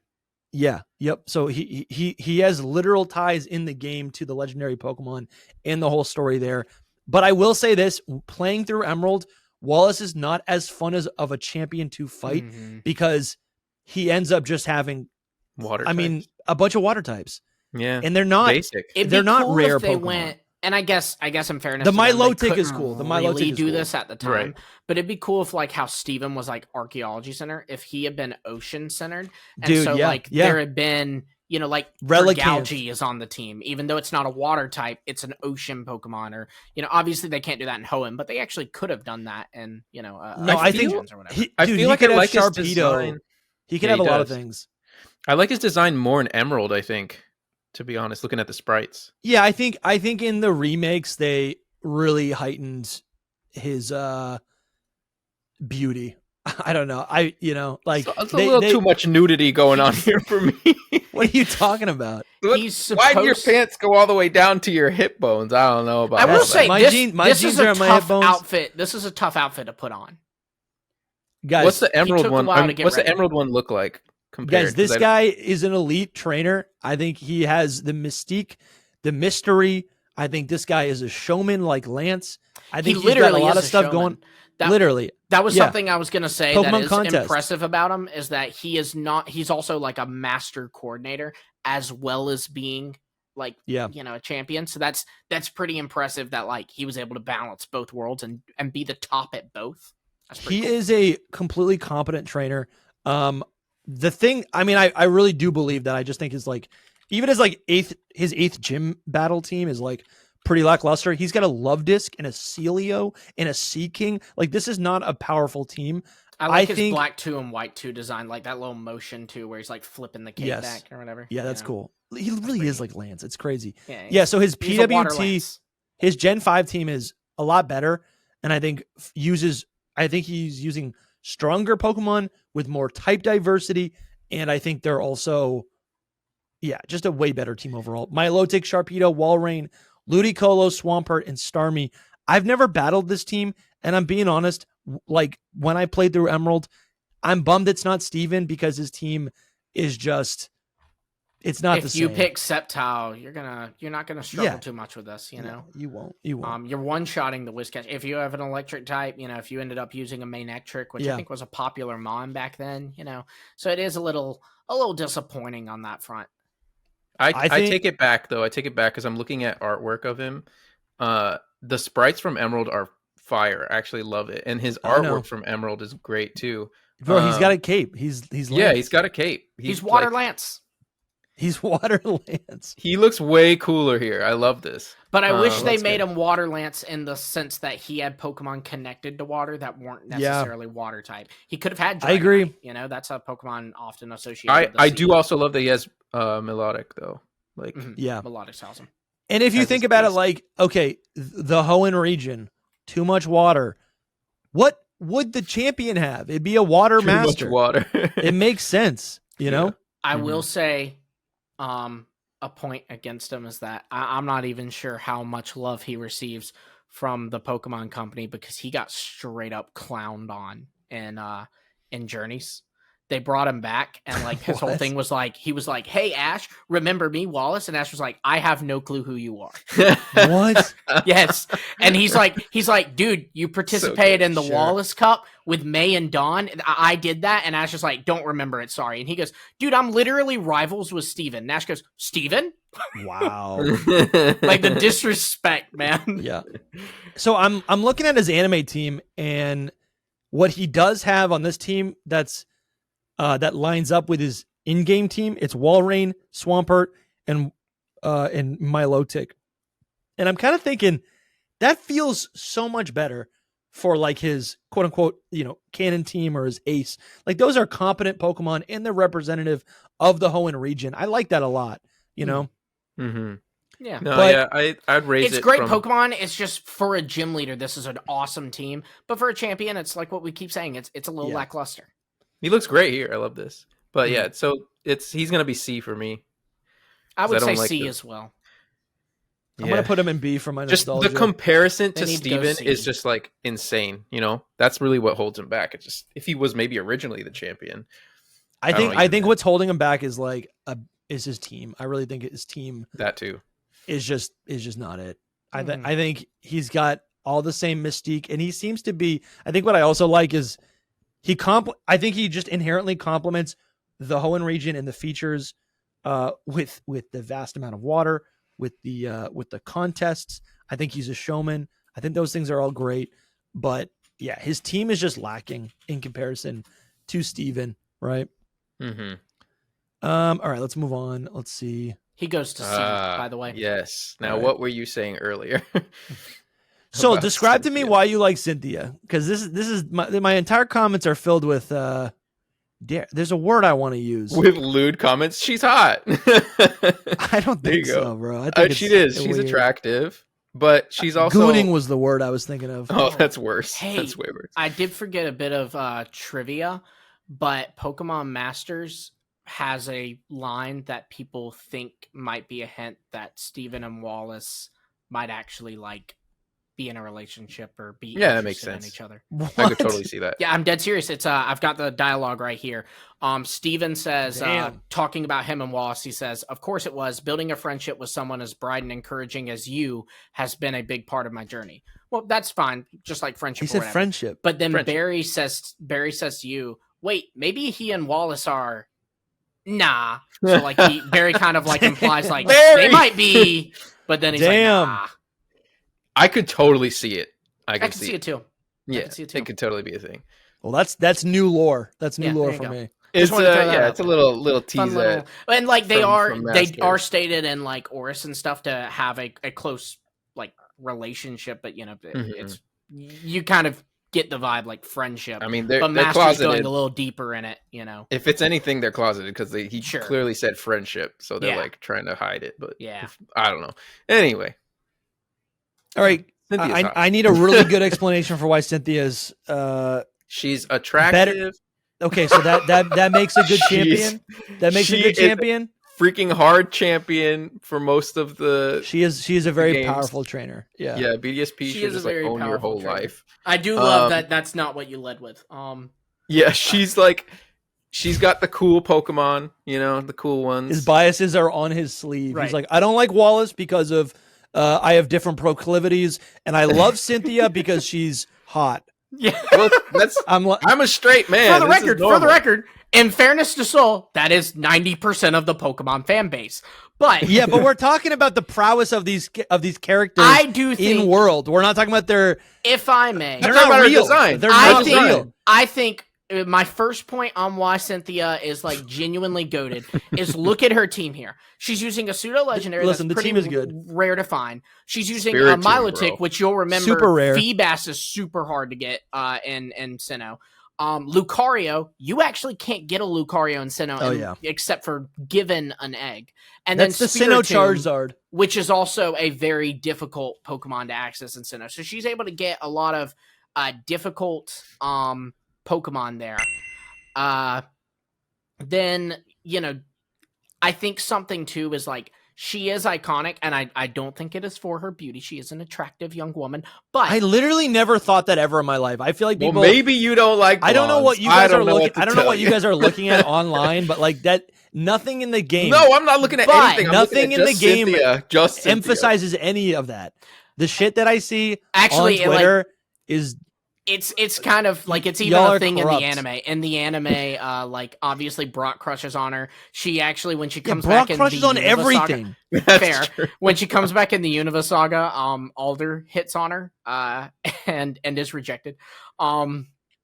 Yeah. Yep. So he has literal ties in the game to the legendary Pokemon and the whole story there. But I will say this: playing through Emerald, Wallace is not as fun as of a champion to fight because he ends up just having water. I mean, a bunch of water types. Yeah. And they're not basic. They're not rare if they Pokemon. Went, and I guess in fairness, The to them, Milotic they is cool. The couldn't Milotic really is do cool. this at the time, Right. but it'd be cool if like how Steven was like archaeology center, if he had been ocean centered, and Dude, so yeah, like yeah. there had been, you know, like Relicanth. Galgi is on the team, even though it's not a water type, it's an ocean Pokemon, or you know, obviously they can't do that in Hoenn, but they actually could have done that in, you know, No, I think Regions or whatever. I feel like could I have like his Sharpedo. design. He could Yeah, have he a lot of does. things. I like his design more in Emerald, I think, to be honest, looking at the sprites. Yeah, I think in the remakes they really heightened his beauty. I don't know. Like It's a little too much nudity going on here for me. What are you talking about? Why do your pants go all the way down to your hip bones? I don't know about I will that. say My this jeans is are a on my hip tough bones. outfit. This is a tough outfit to put on. Guys, What's the Emerald took a one? while to get What's the ready. Emerald one look like? Compared? guys, this 'Cause I- guy is an elite trainer. I think he has the mystique, the mystery. I think this guy is a showman like Lance. I think he's got a lot of stuff going. Literally. That was Yeah. something I was going to say Pokemon that is contest. impressive about him, is that he's also like a master coordinator as well as being like, Yeah. you know, a champion. So that's pretty impressive that like he was able to balance both worlds and be the top at both. That's pretty He cool. is a completely competent trainer. The thing, I mean, I really do believe that. I just think is like, even as like his eighth gym battle team is like pretty lackluster. He's got a Love Disc and a Celio and a Sea King. Like, this is not a powerful team. I like his think- black 2 and white 2 design, like that little motion too, where he's like flipping the cake Yes. back or whatever. Yeah, that's You know? cool. He really pretty is like Lance. It's crazy. Yeah, Yeah, so his he's a water PWT, lance. his Gen 5 team is a lot better. And I think he's using stronger Pokemon with more type diversity. And I think they're also, just a way better team overall. Milotic, Sharpedo, Walrein, Ludicolo, Swampert, and Starmie. I've never battled this team. And I'm being honest, like when I played through Emerald, I'm bummed it's not Steven because his team is just, it's not the If same. you pick Sceptile, you're not gonna struggle Yeah. too much with this, you know. You won't. You won't. You're one-shotting the Whiscash. If you have an electric type, you know, if you ended up using a Manectric, which Yeah. I think was a popular mon back then, you know, so it is a little disappointing on that front. I think- take it back though. I take it back because I'm looking at artwork of him. The sprites from Emerald are fire. I actually love it, and his I know. artwork from Emerald is great too. Bro, he's got a cape. He's Yeah, Lance. he's got a cape. He's Water like- Lance. He's Water Lance. He looks way cooler here. I love this. But I wish they that's made good. him Water Lance in the sense that he had Pokemon connected to water that weren't necessarily water type. He could have had Dragonite. I agree. You know, that's a Pokemon often associated with the I sea. do also love that he has melodic though. Like Mhm. Yeah. Melodic tells him. And if you As think his about it, base. like, okay, the Hoenn region, too much water. What would the champion have? It'd be a water too master. much water. It makes sense, you know? I Mhm. will say, a point against him is that I'm not even sure how much love he receives from the Pokemon Company because he got straight up clowned on in in Journeys. They brought him back, and like his whole What? thing was like, he was like, "Hey Ash, remember me, Wallace?" And Ash was like, "I have no clue who you are." What? Yes, and he's like, "Dude, you participated in the sure. Wallace Cup with May and Dawn. I did that." And Ash was like, "Don't remember it, sorry." And he goes, "Dude, I'm literally rivals with Steven." And Ash goes, "Steven?" Wow. Like the disrespect, man. Yeah. So I'm looking at his anime team, and what he does have on this team that's that lines up with his in-game team. It's Walrein, Swampert, and Milotic. And I'm kind of thinking that feels so much better for like his quote unquote, canon team or his ace. Like those are competent Pokemon and they're representative of the Hoenn region. I like that a lot, Mm-hmm. Yeah. No, But- yeah, I'd raise It's it great from... Pokemon. It's just for a gym leader, this is an awesome team. But for a champion, it's like what we keep saying. It's a little Yeah. lackluster. He looks great here. I love this. But yeah, so he's gonna be C for me. I would I don't say like C the- as well. I'm going to put him in B for my just nostalgia. the comparison They to need to go Steven C. is just like insane. That's really what holds him back. It's just if he was maybe originally the champion. I don't know, think what's holding him back is like is his team. I really think his team That too. is just not it. I think he's got all the same mystique, and he seems to be. I think what I also like is I think he just inherently complements the Hoenn region and the features with the vast amount of water, with the contests. I think he's a showman. I think those things are all great, but yeah, his team is just lacking in comparison to Steven, right? Mm-hmm. All right, let's move on. Let's see. He goes to C, by the way. Yes. Now, All right. what were you saying earlier? So about describe to me Cynthia? why you like Cynthia, because this is my entire comments are filled with there's a word I want to use. With lewd comments, she's hot. I don't There you think go. so, bro. I think She it's is. She's weird. attractive, but she's also Gooning was the word I was thinking of. Oh, that's worse. Hey, That's way worse. I did forget a bit of trivia, but Pokemon Masters has a line that people think might be a hint that Steven and Wallace might actually like be in a relationship or be Yeah, that makes interested in sense. each other. I could totally see that. Yeah, I'm dead serious. It's I've got the dialogue right here. Steven says, Damn. talking about him and Wallace, he says, "Of course it was. Building a friendship with someone as bright and encouraging as you has been a big part of my journey." Well, that's fine, just like friendship. He or said whatever. friendship. But then Friendship. Barry says to you, "Wait, maybe he and Wallace are." Nah. So like Barry kind of like implies like Barry! they might be, but then he's Damn. like, nah. I could totally see it. I can see it too. Yeah, can see it too. it could totally be a thing. Well, that's new lore. That's new Yeah, lore there you for go. me. It's wanted to throw that yeah, out it's a there. little Fun tease little, that. and like they from are Masters. stated in like Oris and stuff to have a close like relationship, but it's you kind of get the vibe like friendship. I mean, but they're Master's closeted. going a little deeper in it, If it's anything, they're closeted because he Sure. clearly said friendship, so they're Yeah. like trying to hide it. But Yeah. I don't know. Anyway, All right. Cynthia's hot. I need a really good explanation for why Cynthia's She's attractive. okay, so that makes a good She's- champion. That makes a she good is- champion. Freaking hard champion for most of the She is a very games. powerful trainer. Yeah. yeah BDSP. She should is a just like very own your powerful whole trainer. life. I do love Um, that that's not what you led with. Yeah, she's like, she's got the cool Pokemon, the cool ones. His biases are on his sleeve. Right. He's like, I don't like Wallace because of I have different proclivities, and I love Cynthia because she's hot. Yeah. Well, that's I'm a straight man. For the This is normal. record, in fairness to Soul, that is 90% of the Pokemon fan base. But yeah, but we're talking about the prowess of these characters I do think, in world. We're not talking about their. if I may, They're talking not about her real. design. They're I not think, real. I think my first point on why Cynthia is like genuinely goated is look at her team here. She's using a pseudo legendary. Listen, that's the pretty team is good. rare to find. She's using Spirit a team, Milotic, bro. which you'll remember. Super rare. Feebas is super hard to get in Sinnoh. Lucario, you actually can't get a Lucario in Sinnoh Oh, yeah. except for given an egg. And That's the then Sinnoh Spiritomb, Charizard. which is also a very difficult Pokemon to access in Sinnoh. So she's able to get a lot of difficult Pokemon there. Then, I think something too is like she is iconic, and I don't think it is for her beauty. She is an attractive young woman, but I literally never thought that ever in my life. I feel like people. Well, maybe you don't like blondes. I don't know what you guys are looking. I I don't know what you guys are looking at online, but like that, nothing in the game. No, I'm not looking at anything. I'm nothing in the game just emphasizes any of that. The shit that I see actually on Twitter is. It's kind of like it's even a thing corrupt. in the anime. In the anime, like obviously Brock crushes on her. She actually, when she comes Brock back in crushes the on Unova everything. Saga, fair. When she comes back in the Unova Saga, Alder hits on her, and is rejected.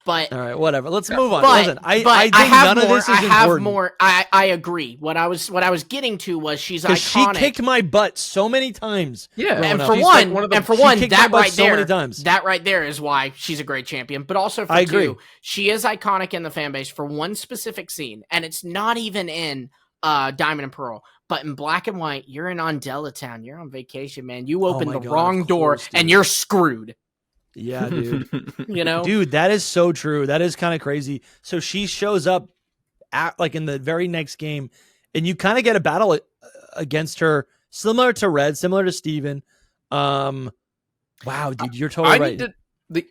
But all right, whatever. Let's move on. But, Listen, I think have none more, of this is I have important. more. I agree. What I was getting to was she's iconic. She kicked my butt so many times. Yeah, and up. for She's one, like and for she one, kicked my that butt right so there, many times. that right there is why she's a great champion. But also for I agree. two, she is iconic in the fan base for one specific scene, and it's not even in Diamond and Pearl, but in Black and White. You're in Undella Town. You're on vacation, man. You open my the God, wrong of door, course, and dude. you're screwed. Yeah, dude. You know, Dude, that is so true. That is kind of crazy. So she shows up at like in the very next game, and you kind of get a battle against her, similar to Red, similar to Steven. Wow, dude, you're totally right.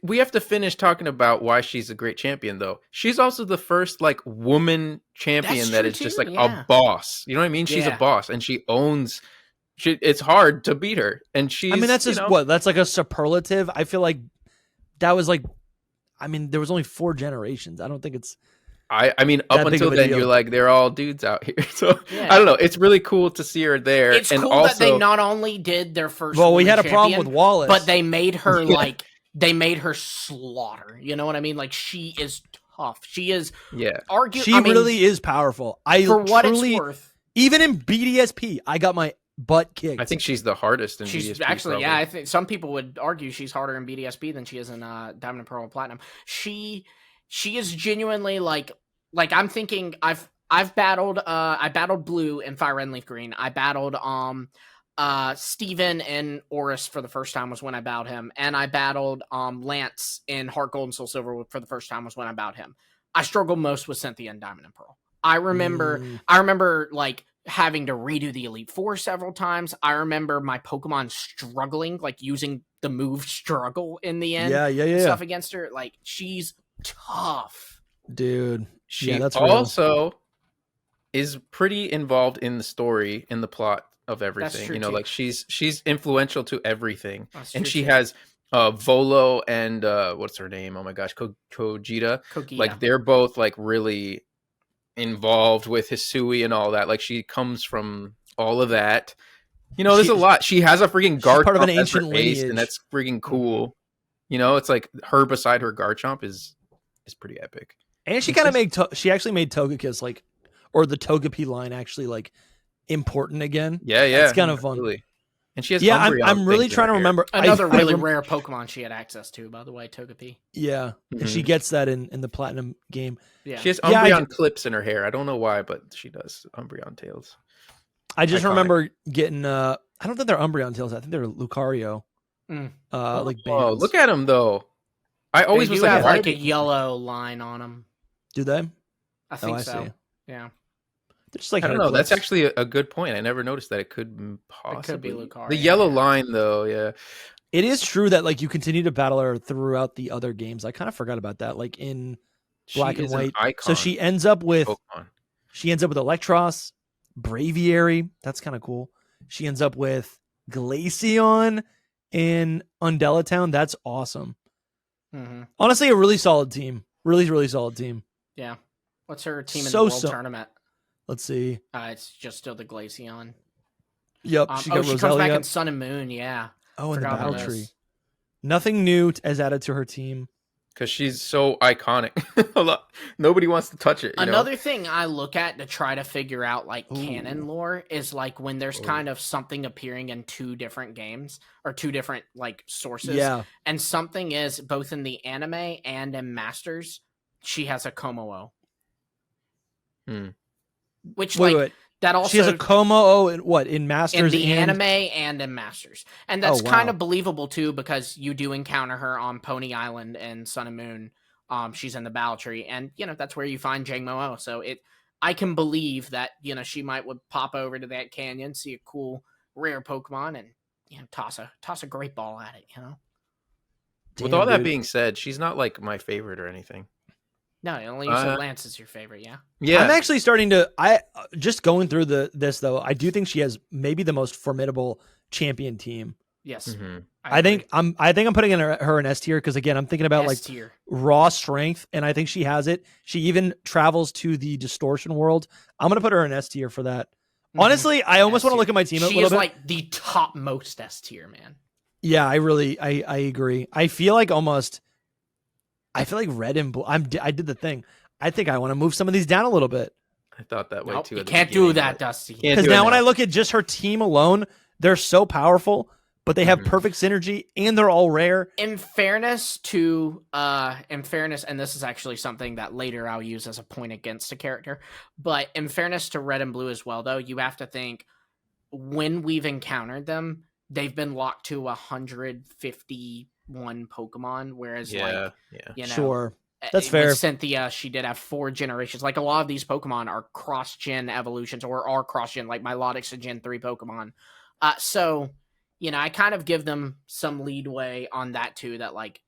We have to finish talking about why she's a great champion, though. She's also the first like woman champion That's that true, is just too, like yeah. a boss. You know what I mean? She's a Yeah. boss, and she owns. It's hard to beat her, and she's. I mean, that's just what? That's like a superlative. I feel like that was like, I mean, there was only 4 generations. I don't think it's. I mean, that up big until of a then, deal. you're like, they're all dudes out here. So Yeah. I don't know. It's really cool to see her there. It's and cool also, that they not only did their first. Well, we woman had a problem champion, with Wallace, but they made her Yeah. like they made her slaughter. You know what I mean? Like she is tough. She is Yeah. she really is powerful. I for what truly, it's worth. even in BDSP, I got my butt kicked. I think she's the hardest in She's BDSP, actually, probably. yeah. I think some people would argue she's harder in BDSP than she is in Diamond and Pearl and Platinum. She is genuinely like I'm thinking I've battled I battled Blue in Fire Red and Leaf Green. I battled Steven and Oris for the first time was when I battled him, and I battled Lance in Heart Gold and Soul Silver for the first time was when I battled him. I struggled most with Cynthia and Diamond and Pearl. I remember like having to redo the Elite Four several times. I remember my Pokemon struggling, like using the move struggle in the end. Yeah. Stuff against her. Like she's tough. Dude. She that's real. also is pretty involved in the story, in the plot of everything. true, You know, too. like she's influential to everything. That's And true, she too. has Volo and what's her name? Oh my gosh, Kogita. Kogita. Like they're both like really involved with Hisui and all that. Like she comes from all of that. You know, there's a lot. She has a freaking Garchomp part of an as her ancient ace, lineage. and that's freaking cool. You know, it's like her beside her Garchomp is pretty epic. And she kind of made she actually made Togekiss like, or the Togepi line actually like important again. Yeah, yeah, it's kind of fun. Absolutely. And she has I'm Umbreon really things in trying to her hair. remember Another really rare Pokemon she had access to, by the way, Togepi. Yeah, Mhm. and she gets that in the Platinum game. Yeah. She has Yeah, Umbreon clips in her hair. I don't know why, but she does Umbreon tails. I just Iconic. remember getting I don't think they're Umbreon tails. I think they're Lucario. Mm. Like Oh, bands. look at him though. I always They was do like, have why like do- a yellow line on them. Do they? I think I so. see. Yeah. They're just like I don't know. hair That's clips. actually a good point. I never noticed that it could possibly Lucario, The yellow yeah. line though, yeah. It is true that like you continue to battle her throughout the other games. I kind of forgot about that. Like in Black She and is an White. icon So she ends up with Pokemon. Electros, Braviary. That's kind of cool. She ends up with Glaceon in Undella Town. That's awesome. Mm-hmm. Honestly, a really solid team. Really solid team. Yeah. What's her team in So- the World so- Tournament? Let's see. It's just still the Glaceon. Yep, She got comes back Roselia. in Sun and Moon, yeah. Oh, and the Forgot about Battle this. Tree. Nothing new is added to her team. Because she's so iconic. Nobody wants to touch it. You know? Another thing I look at to try to figure out like Ooh. canon lore is like when there's Ooh. kind of something appearing in 2 different games or 2 different like sources. Yeah. And something is both in the anime and in Masters, she has a Komo-o. Which Wait. that also She has a Como in Masters in the and anime and in Masters. And that's Oh, wow. kind of believable too because you do encounter her on Pony Island and Sun and Moon. She's in the Battle Tree and you know that's where you find Jangmo-o. So I can believe that, she would pop over to that canyon, see a cool rare Pokemon, and toss a great ball at it. With Damn, all that dude. being said, she's not like my favorite or anything. No, only you said Lance is your favorite. Yeah. Yeah, I'm actually starting to. Just going through this though. I do think she has maybe the most formidable champion team. Yes. Mm-hmm. I think I'm putting her in S tier because again I'm thinking about S-tier. raw strength, and I think she has it. She even travels to the distortion world. I'm gonna put her in S tier for that. Honestly, I almost want to look at my team a little bit. She is like the topmost S tier, man. Yeah, I agree. I feel like red and blue. I did the thing. I think I want to move some of these down a little bit. I thought that way Nope, too. you can't do that, Dusty. Because now when I look at just her team alone, they're so powerful, but they have perfect synergy and they're all rare. In fairness, and this is actually something that later I'll use as a point against a character, but in fairness to red and blue as well, though, you have to think when we've encountered them, they've been locked to 151 Pokemon, whereas Sure. That's fair. With Cynthia, she did have 4 generations. Like a lot of these Pokemon are cross-gen evolutions or are cross-gen, like Milotic's a Gen 3 Pokemon. So, I kind of give them some leadway on that too, that like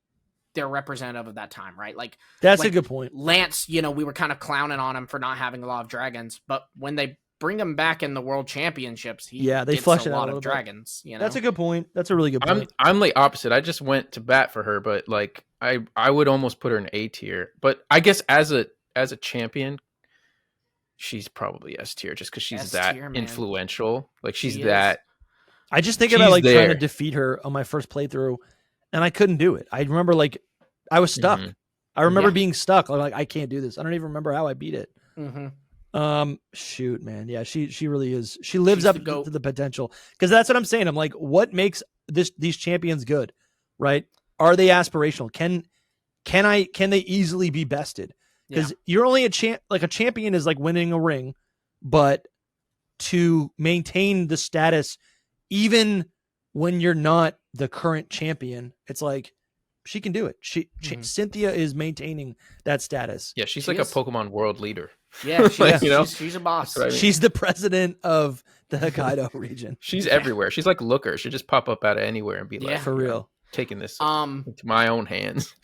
they're representative of that time, right? Like that's a good point. Lance, we were kind of clowning on him for not having a lot of dragons, but when they bring him back in the World Championships, they flush a out lot a of dragons. That's a good point. That's a really good point. I'm like opposite. I just went to bat for her, but like I would almost put her in A tier. But I guess as a champion, she's probably S tier just because she's S-tier, that influential. Like she's that. I just think about like trying to defeat her on my first playthrough, and I couldn't do it. I remember like I was stuck. I remember being stuck. I'm like, I can't do this. I don't even remember how I beat it. Shoot, man. Yeah, she really is. She lives up to the potential. Because that's what I'm saying. I'm like, what makes these champions good? Right? Are they aspirational? Can they easily be bested? Because you're only a champion is like winning a ring, but to maintain the status, even when you're not the current champion, it's like she can do it. Cynthia is maintaining that status. Yeah, she's like a Pokemon world leader. Yeah, she's a boss. I mean. She's the president of the Hokkaido region. She's everywhere. She's like Looker. She'll just pop up out of anywhere and be like, for real, taking this into my own hands.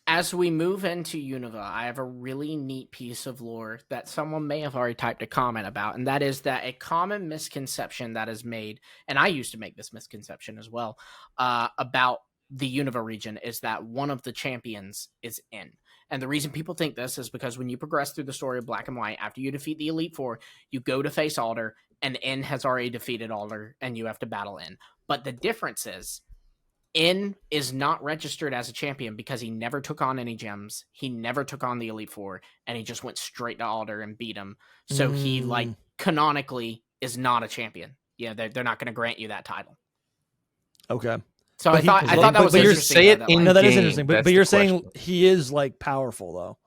As we move into Unova, I have a really neat piece of lore that someone may have already typed a comment about, and that is that a common misconception that is made, and I used to make this misconception as well, about the Unova region is that one of the champions is in. And the reason people think this is because when you progress through the story of Black and White, after you defeat the Elite Four, you go to face Alder, and N has already defeated Alder, and you have to battle N. But the difference is, N is not registered as a champion because he never took on any gems. He never took on the Elite Four, and he just went straight to Alder and beat him. So he, like, canonically is not a champion. Yeah, they're not going to grant you that title. Okay. So I thought that was interesting. Say it in no, that game. is interesting. But you're saying he is like powerful though.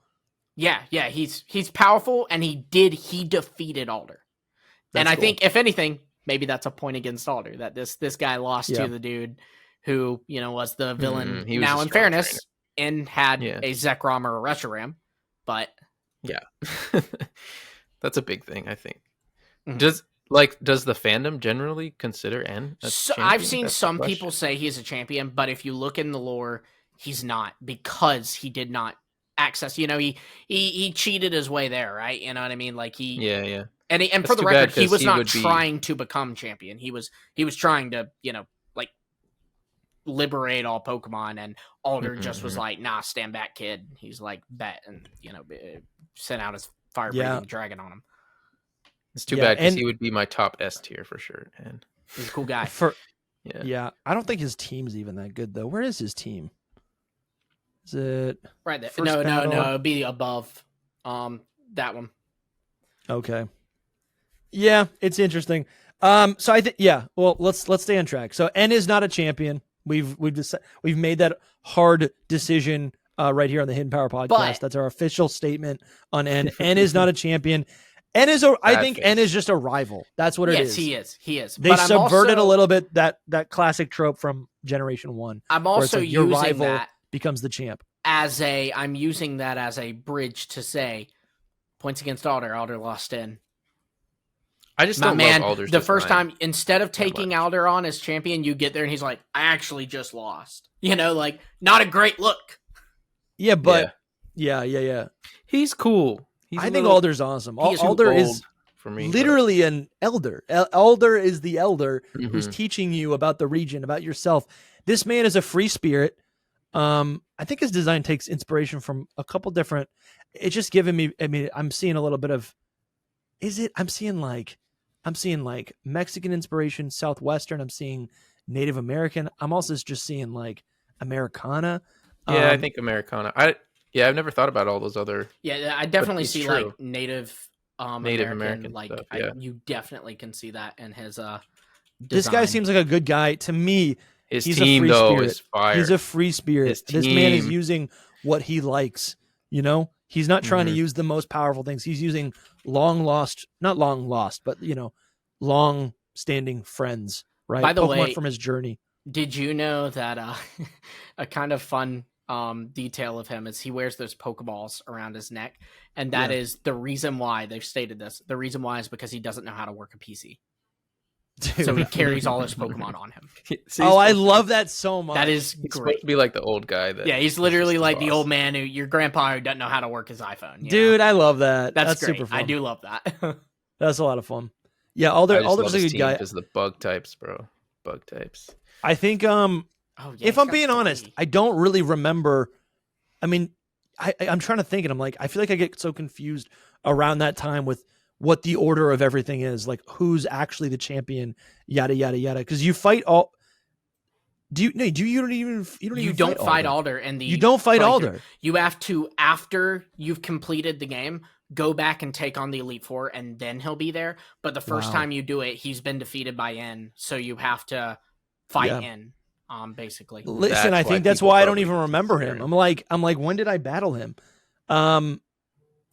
Yeah, he's powerful, and he defeated Alder. And I think if anything, maybe that's a point against Alder, that this guy lost to the dude who, was the villain. Now, in fairness, N had a Zekrom or a Reshiram, but yeah, that's a big thing. I think. Does the fandom generally consider N a champion? I've seen some people say he's a champion, but if you look in the lore, he's not, because he did not access. He cheated his way there, right? You know what I mean? Like And for the record, he was not trying to become champion. He was trying to, like, liberate all Pokemon, and Alder just was like, nah, stand back, kid. He's like, bet, and sent out his fire-breathing dragon on him. It's too bad, because he would be my top S tier for sure. And he's a cool guy. I don't think his team's even that good though. Where is his team? Is it right there? No, it'd be above that one. Okay. Yeah, it's interesting. So I think well, let's stay on track. So N is not a champion. We've made that hard decision right here on the Hidden Power Podcast. That's our official statement on N. N is not a champion. N is I think N is just a rival. That's what it is. Yes, he is. They subverted a little bit that classic trope from Generation 1. I'm also your using rival that becomes the champ. I'm using that as a bridge to say Points against Alder. Alder lost in. I just My don't man, love Alder's the first design. time, instead of taking much. Alder on as champion, you get there and he's like, I actually just lost. You know, like, not a great look. Yeah, but yeah. He's cool. I think Alder's awesome. He is Alder is for me, literally an elder. Elder is the elder who's Mhm. teaching you about the region, about yourself. This man is a free spirit. I think his design takes inspiration from a couple different. It's just giving me. I mean, I'm seeing a little bit of. Is it? I'm seeing like Mexican inspiration, Southwestern. I'm seeing Native American. I'm also just seeing like Americana. Yeah, I think Americana. I've never thought about all those other. Yeah, I definitely it's see true. like Native Native American. American Like, stuff, yeah. you definitely can see that in his this guy design. seems like a good guy to me. His He's team a free though spirit. is fire. He's a free spirit. His This man is team. using what he likes. You know, he's not trying to use the most powerful things. He's using not long lost, but long standing friends. Right. By the Pokemon way, from his journey. Did you know that a kind of fun detail of him is he wears those Pokeballs around his neck, and that is the reason why they've stated this. The reason why is because he doesn't know how to work a PC. Dude. So he carries all his Pokemon on him. I love that so much. That is He's supposed great. to be like the old guy. Yeah, he's literally like the old man your grandpa who doesn't know how to work his iPhone. You Dude, know? I love that. That's super great. fun. I do love that. That's a lot of fun. Yeah, Alder's a good guy. Because the bug types, bro. Bug types. I think if I'm being honest, I don't really remember. I mean, I'm trying to think, and I'm like, I feel like I get so confused around that time with what the order of everything is, like who's actually the champion, yada yada yada. Because you fight all. You don't fight Alder, and you don't fight Alder. You have to, after you've completed the game, go back and take on the Elite Four, and then he'll be there. But the first time you do it, he's been defeated by N, so you have to fight N. Basically. Listen, I think that's why I don't even remember him. I'm like, when did I battle him?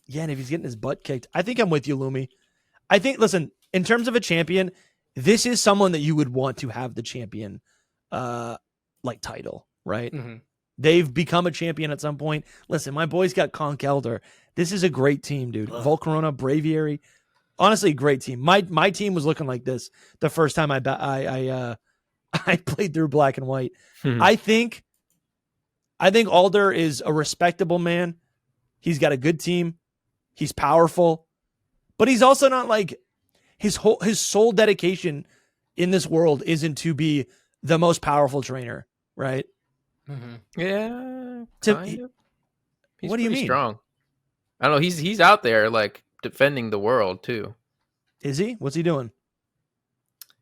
Yeah, and if he's getting his butt kicked, I think I'm with you, Lumi. I think, listen, in terms of a champion, this is someone that you would want to have the champion, title, right? Mm-hmm. They've become a champion at some point. Listen, my boys got Conk Elder. This is a great team, dude. Volcarona, Braviary, honestly, great team. My team was looking like this the first time I played through Black and White. I think Alder is a respectable man. He's got a good team. He's powerful, but he's also not like his sole dedication in this world isn't to be the most powerful trainer, right? Mm-hmm. Yeah. He's what do you mean? Strong. I don't know. He's out there like defending the world too. Is he? What's he doing?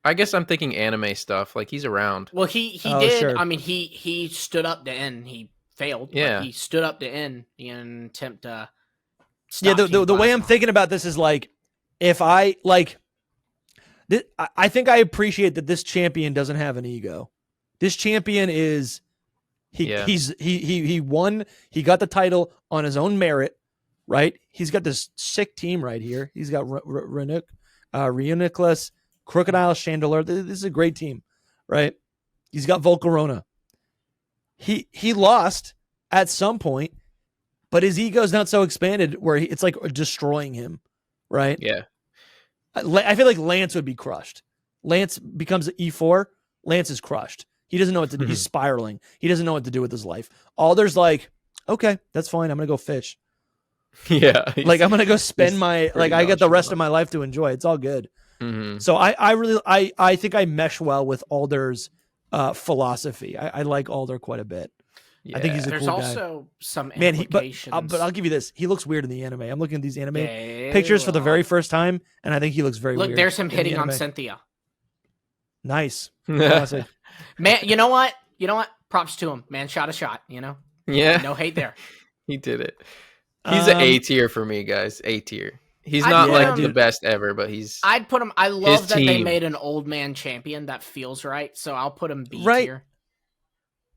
I guess I'm thinking anime stuff. Like he's around. Well, he did. Sure. I mean, he stood up to N. He failed. Yeah. But he stood up to N in attempt to. Yeah. The way I'm thinking about this is like, if I like, I think I appreciate that this champion doesn't have an ego. This champion is he won. He got the title on his own merit, right? He's got this sick team right here. He's got Reuniclus, Crocodile, Chandelure. This is a great team, right? He's got Volcarona. He lost at some point, but his ego's not so expanded where it's like destroying him, right? Yeah. I feel like Lance would be crushed. Lance becomes an E4. Lance is crushed. He doesn't know what to do. He's spiraling. He doesn't know what to do with his life. Alder's like, okay, that's fine. I'm going to go fish. Yeah. Like, I'm going to go spend I got the rest of my life to enjoy. It's all good. Mm-hmm. So I think I mesh well with Alder's philosophy. I like Alder quite a bit. Yeah. I think he's a There's cool guy. also some Man, implications. but I'll give you this. He looks weird in the anime. I'm looking at these anime pictures for the very first time, and I think he looks very weird. Look, there's him hitting the on anime. Cynthia. Nice. Honestly. Man, you know what? Props to him. Man shot a shot, Yeah. No hate there. He did it. He's an A tier for me, guys. A tier. He's not the best ever, but I'd put him. I love that they team. made an old man champion. That feels right. So I'll put him B Right. tier.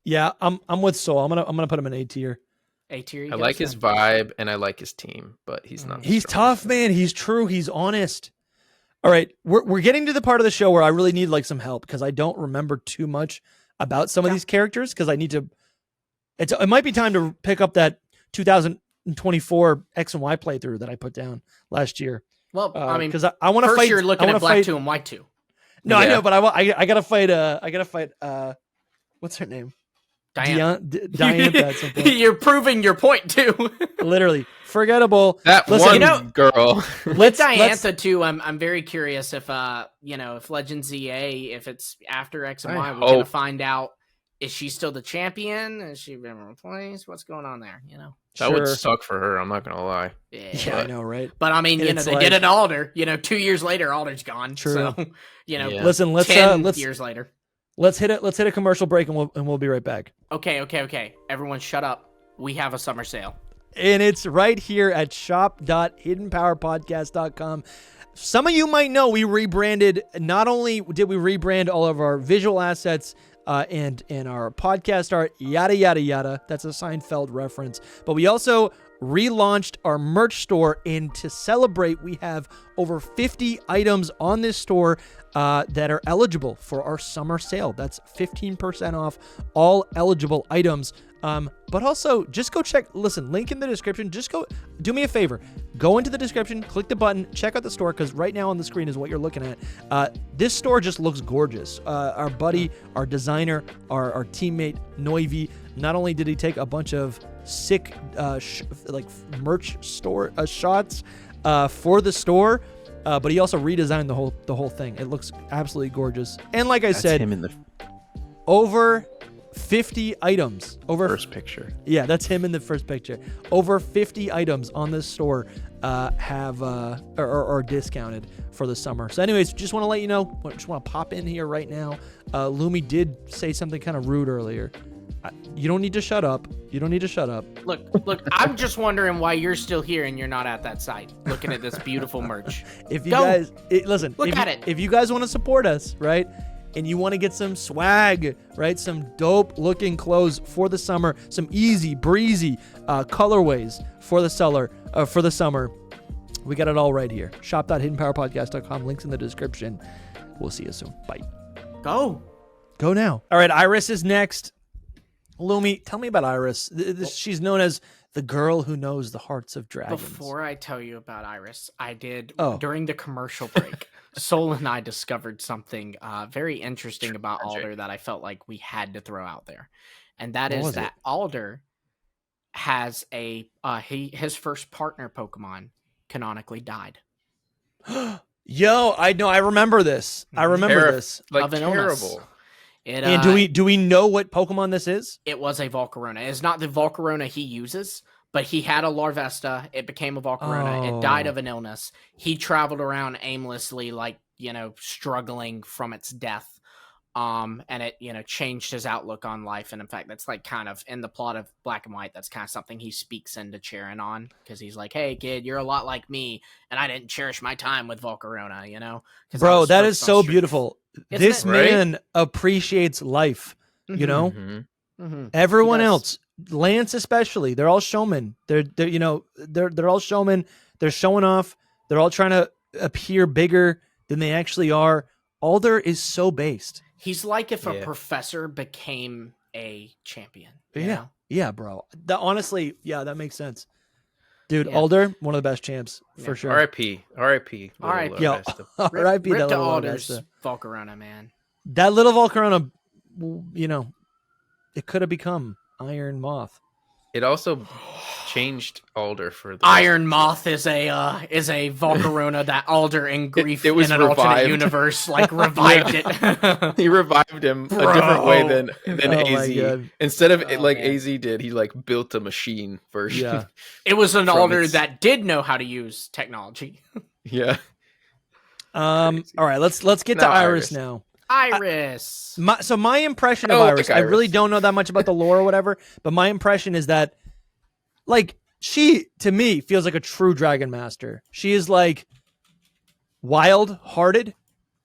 Yeah, I'm with Soul. I'm gonna put him in A tier. A tier. I like his vibe and I like his team, but he's not. He's tough, man. He's true. He's honest. All right, we're getting to the part of the show where I really need like some help because I don't remember too much about some of these characters because I need to. It might be time to pick up that 2000 24 X and Y playthrough that I put down last year. Well, I mean, because I want to first fight. you're looking at Black 2 and White 2. No, I know, but I gotta fight. I gotta fight. What's her name? Diane. Diane at some point. You're proving your point too. Literally forgettable. That Listen, one girl. With Diantha too, I'm very curious if if Legends EA, if it's after X and Y, we're gonna find out, is she still the champion? Has she been replaced? What's going on there? That would suck for her. I'm not gonna lie. Yeah, I know, right? But I mean, they did it to Alder. 2 years later, Alder's gone. True. So Listen, let's 10 years later. Let's hit a commercial break and we'll be right back. Okay. Everyone shut up. We have a summer sale. And it's right here at shop.hiddenpowerpodcast.com. Some of you might know we rebranded. Not only did we rebrand all of our visual assets and our podcast art, yada, yada, yada. That's a Seinfeld reference. But we also relaunched our merch store, and to celebrate, we have over 50 items on this store that are eligible for our summer sale. That's 15% off all eligible items. But also, just go check. Listen, link in the description. Just go do me a favor. Go into the description, click the button, check out the store, because right now on the screen is what you're looking at. This store just looks gorgeous. Our buddy, our designer, our teammate, Noivi, not only did he take a bunch of sick merch store shots for the store, but he also redesigned the whole thing. It looks absolutely gorgeous. And like I said, him in the over 50 items. first picture. Yeah, that's him in the first picture. Over 50 items on this store have are discounted for the summer. So anyways, just want to let you know, just want to pop in here right now. Lumi did say something kind of rude earlier. You don't need to shut up. Look, I'm just wondering why you're still here and you're not at that site looking at this beautiful merch. If you guys listen, look at it. If you guys want to support us, right? And you want to get some swag, right? Some dope looking clothes for the summer, some easy breezy colorways for the summer. We got it all right here. Shop.hiddenpowerpodcast.com. Links in the description. We'll see you soon. Bye. Go now. All right, Iris is next. Lumi, tell me about Iris. She's known as the girl who knows the hearts of dragons. Before I tell you about Iris, I did during the commercial break. Soul and I discovered something very interesting about Alder that I felt like we had to throw out there, and that is that Alder has his first partner Pokemon canonically died. Yo, I know. I remember this. This. Like terrible. And do we know what Pokemon this is? It was a Volcarona. It's not the Volcarona he uses, but he had a Larvesta. It became a Volcarona. It died of an illness. He traveled around aimlessly, struggling from its death. And it, changed his outlook on life. And in fact, that's kind of in the plot of Black and White. That's kind of something he speaks into Charon on, because he's like, "Hey kid, you're a lot like me. And I didn't cherish my time with Volcarona, Bro, that is so beautiful. This Isn't it? man appreciates life, Mm-hmm. Mm-hmm. Everyone else, Lance especially, they're all showmen. They're all showmen. They're showing off. They're all trying to appear bigger than they actually are. Alder is so based. He's like if a professor became a champion. Yeah, bro. Honestly, that makes sense. Dude, Alder, one of the best champs for sure. R.I.P. R.I.P. Yo, R.I.P. Rip that to little Alder's Larvesta. Volcarona, man. That little Volcarona, it could have become Iron Moth. It also changed Alder for the Iron Moth is a Volcarona that Alder in grief it was in an revived. alternate universe revived it. He revived him a different way than AZ. Instead of AZ did, he built a machine version. Yeah. It was an Alder that did know how to use technology. Yeah. All right, let's get to Iris now. Iris. My impression of Iris, I really don't know that much about the lore or whatever, but my impression is that, she, to me, feels like a true Dragon Master. She is, wild-hearted.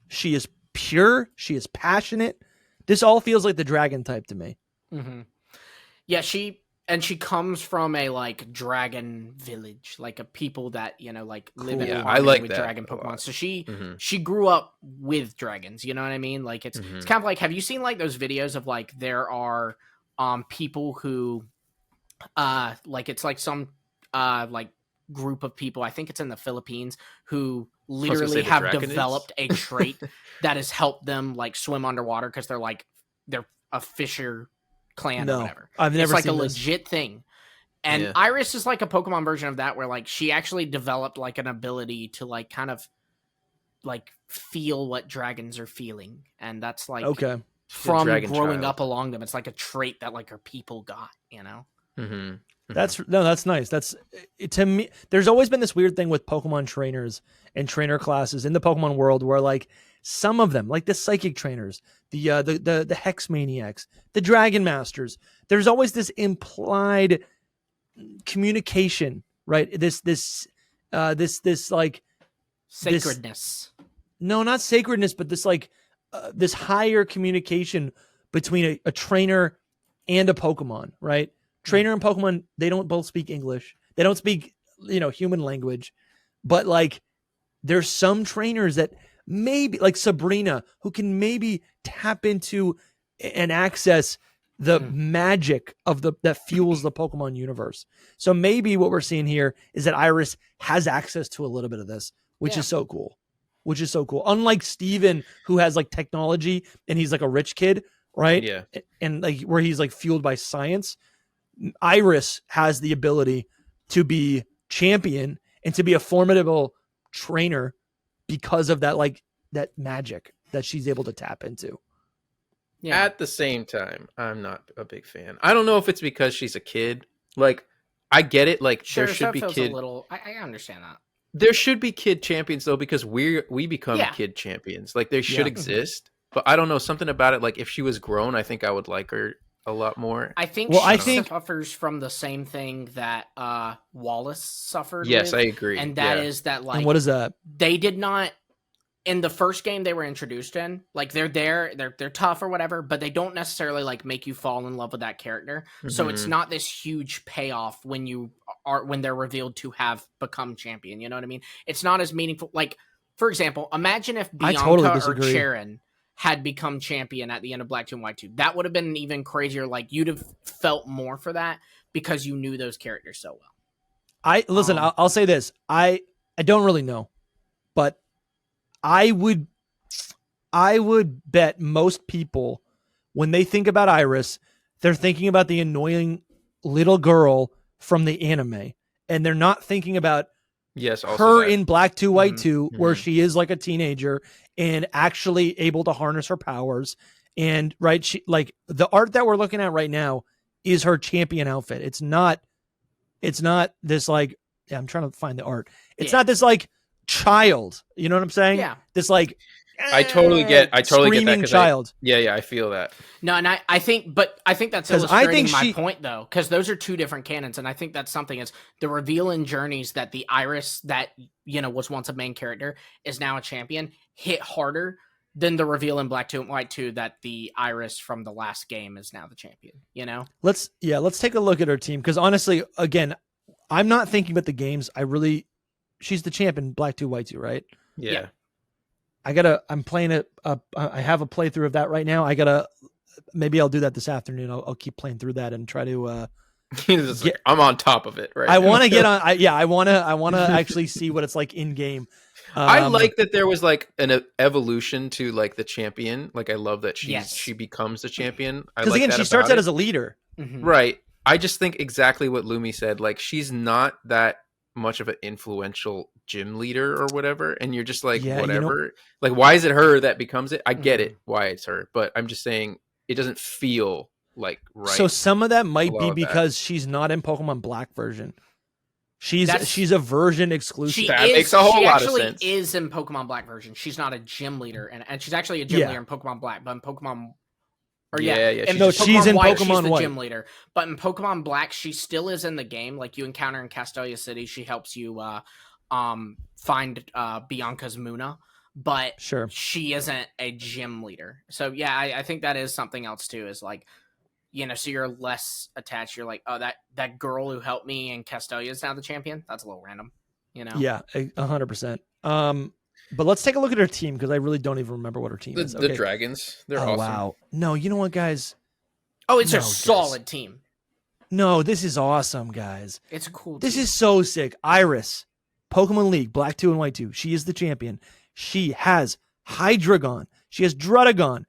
She is pure. She is passionate. This all feels like the dragon type to me. Mm-hmm. Yeah, she comes from a, dragon village, a people that, live in harmony with dragon Pokemon. So she grew up with dragons, you know what I mean? It's kind of have you seen, those videos of, there are, people who, it's some group of people, I think it's in the Philippines, who was gonna literally say the have Draconids. developed a trait that has helped them like swim underwater because they're a fisher clan or No, whatever. I've never It's like seen a this. legit thing. And Yeah. Iris is like a Pokemon version of that, where like she actually developed like an ability to like kind of like feel what dragons are feeling, and that's like Okay. from dragon growing child. up along them. It's like a trait that like her people got, you know. Mm-hmm. That's nice. That's to me. There's always been this weird thing with Pokemon trainers and trainer classes in the Pokemon world, where like some of them, like the psychic trainers, the Hex Maniacs, the Dragon Masters, there's always this implied communication, right? This like Sacredness. no, not sacredness, but this like this higher communication between a trainer and a Pokemon, right? Trainer and Pokemon, they don't both speak English. They don't speak, human language. But like there's some trainers that maybe like Sabrina who can maybe tap into and access the magic of that fuels the Pokemon universe. So maybe what we're seeing here is that Iris has access to a little bit of this, which is so cool. Unlike Steven, who has like technology and he's like a rich kid, right? Yeah. And like where he's like fueled by science, Iris has the ability to be champion and to be a formidable trainer because of that, like that magic that she's able to tap into. Yeah. At the same time, I'm not a big fan. I don't know if it's because she's a kid. Like, I get it. Like, Sure, there should be kid. I understand that. There should be kid champions though, because we become kid champions. Like, they should exist. But I don't know, something about it. Like, if she was grown, I think I would like her a lot more. I think she suffers from the same thing that Wallace suffered. Yes, with, I agree. And that is that like, and what is that? They did not. In the first game they were introduced in, like they're tough or whatever, but they don't necessarily like make you fall in love with that character. Mm-hmm. So it's not this huge payoff when they're revealed to have become champion. You know what I mean? It's not as meaningful. Like, for example, imagine if Bianca or Sharon had become champion at the end of Black 2 and White 2. That would have been even crazier. Like, you'd have felt more for that because you knew those characters so well. I'll say this. I don't really know, but I would bet most people, when they think about Iris, they're thinking about the annoying little girl from the anime, and they're not thinking about her in Black 2 White 2, where she is like a teenager and actually able to harness her powers. And right, she like the art that we're looking at right now is her champion outfit. It's not this like, I'm trying to find the art. It's not this like child, you know what I'm saying? Yeah. This like I totally get screaming that child. I feel that. No, and I think that's illustrating my point though, because those are two different canons, and I think that's something is the reveal in Journeys that the Iris that was once a main character is now a champion hit harder than the reveal in Black 2 and White 2 that the Iris from the last game is now the champion. Let's take a look at her team, because honestly, again, I'm not thinking about the games. She's the champ in Black 2 White 2, right? Yeah. I'm playing it. I have a playthrough of that right now. Maybe I'll do that this afternoon. I'll keep playing through that and try to. I'm on top of it, right? I want to get on. I want to actually see what it's like in game. I like that there was like an evolution to like the champion. Like, I love that she becomes the champion. Because again, she starts out as a leader, right? I just think exactly what Lumi said. Like, she's not that much of an influential gym leader or whatever, and you're just like, whatever. Like, why is it her that becomes it? I get it why it's her, but I'm just saying it doesn't feel like right. So some of that might be because she's not in Pokemon Black version. She's a version exclusive. Makes a whole lot of sense. She actually is in Pokemon Black version. She's not a gym leader, and she's actually a gym leader in Pokemon Black, but in Pokemon. She's in Pokemon she's the White. Gym leader, but in Pokemon Black, she still is in the game. Like, you encounter in Castelia City, she helps you find Bianca's Muna, but she isn't a gym leader. So yeah, I think that is something else too. Is like, so you're less attached. You're like, oh, that girl who helped me in Castelia is now the champion. That's a little random, Yeah, 100%. But let's take a look at her team, because I really don't even remember what her team is. The Dragons, they're awesome. Wow. No, you know what, guys? Oh, it's a solid team. No, this is awesome, guys. It's a cool. This team. is so sick. Iris, Pokemon League, Black 2 and White 2. She is the champion. She has Hydreigon. She has Druddigon.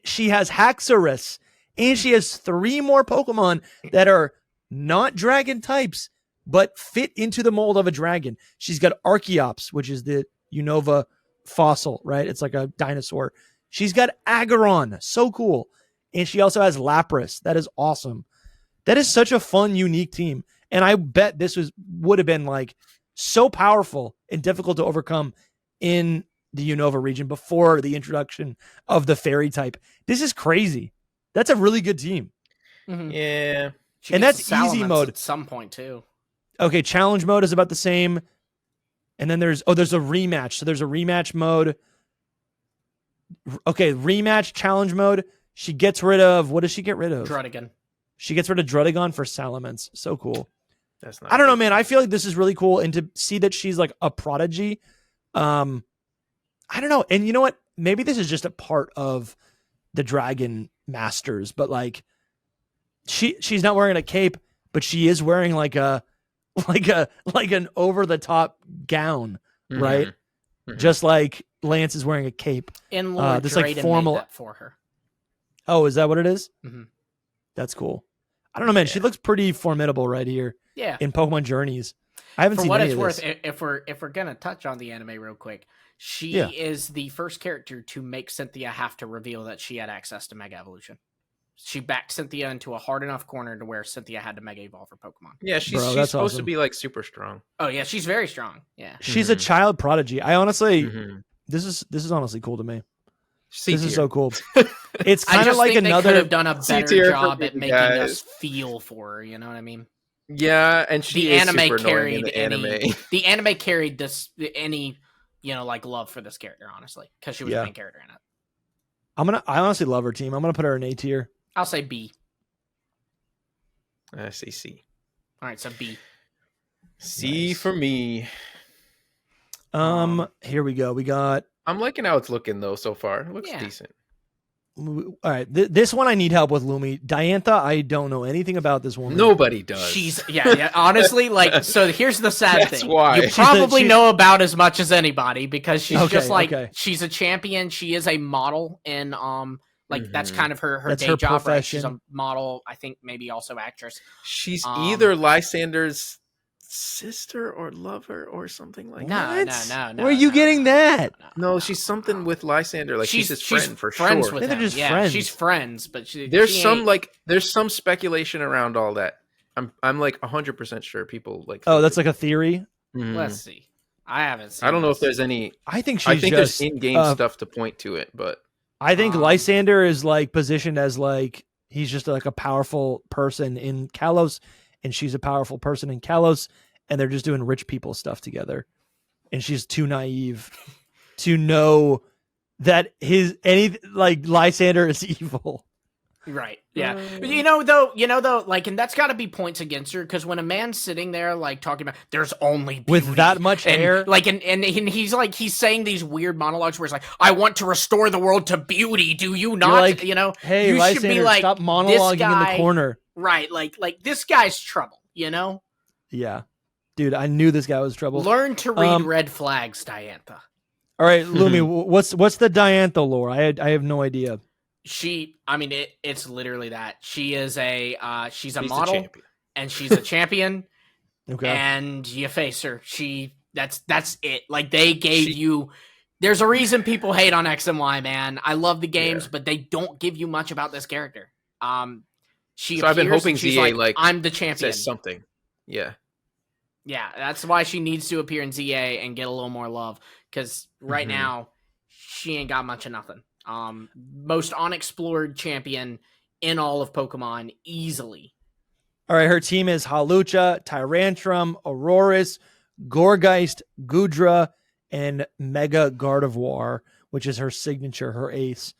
She has Haxorus. And she has 3 more Pokemon that are not dragon types, but fit into the mold of a dragon. She's got Archeops, which is the Unova fossil, right? It's like a dinosaur. She's got Aggron. So cool. And she also has Lapras. That is awesome. That is such a fun, unique team. And I bet this would have been like so powerful and difficult to overcome in the Unova region before the introduction of the fairy type. This is crazy. That's a really good team. Mm-hmm. Yeah. And that's easy mode. At some point too. Okay, challenge mode is about the same. And then there's a rematch. So there's a rematch mode. Okay, rematch challenge mode. She gets rid of, what does she get rid of? Druddigon. She gets rid of Druddigon for Salamence. So cool. That's not I don't know, good. man. I feel like this is really cool. And to see that she's like a prodigy. I don't know. And you know what? Maybe this is just a part of the Dragon Masters, but like she's not wearing a cape, but she is wearing like an over the top gown, right? Mhm. Just like Lance is wearing a cape. In Lord this, like, Drayden formal- made that for her. Oh, is that what it is? Mm-hmm. That's cool. I don't know, man. She Yeah. looks pretty formidable right here Yeah. in Pokemon Journeys. I haven't For seen what any it's of worth, this. if we're gonna touch on the anime real quick, she Yeah. is the first character to make Cynthia have to reveal that she had access to Mega Evolution. She backed Cynthia into a hard enough corner to where Cynthia had to Mega Evolve her Pokemon. Yeah, she's Bro, that's supposed awesome. to be like super strong. Oh yeah, she's very strong. Yeah. She's a child prodigy. I honestly, Mhm. this is honestly cool to me. C This is tier. so cool. It's I kind of just like think they could another. have done a C better tier for job me, at making guys. us feel for her. You know what I mean? Yeah, and she The is anime super annoying in carried the anime. the anime carried this any like love for this character, honestly, because she was Yeah. the main character in it. I honestly love her team. I'm gonna put her in A tier. I'll say B. I see C. All right, so B. C Nice. for me. Here we go. We got. I'm liking how it's looking though so far. It looks Yeah. decent. All right, this one I need help with, Lumi. Diantha, I don't know anything about this woman. Nobody does. She's yeah. Honestly, like, so here's the sad That's thing. why. You She's probably she- know about as much as anybody because she's Okay, just like okay. she's a champion. She is a model, and that's Mhm. kind of her That's day her job. Right? She's a profession. model. I think maybe also actress. She's Um, either Lysander's sister or lover or something like that. No. Where are you getting that? No, she's something with Lysander. Like she's his friend for friends sure. with They're him. just Yeah, friends. she's friends, but There's she some ain't- there's some speculation around all that. I'm like 100% sure people like. Oh, that's like a theory. Mhm. Let's see. I haven't seen. I don't know if this. there's any. I think she's I think just. there's in-game stuff to point to it, but I think Um, Lysander is like positioned as like he's just like a powerful person in Kalos, and she's a powerful person in Kalos, and they're just doing rich people stuff together. And she's too naive to know that Lysander is evil. Right. Yeah. You know though, like, and that's got to be points against her because when a man's sitting there like talking about there's only beauty, With that much and, hair? like, and he's like he's saying these weird monologues where it's like, I want to restore the world to beauty. Do you not? like, you Hey, should be Lysander, like, stop this monologuing in guy- the corner. Right. Like this guy's trouble. You know. Yeah. Dude, I knew this guy was trouble. Learn to read red flags, Diantha. All right, Lumi, what's the Diantha lore? I have no idea. It's literally that. She is she's a he's the model champion. and she's a champion. Okay. And you face her. That's it. Like they gave you. There's a reason people hate on X and Y, man. I love the games, Yeah. but they don't give you much about this character. She. So I've been appears hoping and she's ZA like, I'm the champion. says something. Yeah. Yeah, that's why she needs to appear in ZA and get a little more love. Because right Mhm. now, she ain't got much of nothing. Most unexplored champion in all of Pokemon, easily. All right, her team is Hawlucha, Tyrantrum, Aurorus, Gourgeist, Gudra, and Mega Gardevoir, which is her signature, her ace.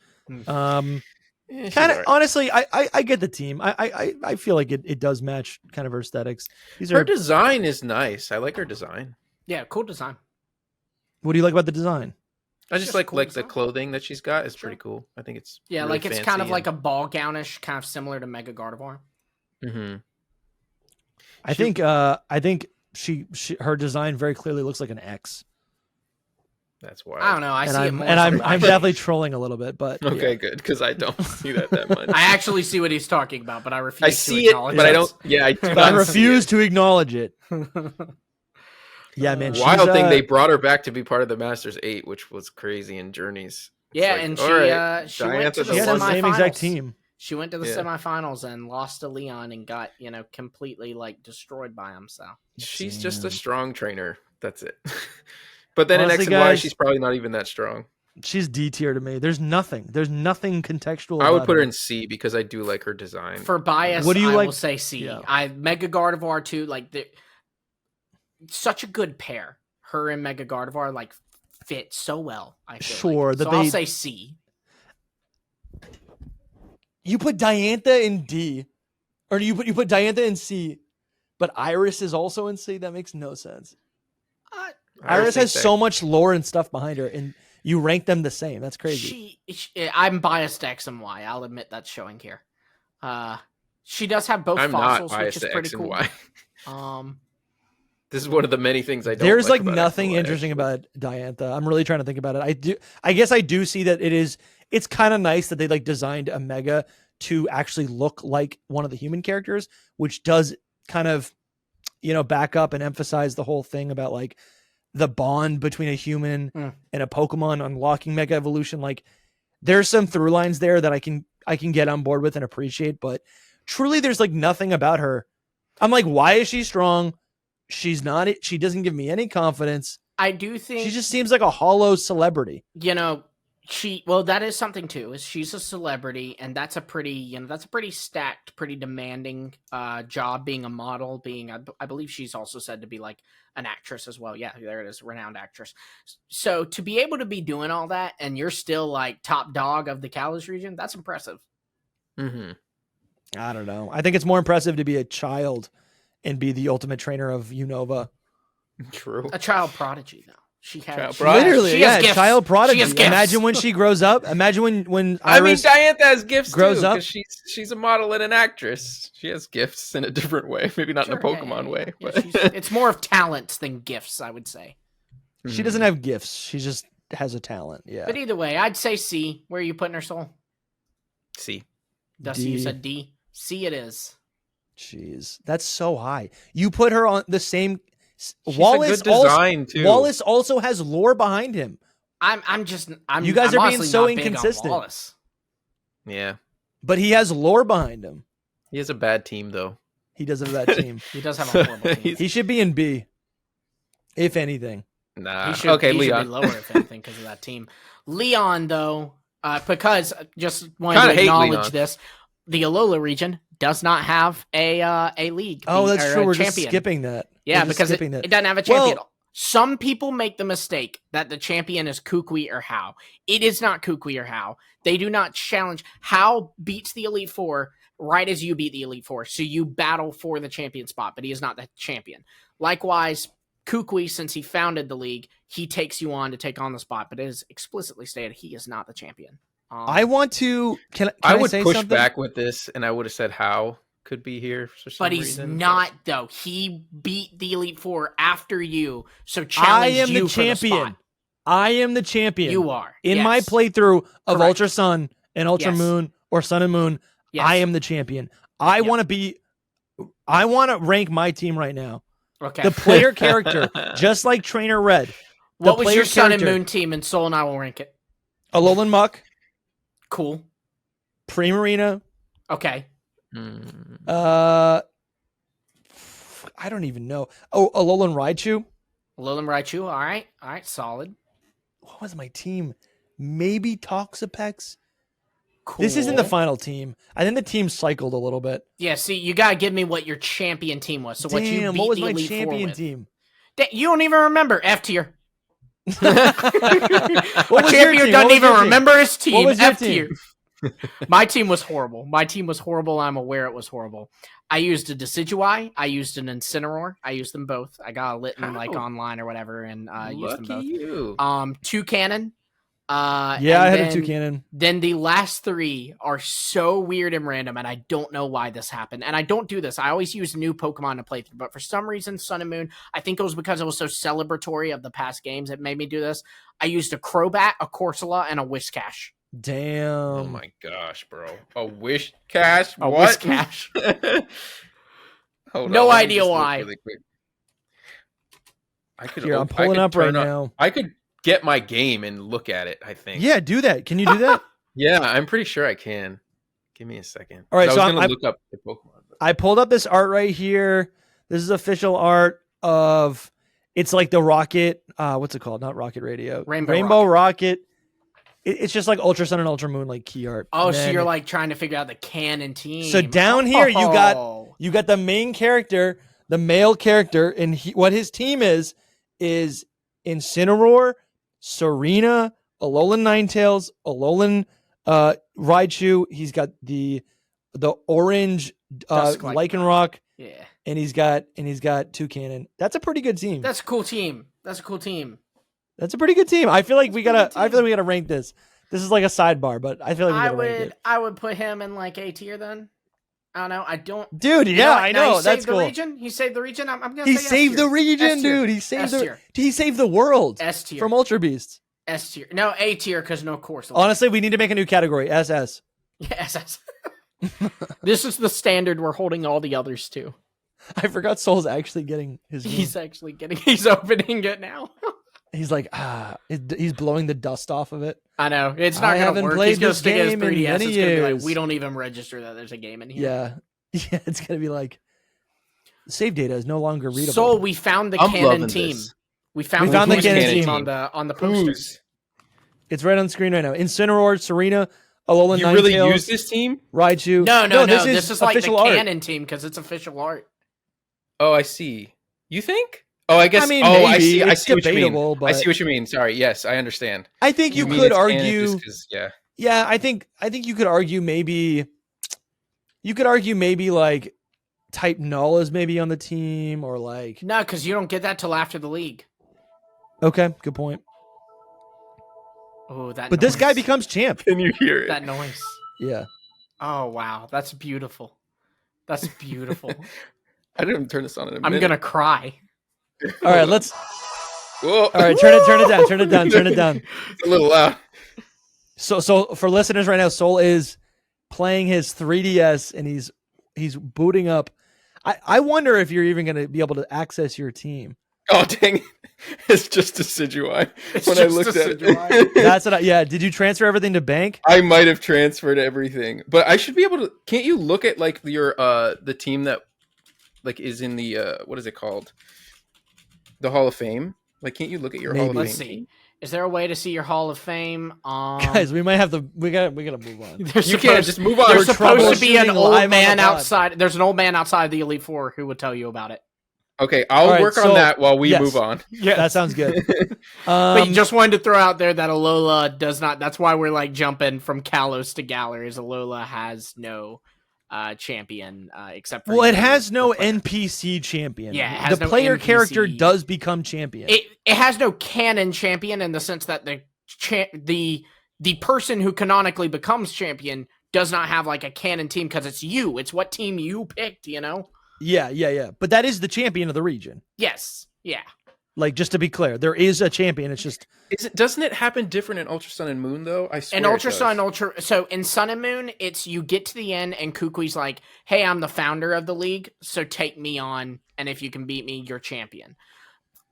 She's Kind of alright. honestly, I get the team. I feel like it does match kind of her aesthetics. These Her are. design is nice. I like her design. Yeah, cool design. What do you like about the design? I just just like cool the design. clothing that she's got is Sure. pretty cool. I think it's Yeah, really like it's kind fancy of like a ball gownish, kind of similar to Mega Gardevoir. Mm-hmm. I think she her design very clearly looks like an X. That's why. I don't know. I see it more. I'm definitely trolling a little bit, but okay, yeah. good, because I don't see that much. I actually see what he's talking about, but I refuse I to see it, acknowledge but I don't. Yeah, But I refuse to acknowledge it. Yeah, man. Wild thing, they brought her back to be part of the Masters 8, which was crazy in Journeys. It's Yeah, like, and all she went to the She had the same exact semifinals. team. She went to the Yeah. semifinals and lost to Leon and got, completely like destroyed by him. So She's just a strong trainer. That's it. But then Honestly, in X and Y, guys, she's probably not even that strong. She's D tier to me. There's nothing contextual. I would about put her in C because I do like her design. for bias, What do you I like? will say C. Yeah. I Mega Gardevoir too. Like such a good pair. Her and Mega Gardevoir like fit so well. I feel Sure, like. that So they- I'll say C. You put Diantha in D, or you put Diantha in C, but Iris is also in C. That makes no sense. Iris has so much lore and stuff behind her, and you rank them the same. That's crazy. I'm biased to X and Y. I'll admit that's showing here. She does have both I'm fossils, not which biased is to pretty X and cool. Y. This is one of the many things I don't. There's like like about nothing X and Y, interesting actually. about Diantha. I'm really trying to think about it. I guess I do see that it's kind of nice that they like designed a Mega to actually look like one of the human characters, which does kind of, back up and emphasize the whole thing about like the bond between a human and a Pokemon unlocking Mega Evolution. Like there's some through lines there that I can get on board with and appreciate, but truly there's like nothing about her. I'm like, why is she strong? She doesn't give me any confidence. I do think She just seems like a hollow celebrity. That is something too. Is she's a celebrity, and that's a pretty, stacked, pretty demanding job. Being a model, I believe she's also said to be like an actress as well. Yeah, there it is, renowned actress. So to be able to be doing all that, and you're still like top dog of the Kalos region, that's impressive. Mm-hmm. I don't know. I think it's more impressive to be a child and be the ultimate trainer of Unova. True. A child prodigy, though. She has Literally, she has gifts. child prodigy. She has gifts. Imagine when she grows up. Imagine when Iris, Iris Diantha has gifts grows too, up. because she's a model and an actress. She has gifts in a different way, maybe not in a Pokemon way. Yeah, But it's more of talents than gifts, I would say. She doesn't have gifts. She just has a talent. Yeah. But either way, I'd say C. Where are you putting her, Soul? C. Dusty, D. you said D. C it is. Jeez, that's so high. You put her on the same. She's Wallace a good design too. Wallace also has lore behind him. I'm You guys are being honestly so not big on inconsistent. Wallace. Yeah, But he has lore behind him. he has a bad team though. He doesn't have that team. He does have a horrible team. He should be in B, if anything. Nah. He should okay, be Leon. lower if anything because of that team. Leon, though, because just wanted Kinda to hate acknowledge Leon. this, the Alola region does not have a league. Oh, that's or true. a We're champion. just skipping that. Yeah, We're just because it skipping that. doesn't have a champion. Well- Some people make the mistake that the champion is Kukui or How. It is not Kukui or How. They do not challenge. How beats the Elite Four right as you beat the Elite Four. So you battle for the champion spot, but he is not the champion. Likewise, Kukui, since he founded the league, he takes you on to take on the spot, but it is explicitly stated he is not the champion. I want to. Can I I would say push something? back with this, and I would have said how could be here for some But he's reason. not, though. He beat the Elite Four after you, so I challenge am you the for the champion. spot. I am the champion. You are. In yes. my playthrough of Correct. Ultra Sun and Ultra Yes. Moon or Sun and Moon, Yes. I am the champion. I want to rank my team right now. Okay. The player character, just like Trainer Red. What was player your Sun and character- Moon team? And Soul and I will rank it. Alolan Muck, Cool. Primarina, Okay. I don't even know. Oh, Alolan Raichu. Alolan Raichu. All right. All right. Solid. What was my team? Maybe Toxapex. Cool. This isn't the final team. I think the team cycled a little bit. Yeah. See, you gotta give me what your champion team was. So what you Damn, beat what was the my Elite Four champion with. team? You don't even remember F tier. What A was your champion team? doesn't What was even your team? remember his team. What was your F tier. My team was horrible. I'm aware it was horrible. I used a Decidueye. I used an Incineroar. I used them both. I got a Litten like How? online or whatever, and used them Lucky both. you. Toucannon, Yeah, I had a 2 cannon. Then the last 3 are so weird and random, and I don't know why this happened. And I don't do this. I always use new Pokemon to play through, but for some reason, Sun and Moon, I think it was because it was so celebratory of the past games that made me do this. I used a Crobat, a Corsola, and a Whiscash. Damn. Oh my gosh, bro. A Whiscash? A What? Whiscash. Hold No on, let me idea just look why. really quick. I could. Here, I'm I pulling could up right turn on- now. I could get my game and look at it. I think. Yeah, do that. Can you do that? Yeah, I'm pretty sure I can. Give me a second. All right, 'Cause so I was I'm- gonna look up the Pokemon. But... I pulled up this art right here. This is official art of. It's like the rocket. What's it called? Not Rocket Radio. Rainbow Rocket. It's just like Ultra Sun and Ultra Moon, like key art. Oh, And so then- you're like trying to figure out the canon team. So down here, you Oh. got the main character, the male character, and what his team is Incineroar, Serena, Alolan Ninetales, Alolan Raichu. He's got the orange Dusklight. Lycanroc, Yeah. and he's got 2 cannon. That's a pretty good team. That's a cool team. That's a cool team. That's a pretty good team. I feel like we That's a gotta. pretty good we gotta rank this. This is like a sidebar, but I feel like we gotta rank it. I would put him in like A tier then. I don't know. I don't. Dude, You yeah, know, I now know. he That's saved cool. the region. He saved the region. I'm gonna He say S saved the tier. region, S tier. dude. He saved S tier. He saved the world S tier. from Ultra Beasts. S tier. No, A tier because no course. Honestly, we need to make a new category. SS. Yeah, SS. This is the standard we're holding all the others to. I forgot Soul's actually getting his. He's actually getting. He's opening it now. He's like he's blowing the dust off of it. I know it's not I gonna haven't work. played He's gonna this stick his game in 3DS. many It's gonna be like years. we don't even register that there's a game in here. Yeah, yeah. It's gonna be like save data is no longer readable. Soul, we found the I'm canon loving team. this. We found the who's canon team team. on the posters. Who's? It's right on the screen right now. Incineroar, Serena, Alolan You really Ninetales, use this team? Raichu. No. This is like the official art. canon team because it's official art. Oh, I see. You think? Oh, I guess. I mean, oh, maybe. I see. I It's see what you mean. debatable, I but see what you mean. Sorry. Yes, I understand. I think you mean could it's canon argue. just 'cause- yeah. Yeah, I think you could argue maybe. You could argue maybe like Type Null is maybe on the team or like. No, because you don't get that till after the league. Okay, good point. Oh, that. But this guy noise. becomes champ. Can you hear it? that noise. Yeah. Oh wow, that's beautiful. That's beautiful. I didn't turn this on in a I'm minute. gonna cry. All right, let's. Whoa. All right, turn it down. Turn it down. Turn it down. It's a little loud. So for listeners right now, Soul is playing his 3DS and he's booting up. I wonder if you're even going to be able to access your team. Oh dang it! It's just Decidueye. It's When I just looked at Decidueye. it, That's what. Yeah. Did you transfer everything to bank? I might have transferred everything, but I should be able to. Can't you look at like your the team that like is in the what is it called? The Hall of Fame. Like, can't you look at your Hall of Maybe. Fame? Let's see. Is there a way to see your Hall of Fame? Guys, we might have to. We gotta move on. There's You can't just move on. There's We're supposed to be an troubleshooting live old on the man pod. outside. There's an old man outside the Elite Four who would tell you about it. Okay, I'll All right, work so- on that while we yes. move on. Yeah, That sounds good. But just wanted to throw out there that Alola does not. That's why we're like jumping from Kalos to Galar. Is Alola has no champion except for well, it you, has no the player. NPC champion. Yeah, it has the no player NPC. character does become champion. It has no canon champion in the sense that the person who canonically becomes champion does not have like a canon team because it's you. It's what team you picked. You know. Yeah. But that is the champion of the region. Yes. Yeah. Like, just to be clear, there is a champion. It's just Doesn't it happen different in Ultra Sun and Moon though? I swear. In it Ultra does. Sun, so in Sun and Moon, it's you get to the end and Kukui's like, "Hey, I'm the founder of the league, so take me on, and if you can beat me, you're champion."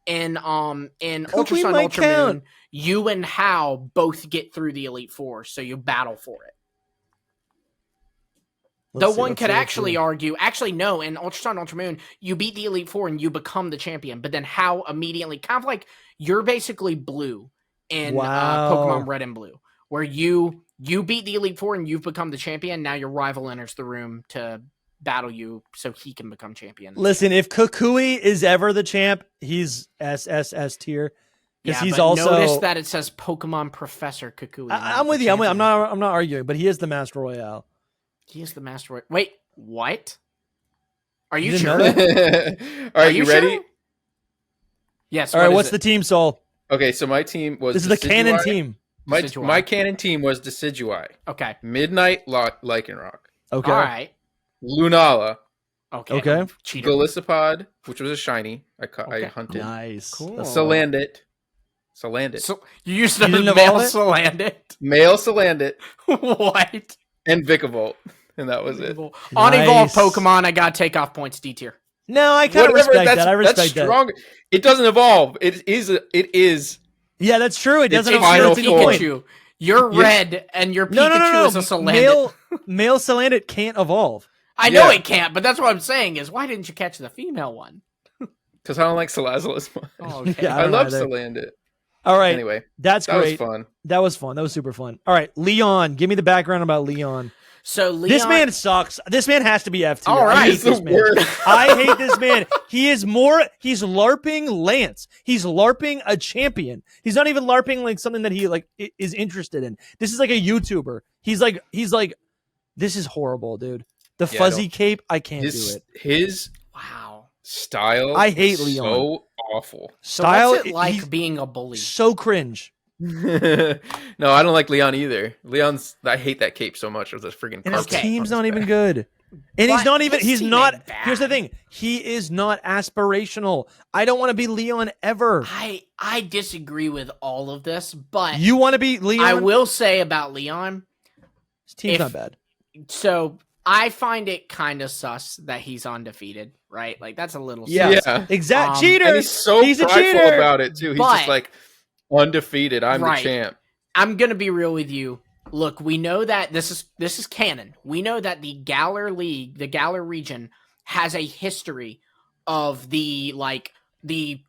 In Ultra Kukui Sun, might Ultra count. Moon, you and Hao both get through the Elite Four, so you battle for it. Though one could actually argue, actually no, in Ultra Sun, Ultra Moon, you beat the Elite Four and you become the champion, but then Hao immediately, kind of like you're basically Blue in Wow. Pokemon Red and Blue, where you beat the Elite Four and you've become the champion. Now your rival enters the room to battle you so he can become champion. Listen, if Kukui is ever the champ, he's SSS tier. Because Yeah, he's but also. notice that it says Pokemon Professor Kukui. I'm with you. I'm not arguing, but he is the Master Royale. He is the master. Wait, what? Are you didn't sure? know All Are right, you ready? sure? Yes. All right, what is what's it? the team, Soul? Okay, so my team was. This is the canon Decidueye. team. My canon team was Decidueye, Okay. Midnight Lycanroc, Okay. All right. Lunala, Okay. Cheater. Golisopod, which was a shiny. I hunted. Nice. Cool. A Salandit. So you used to You didn't male evolve it? Salandit. Male Salandit. What? And Vikavolt. And that was it. On evolved Nice. Pokemon, I gotta take off points D tier. No, I kind of Whatever, respect that. I respect that's that. strong. It doesn't evolve. It is. Yeah, that's true. It doesn't It's have final a form. Pikachu. You're Yeah. red, and your Pikachu No. is a Salandit. Male Salandit can't evolve. I know Yeah. it can't, but that's what I'm saying is why didn't you catch the female one? Because I don't like Salazzle as much. Oh, okay. Yeah, I don't love either. Salandit. All right. Anyway, That's that great. was fun. That was fun. That was super fun. All right, Leon. Give me the background about Leon. So Leon, This man sucks. This man has to be F tier. All right. I hate He's this the man. worst. I hate this man. He's LARPing Lance. He's LARPing a champion. He's not even LARPing like something that he like is interested in. This is like a YouTuber. He's like, this is horrible, dude. The Yeah, fuzzy cape, I can't do His it. his wow. style. I hate is Leon. So awful. So Style, what's it like he's being a bully? so cringe. No, I don't like Leon either. I hate that cape so much. It was a freaking And his carpet team's on not his even back. good. And But he's not even, his he's team not, ain't bad. here's the thing. He is not aspirational. I don't want to be Leon ever. I disagree with all of this, but You want to be Leon? I will say about Leon. His team's if- not bad. So I find it kind of sus that he's undefeated, right? Like that's a little Yeah. sus. Yeah. Exact Um, cheater. And he's so He's a prideful cheater. about it too. He's But- just like undefeated. I'm Right. the champ. I'm gonna be real with you. Look, we know that this is canon. We know that the Galar League, the Galar region, has a history of the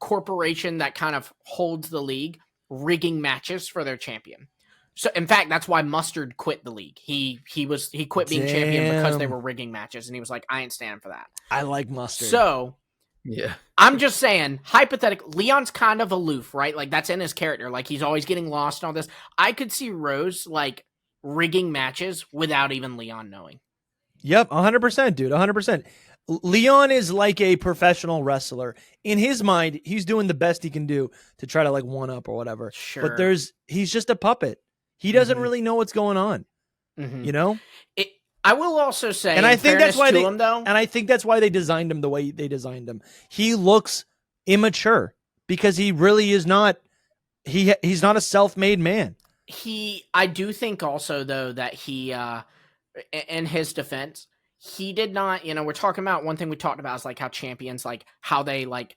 corporation that kind of holds the league rigging matches for their champion. So, in fact, that's why Mustard quit the league. He quit being champion because they Damn. were rigging matches, and he was like, I ain't standing for that. I like mustard. So Yeah. I'm just saying, hypothetically, Leon's kind of aloof, right? Like that's in his character. Like he's always getting lost and all this. I could see Rose like rigging matches without even Leon knowing. Yep, 100%, dude, 100%. Leon is like a professional wrestler. In his mind, he's doing the best he can do to try to like one up or whatever. Sure. But he's just a puppet. He doesn't Mhm. really know what's going on, Mhm. you know? I will also say, And I in think that's fairness why to they- him, though. And I think that's why they designed him the way they designed him. He looks immature because he really is not he's not a self-made man. I do think also though that he in his defense, he did not, we're talking about one thing we talked about is like how champions like how they like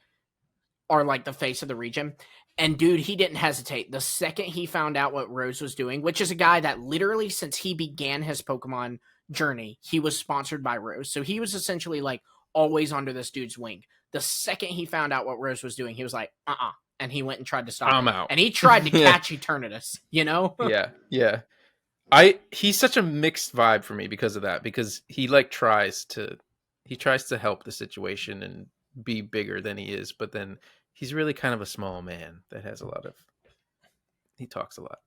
are like the face of the region. And dude, he didn't hesitate. The second he found out what Rose was doing, which is a guy that literally since he began his Pokemon journey, he was sponsored by Rose. So he was essentially like always under this dude's wing. The second he found out what Rose was doing, he was like, and he went and tried to stop I'm him. out. And he tried to Yeah. catch Eternatus, you know? Yeah. He's such a mixed vibe for me because of that, because he tries to help the situation and be bigger than he is, but then he's really kind of a small man that has he talks a lot.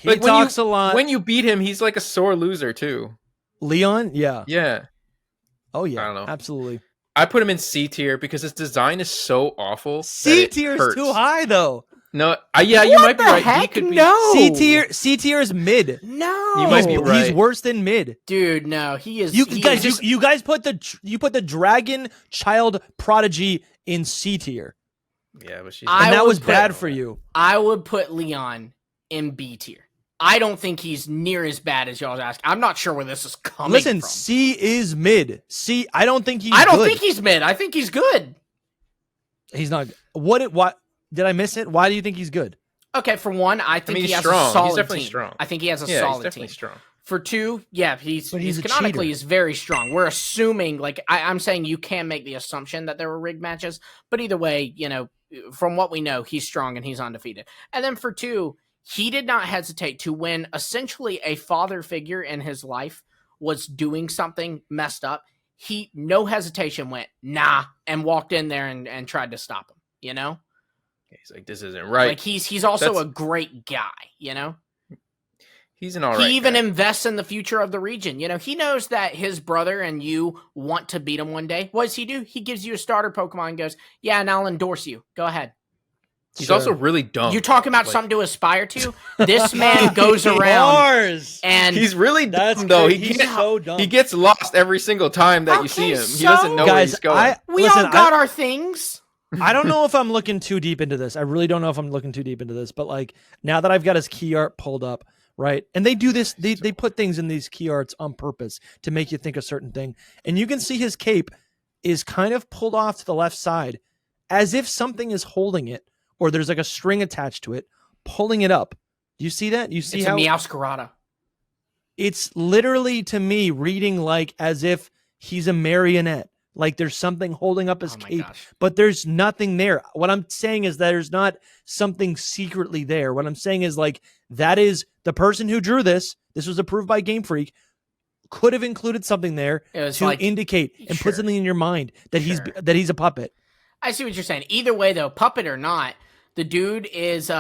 He talks a lot. When you beat him, he's like a sore loser too. Leon, yeah. Yeah. Oh yeah. I don't know. Absolutely. I put him in C tier because his design is so awful. C tier is too high though. No, yeah, you What might be the right. He heck? could be. No. C tier is mid. No. You might be He's right. worse than mid. Dude, no, he is. You he guys, is- you guys put the dragon child prodigy in C tier, Yeah, but she's. I and that would was put- bad for you. I would put Leon in B tier. I don't think he's near as bad as y'all's asking. I'm not sure where this is coming Listen, from. C is mid. C, I don't think he's. I don't good. think he's mid. I think he's good. he's not. What did I miss it? Why do you think he's good? Okay, for one, I think he's he has strong. a solid He's definitely team. strong. I think he has a Yeah, he's solid definitely team. strong. For two, yeah, he's But he's a canonically cheater. is very strong. We're assuming, like I'm saying, you can make the assumption that there were rigged matches, but either way, from what we know, he's strong and he's undefeated. And then for two, he did not hesitate to when essentially a father figure in his life was doing something messed up. He no hesitation went nah and walked in there and tried to stop him. He's like, this isn't right. Like he's also That's- a great guy. He's an alright. He even guy. invests in the future of the region. He knows that his brother and you want to beat him one day. What does he do? He gives you a starter Pokemon and goes, yeah, and I'll endorse you. Go ahead. He's also really dumb. You talking about something to aspire to? This man goes around and he's really dumb, though. He's so dumb. He gets lost every single time that you see him. He doesn't know where he's going. We all got our things. I don't know if I'm looking too deep into this. I really don't know if I'm looking too deep into this. But like now that I've got his key art pulled up, right? And they do this. They put things in these key arts on purpose to make you think a certain thing. And you can see his cape is kind of pulled off to the left side, as if something is holding it, or there's like a string attached to it, pulling it up. Do you see that? You see it's how a Meowscarada. It's literally to me reading like as if he's a marionette. Like there's something holding up his cape, but there's nothing there. What I'm saying is that there's not something secretly there. What I'm saying is like that is the person who drew this. This was approved by Game Freak. Could have included something there to like, indicate and put something in your mind that he's a puppet. I see what you're saying. Either way, though, puppet or not, the dude is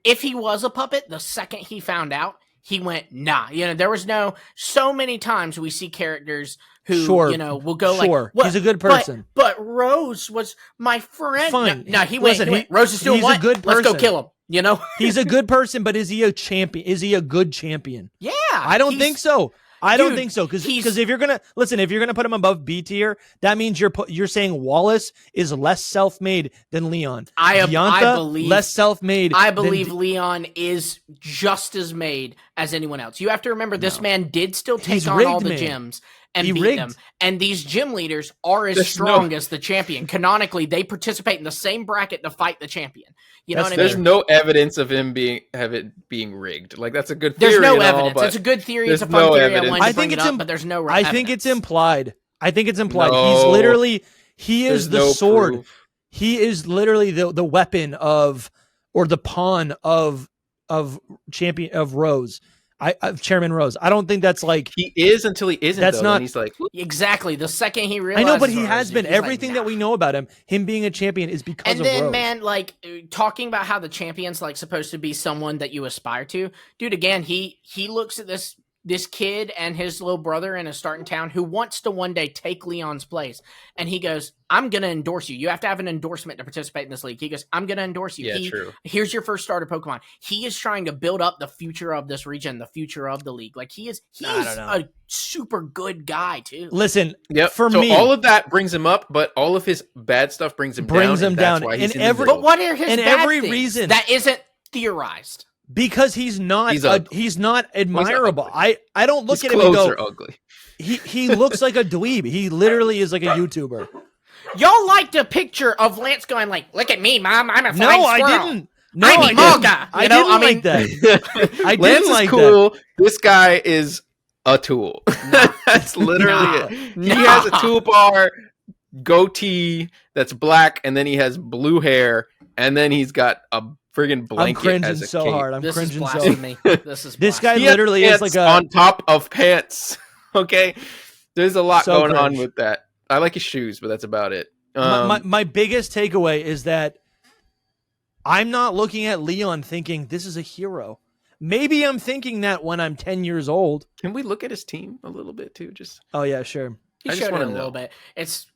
if he was a puppet, the second he found out, he went nah. You know, there was so many times we see characters who will go like, he's a good person. But Rose was my friend. Fine. No, he went. Rose is doing what? A good person. Let's go kill him. You know, he's a good person, but is he a champion? Is he a good champion? Yeah, I don't think so. I don't think so because if you're gonna put him above B tier, that means you're saying Wallace is less self-made than Leon. I believe less self-made. I believe Leon is just as made as anyone else. You have to remember this man did still take on all the gyms and beat them. And these gym leaders are as strong as the champion. Canonically, they participate in the same bracket to fight the champion. You know what I mean? There's no evidence of him being rigged. Like that's a good theory. There's no evidence. It's a good theory. It's a fun theory. I think it's but there's no evidence. I think it's implied. No. He is the sword. Proof. He is literally the weapon of, or the pawn of champion of Rose. Of Chairman Rose. I don't think that's like he is until he isn't. That's not. He's like exactly the second he realizes. I know, but he has been. Everything that we know about him being a champion is because of Rose. And then, man, like talking about how the champion's like supposed to be someone that you aspire to, dude. Again, he looks at this kid and his little brother in a starting town who wants to one day take Leon's place. And he goes, I'm going to endorse you. You have to have an endorsement to participate in this league. He goes, I'm going to endorse you. Yeah, true. Here's your first starter Pokemon. He is trying to build up the future of this region, the future of the league. Like he is a super good guy too. Listen, for me, all of that brings him up, but all of his bad stuff brings him down. That's why he's but what are his bad things reason that isn't theorized? Because he's not admirable. I don't look at him and go, ugly. He looks like a dweeb. He literally is like a YouTuber. Y'all liked a picture of Lance going like, look at me, Mom, I'm a flying squirrel. I didn't. No, I'm Emolga. I didn't like that. I Lance didn't like is cool. That. This guy is a tool. That's literally it. He has a toolbar, goatee that's black, and then he has blue hair, and then he's got a friggin' blanket. I'm cringing as a so cape. hard. I'm this cringing is so hard. This guy literally is like on top of pants. Okay, there's a lot going cringe. on with that. I like his shoes, but that's about it. My biggest takeaway is that I'm not looking at Leon thinking this is a hero. Maybe I'm thinking that when I'm 10 years old. Can we look at his team a little bit too? Oh yeah, sure. I just want to know a little bit. It's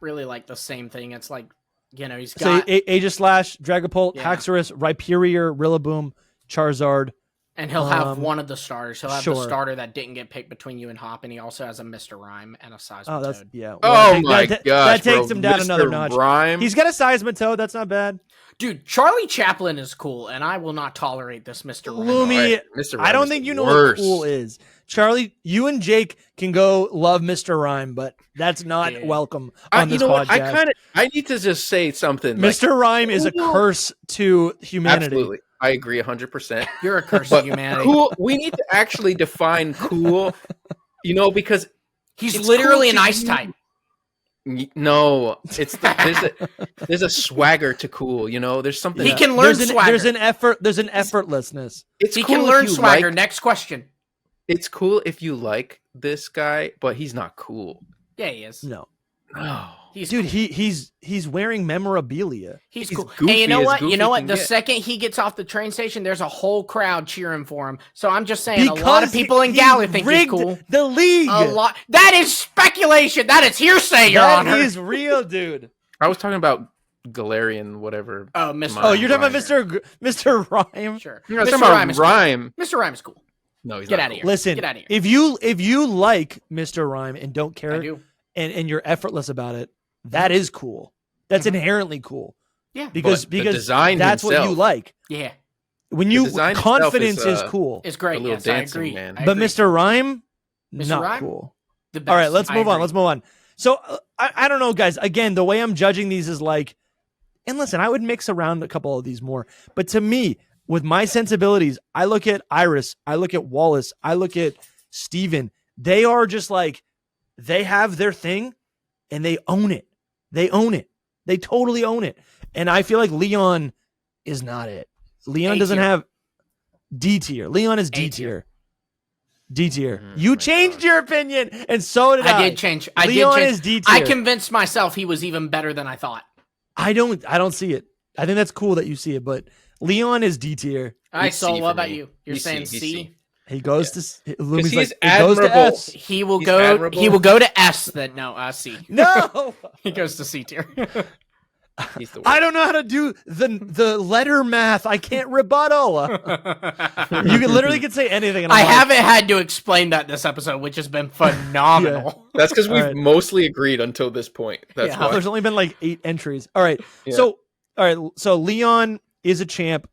really like the same thing. It's like, you know, he's got Aegislash, Dragapult, Haxorus, Rhyperior, Rillaboom, Charizard. And he'll have one of the starters. He'll have the starter that didn't get picked between you and Hop, and he also has a Mr. Rhyme and a Seismitoad. Well, oh my gosh, that takes him down Mr. another notch. Rhyme? He's got a Seismitoad. That's not bad. Dude, Charlie Chaplin is cool, and I will not tolerate this Mr. Rhyme. Lumi, Mr. Rhyme I don't think you know what cool is. Charlie, you and Jake can go love Mr. Rhyme, but that's not welcome on this podcast. I need to just say something. Mr. Rhyme is a curse to humanity. Absolutely. I agree 100%. You're a curse to humanity. Cool. We need to actually define cool, because he's literally cool an ice type. No, there's a swagger to cool. There's something he can learn swagger. There's an effortlessness. He can learn swagger. Next question. It's cool if you like this guy, but he's not cool. Yeah, he is. No. He's Dude, cool. he's wearing memorabilia. He's cool. Hey, you know what? The second he gets off the train station, there's a whole crowd cheering for him. So I'm just saying, a lot of people in Galar think he's cool. The league. A lot. That is speculation. That is hearsay, Your Honor. That is real, dude. I was talking about Galarian, whatever. Oh, Mr. Oh, you're talking Rhyme. about Mr. Rhyme? Sure. No, I'm Mr. talking about Rhyme is cool. Rhyme. Mr. Rhyme is cool. No, he's Get not out of cool. here. Listen, Get out of here. if you like Mr. Rhyme and don't I care do. and you're effortless about it, that is cool. That's inherently cool. Yeah. Because But the design that's what you himself- like. Yeah. When The you design itself confidence is is, cool. It's great. A little Yes, I dancing agree. man. I But agree. Mr. Rhyme, Mr. not Rhyme? cool. The best. All right, let's I move on. agree. Let's move on. So I don't know, guys. Again, the way I'm judging these is like, and listen, I would mix around a couple of these more. But to me, with my sensibilities, I look at Iris, I look at Wallace, I look at Steven. They are just like, they have their thing and they own it. They own it. They totally own it. And I feel like Leon is not it. Leon A doesn't tier. have D tier. Leon is D A tier. tier. D tier. Oh You my changed gosh. your opinion, and so did I. I did change. I Leon did change. is D tier. I convinced myself he was even better than I thought. I don't see it. I think that's cool that you see it, but Leon is D tier. All right, He's so C what for about me. you? You're He's saying C, he's C? C. He goes to Lumi's he's like, he goes to admirable. S. He will He's go. admirable. He will go to S. Then no, C. No, He goes to C tier. He's the worst. I don't know how to do the letter math. I can't rebuttal. You can literally could say anything. And I I'm like, haven't had to explain that this episode, which has been phenomenal. That's because we've All right. mostly agreed until this point. That's Yeah. why. There's only been like 8 entries. All right, Yeah. so Leon is a champ,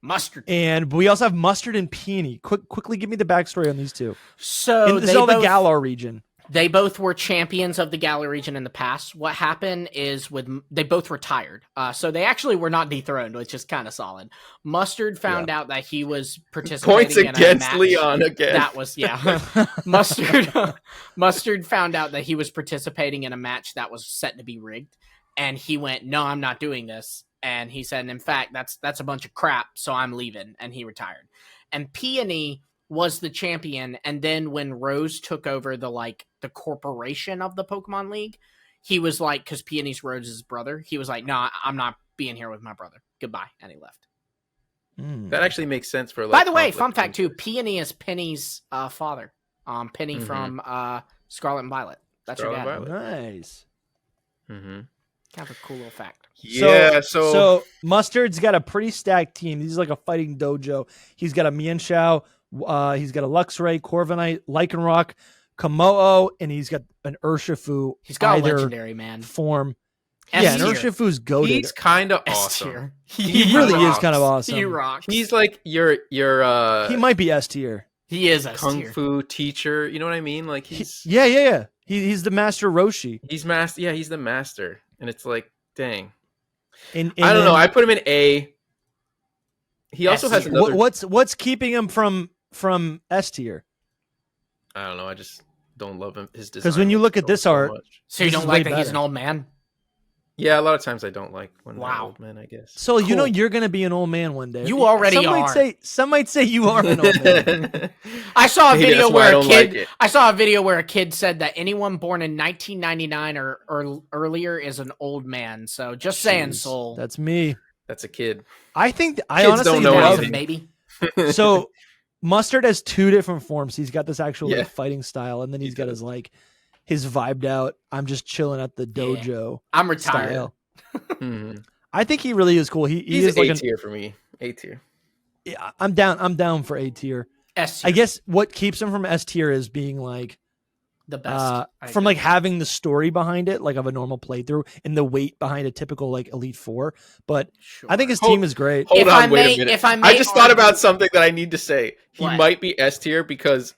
Mustard. and we also have Mustard and Peony. Quickly give me the backstory on these two. So And this is all the Galar region. They both were champions of the Galar region in the past. What happened is they both retired. So they actually were not dethroned, which is kind of solid. Mustard found out that he was participating Points in a against match. Leon again. That was, yeah. Mustard found out that he was participating in a match that was set to be rigged. And he went, no, I'm not doing this. And he said, in fact, that's a bunch of crap, so I'm leaving. And he retired. And Peony was the champion, and then when Rose took over the corporation of the Pokemon League, he was like, because Peony's Rose's brother, he was like, no, I'm not being here with my brother. Goodbye. And he left. That actually makes sense for. By the way, conflict fun of fact too, interest. Peony is Penny's father. Penny from Scarlet and Violet. That's her Scarlet dad. and Violet. Nice. Mm-hmm. Kind of a cool little fact. Yeah. So Mustard's got a pretty stacked team. He's like a fighting dojo. He's got a Mienshao, he's got a Luxray, Corviknight, Lycanroc, Komodo, and he's got an Urshifu. He's got a either legendary, man. form. S Yeah, and tier. Urshifu's goated. he's kind of S awesome. tier. He really is rocks. kind of awesome. He rocks. He's like your He might be S tier. He is S kung tier. fu teacher. You know what I mean? Like he's Yeah. He's the master Roshi. he's master. Yeah, he's the master. And it's like, dang. And I don't then- know. I put him in A. He also has tier. another. What's keeping him from S tier? I don't know. I just don't love him. His design. Because when you look at this so art, much. So you This don't is like way that he's better. an old man? Yeah, a lot of times I don't like when they're Wow. old men, I guess. so you know Cool. you're gonna be an old man one day. You already some are. Some might say you are an old man. I saw a Maybe video that's why I where a don't kid. like it. I saw a video where a kid said that anyone born in 1999 or earlier is an old man. So just saying, Jeez, Soul. That's me. That's a kid. I think I Kids honestly don't know love anything. maybe. So Mustard has 2 different forms. He's got this actual Yeah. like, fighting style, and then he's got his vibed out. I'm just chilling at the dojo I'm retired. style. Mhm. I think he really is cool. He He's is A like an, tier for me. A tier. yeah, I'm down for A tier. S I tier, guess what keeps him from S tier is being like the best. I from agree. like having the story behind it, like of a normal playthrough, and the weight behind a typical like Elite Four. But Sure. I think his Hold- team is great. Hold If on, I wait may- a minute. if I may I just thought argue- about something that I need to say. He What? might be S tier because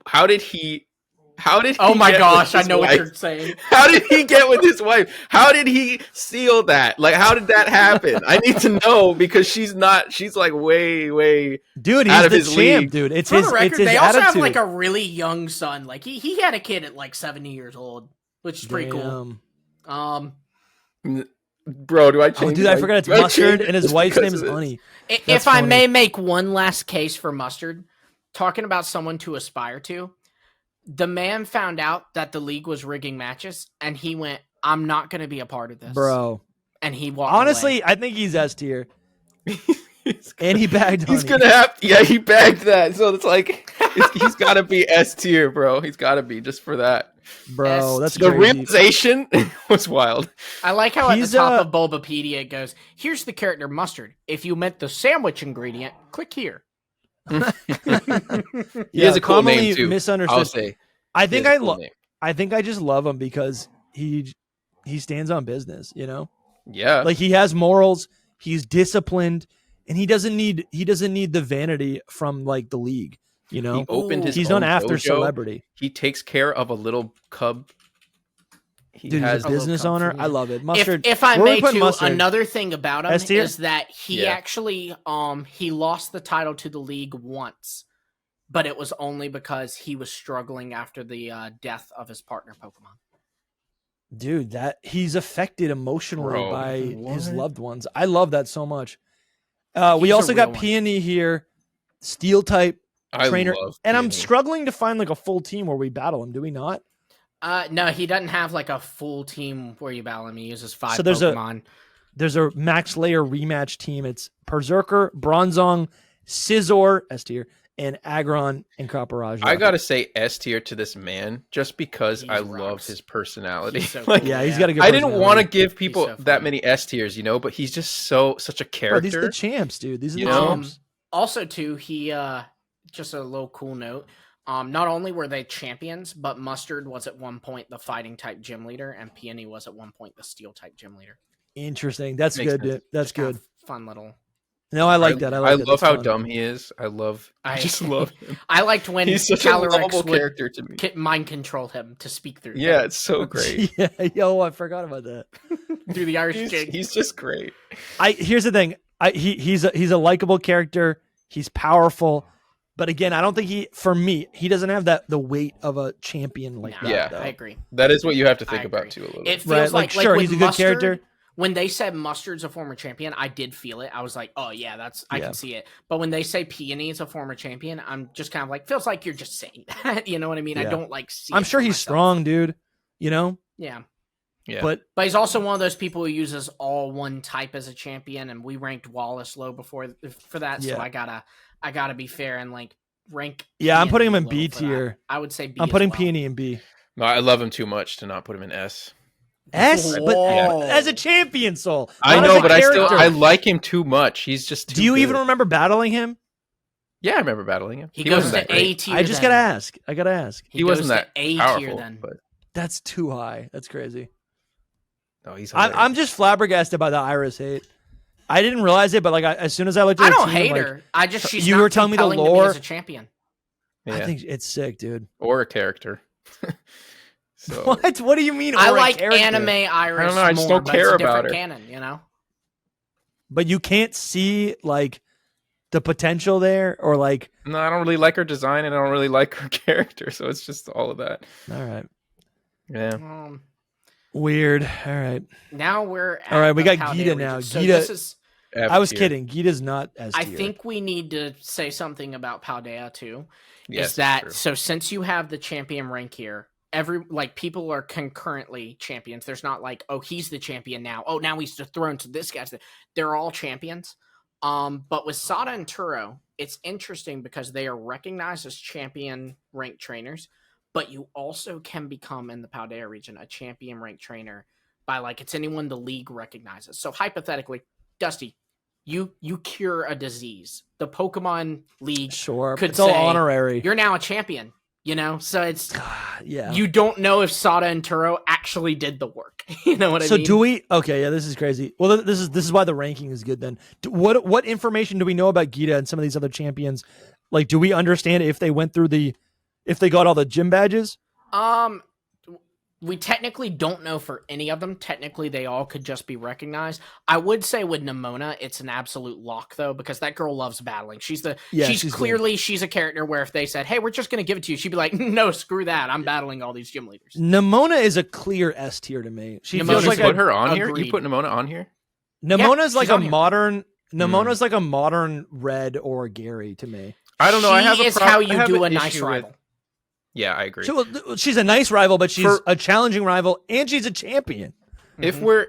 how did he Oh my get gosh, with I his know what wife? you're saying. How did he get with his wife? How did he seal that? Like, how did that happen? I need to know because she's like way. Dude, out he's of the his champ, league. dude. It's For his the record, it's his they also attitude. have like a really young son. Like he had a kid at like 70 years old, which is pretty cool. Damn. Bro, do I change Oh, dude, I my- forgot it's do I Mustard change and his this wife's because name is of this? Honey. If That's I funny. may make one last case for Mustard, talking about someone to aspire to, the man found out that the league was rigging matches, and he went, "I'm not going to be a part of this, Bro. And he walked. Honestly, away. I think he's S tier. He's And he bagged He's Honey. gonna have. Yeah, he bagged that. So it's like He's got to be S tier, bro. He's got to be just for that. Bro, that's The crazy. realization was wild. I like how He's, at the top of Bulbapedia it goes, here's the character Mustard. If you meant the sandwich ingredient, click here. He has a cool commonly name too. misunderstood. I'll say. I think He has a cool name. I think I just love him because he stands on business, you know? Yeah. Like he has morals, he's disciplined, and he doesn't need the vanity from like the league, you know? He opened his He's own not after dojo. celebrity. He takes care of a little cub. Dude, he's has a business little owner. company. I love it. Mustard. If I where we may putting too, Mustard? another thing about him S tier? is that he actually he lost the title to the league once, but it was only because he was struggling after the death of his partner Pokemon. Dude, that he's affected emotionally Bro, by his what? loved ones. I love that so much. We He's a also got real one. Peony here, Steel type trainer, love and I'm Peony. struggling to find like a full team where we battle him. Do we not? No, he doesn't have like a full team where you battle him. He uses 5 So there's Pokemon. There's a Max Layer rematch team. It's Berserker, Bronzong, Scizor, S tier, and Aggron and Copperajah. I gotta say S tier to this man just because He I rocks. love his personality. He's so Like, cool. Yeah, he's got a good. I didn't want to personality. give people so that funny. many S tiers, you know, but he's just such a Bro, character. these are the champs, dude. These are the You know? champs. Also, too, he just a little cool note. Not only were they champions, but Mustard was at one point the fighting type gym leader, and Peony was at one point the steel type gym leader. Interesting. That's Makes good. sense. Dude. That's Just kind good. of fun little. No, I like that. I like that. love That's how fun. dumb he is. I just love him. I liked when He's such a Calyrex lovable would character to me. mind control him to speak through. Yeah, him it's so great. Yeah, yo, I forgot about that. through the Irish he's, jig. he's just great. Here's the thing. He's a likable character. He's powerful, but again, I don't think he doesn't have the weight of a champion like No, that. Yeah. though. I agree. That is what you have to I think about agree. too a little. It feels Right, like sure, with he's a good Mustard, character. When they said Mustard's a former champion, I did feel it. I was like, oh yeah, I Yeah. can see it. But when they say Peony is a former champion, I'm just kind of like, feels like you're just saying that. You know what I mean? I Yeah. don't like see. I'm it sure for he's myself. strong, dude. You know, Yeah. Yeah. but But he's also one of those people who uses all one type as a champion, and we ranked Wallace low before for that. Yeah. So I gotta be fair and like rank. yeah, I'm putting him in low B for that. tier. I would say B. I'm as putting well. Peony in B. No, I love him too much to not put him in S. S, but Whoa. as a champion soul. I not as know, a but I still character. like him too much. He's just too Do you even good. remember battling him? Yeah, I remember battling him. He goes wasn't to that great. A tier. I just then. gotta ask. He wasn't goes that to A powerful, tier then. but That's too high. That's crazy. no, he's. I'm just flabbergasted by the Iris hate. I didn't realize it, but like as soon as I looked at I her don't team, hate like, her. I just she's you not were telling me the compelling to lore. as a champion. Yeah. I think it's sick, dude. or a character. So What? What do you mean? I or a like character? anime Iris. I don't know, I just more, don't but it's care a about different her. Canon, you know. But you can't see like the potential there, or like. no, I don't really like her design, and I don't really like her character. So it's just all of that. All right, Yeah. weird. All right, Now we're at All right, we the got Paldea Gita region. now. So Gita- this is. F I was tier. kidding. Gita's not as. I tier. think we need to say something about Paldea too. Yes, is that true. so? Since you have the champion rank here, people are concurrently champions. There's not like, oh, he's the champion now. Oh, now he's dethroned to this guy's. They're all champions. But with Sada and Turo, it's interesting because they are recognized as champion rank trainers, but you also can become in the Paldea region a champion rank trainer by like it's anyone the league recognizes. So hypothetically, Dusty, you cure a disease. The Pokemon League Sure, could it's all say, honorary. you're now a champion, you know? So it's Yeah. you don't know if Sada and Turo actually did the work. You know what I So mean? do we? Okay, yeah, this is crazy. Well, this is why the ranking is good. Then, what information do we know about Gita and some of these other champions? Like, do we understand if they went through if they got all the gym badges? We technically don't know for any of them. Technically, they all could just be recognized. I would say with Nimona, it's an absolute lock though, because that girl loves battling. She's she's clearly she's a character where if they said, "Hey, we're just going to give it to you," she'd be like, "No, screw that. I'm battling all these gym leaders." Nimona is a clear S tier to me. She Nimona feels You like put a, her on here. agreed. You put Nimona on here. Nimona's like she's a on here. modern. Nimona's like a modern Red or Gary to me. I don't know. I have She a is prob- how I you have do an a nice issue with- rival. Yeah, I agree. She's a nice rival, but she's For- a challenging rival, and she's a champion. If we're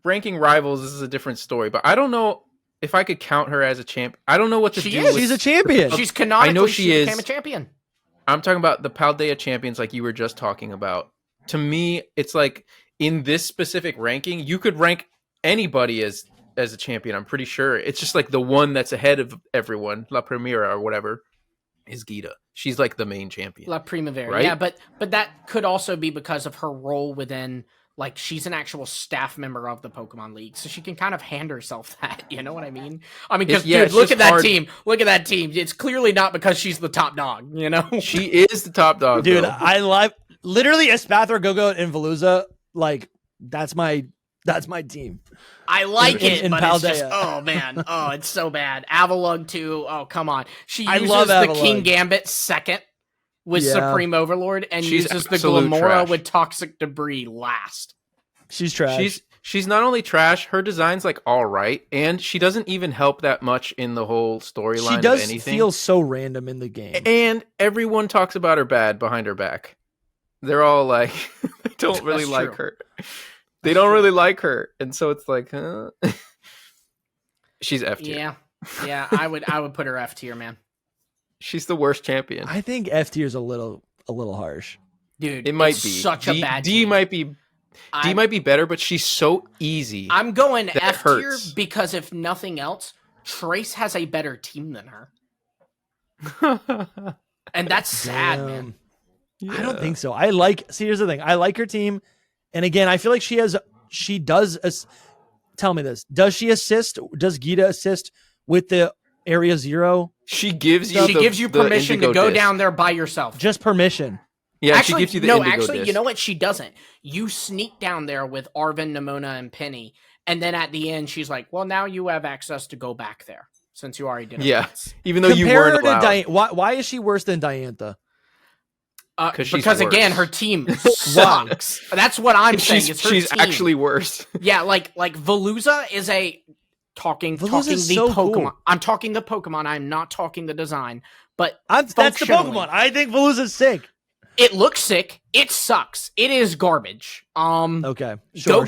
ranking rivals, this is a different story. But I don't know if I could count her as a champ. I don't know what to She do. is. with- She's a champion. She's canonically I know she she is. became a champion. I'm talking about the Paldea champions like you were just talking about. To me, it's like in this specific ranking, you could rank anybody as a champion, I'm pretty sure. It's just like the one that's ahead of everyone, La Primera or whatever, is Gita. She's like the main champion. La Primavera. Right? Yeah, but that could also be because of her role within, like, she's an actual staff member of the Pokemon League, so she can kind of hand herself that, you know what I mean? I mean, because, dude, look at that team. Look at that team. It's clearly not because she's the top dog, you know? She is the top dog, dude. though. I love literally Espathra, Gogoat, and Veluza. Like, that's my team. I like it, but Paldea. it's just, oh man, oh, it's so bad. Avalugg too, oh, come on. She uses love the Avalugg. King Gambit second with Supreme Overlord, and She's uses the absolute Glamora trash. with Toxic Debris last. She's trash. She's not only trash, her design's like all right, and she doesn't even help that much in the whole storyline. She does of anything. feel so random in the game, And everyone talks about her bad behind her back. They're all like, they don't really That's like true. her. They don't really like her, and so it's like, huh? She's F tier. Yeah, I would put her F tier, man. She's the worst champion. I think F tier is a little harsh. Dude, It might it's be such a bad D team. might be better, but she's so easy. I'm going that F tier hurts. because if nothing else, Trace has a better team than her, and that's sad, Damn. man. I don't think so. See, here's the thing. I like her team. And again, I feel like she does, tell me this. Does she assist? Does Gita assist with the Area Zero? She gives you. She gives you permission to go down there by yourself. Just permission. Yeah, actually, she gives you the no, Indigo actually, disc. you know what? She doesn't. You sneak down there with Arvin, Nimona, and Penny, and then at the end, she's like, "Well, now you have access to go back there since you already did it." Yeah, once." even though you Compare her weren't allowed. to why is she worse than Diantha? She's Because worse. again, her team sucks. That's what I'm saying. It's her She's team. actually worse. Yeah, like Veluza is a talking Veluza's the so Pokemon. cool. I'm talking the Pokemon. I'm not talking the design. But That's the functionally, Pokemon. I think Veluza's sick. It looks sick. It sucks. It is garbage. Okay. Sure.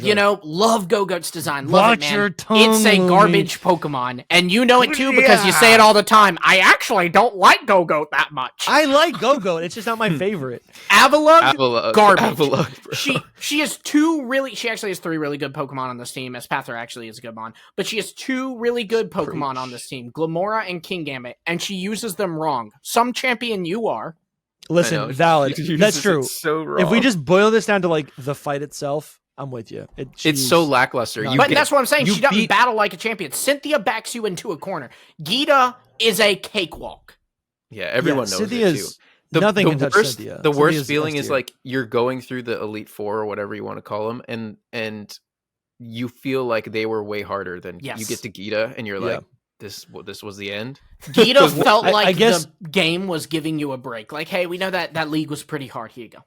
You know, love Gogoat's design. Love it, Watch man. your tongue, It's a Lumi. garbage Pokemon. And you know it too because you say it all the time. I actually don't like Gogoat that much. I like Gogoat. It's just not my favorite. Avalugg, garbage. Avalugg, bro. She actually has 3 really good Pokemon on this team. Espathra actually is a good one. But she has 2 really good Pokemon on this team. Glamora and Kingambit. And she uses them wrong. Some champion you are. Listen, valid. She uses That's it true. so wrong. If we just boil this down to like the fight itself, I'm with you. it's so lackluster. No. You But get- that's what I'm saying. you She doesn't beat- battle like a champion. Cynthia backs you into a corner. Gita is a cakewalk. Yeah, everyone knows Cynthia's, it too. nothing can touch worst, Cynthia. The worst Cynthia's feeling S is tier. like you're going through the Elite Four or whatever you want to call them, and you feel like they were way harder than Yes. you get to Gita, and you're Yeah. like, this was the end. Gita felt I like guess- the game was giving you a break. Like, hey, we know that league was pretty hard. Here you go.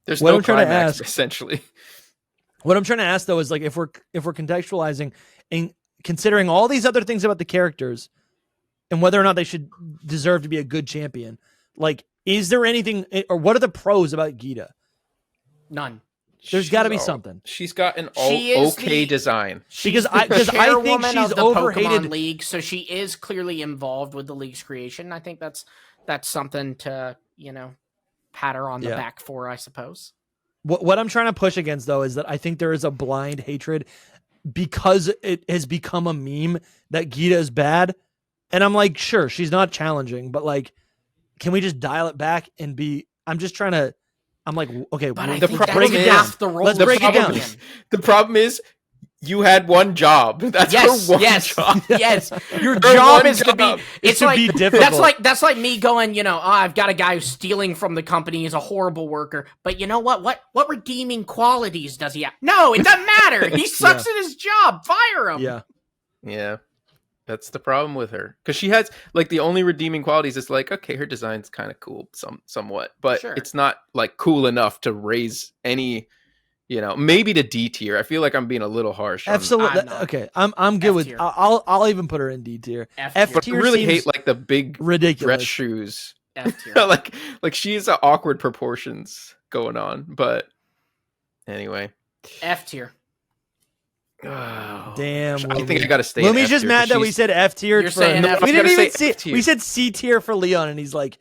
There's What no I'm trying to climax, ask- essentially. What I'm trying to ask though is like if we're contextualizing and considering all these other things about the characters and whether or not they should deserve to be a good champion, like is there anything or what are the pros about Gita? None. There's got to be She's all- something. She's got an She is okay the- design. Because She's I the think chairwoman she's of the overhated. Pokemon League, so she is clearly involved with the league's creation. I think that's something to pat her on the Yeah. back for, I suppose. What I'm trying to push against though is that I think there is a blind hatred because it has become a meme that Gita is bad. And I'm like, sure, she's not challenging, but like, can we just dial it back and be, I'm like, okay, But I The think problem that's is- half the role. let's of break it down. champion. The problem is, you had one job. That's Yes, her one yes, job. yes. Your Her job one is to be. job It's to like be difficult. that's like me going. I've got a guy who's stealing from the company. He's a horrible worker. But you know what? What redeeming qualities does he have? No, it doesn't matter. He sucks at his job. Fire him. yeah. Yeah, that's the problem with her because she has like the only redeeming qualities is like okay, her design's kind of cool, somewhat, but Sure. it's not like cool enough to raise any, maybe to D tier. I feel like I'm being a little harsh. Absolutely. I'm not. Okay. I'm good F with, tier. I'll even put her in D tier. F F tier. But I tier really seems hate like the big dress ridiculous. shoes. F tier. like she's awkward proportions going on, but anyway. F tier. Oh, Damn. I think I Lumi. gotta stay. in Lumi's F just tier, mad 'cause that we she's- said F tier. You're saying F We tier. didn't even I was gonna say see. F tier. We said C tier for Leon, and he's like,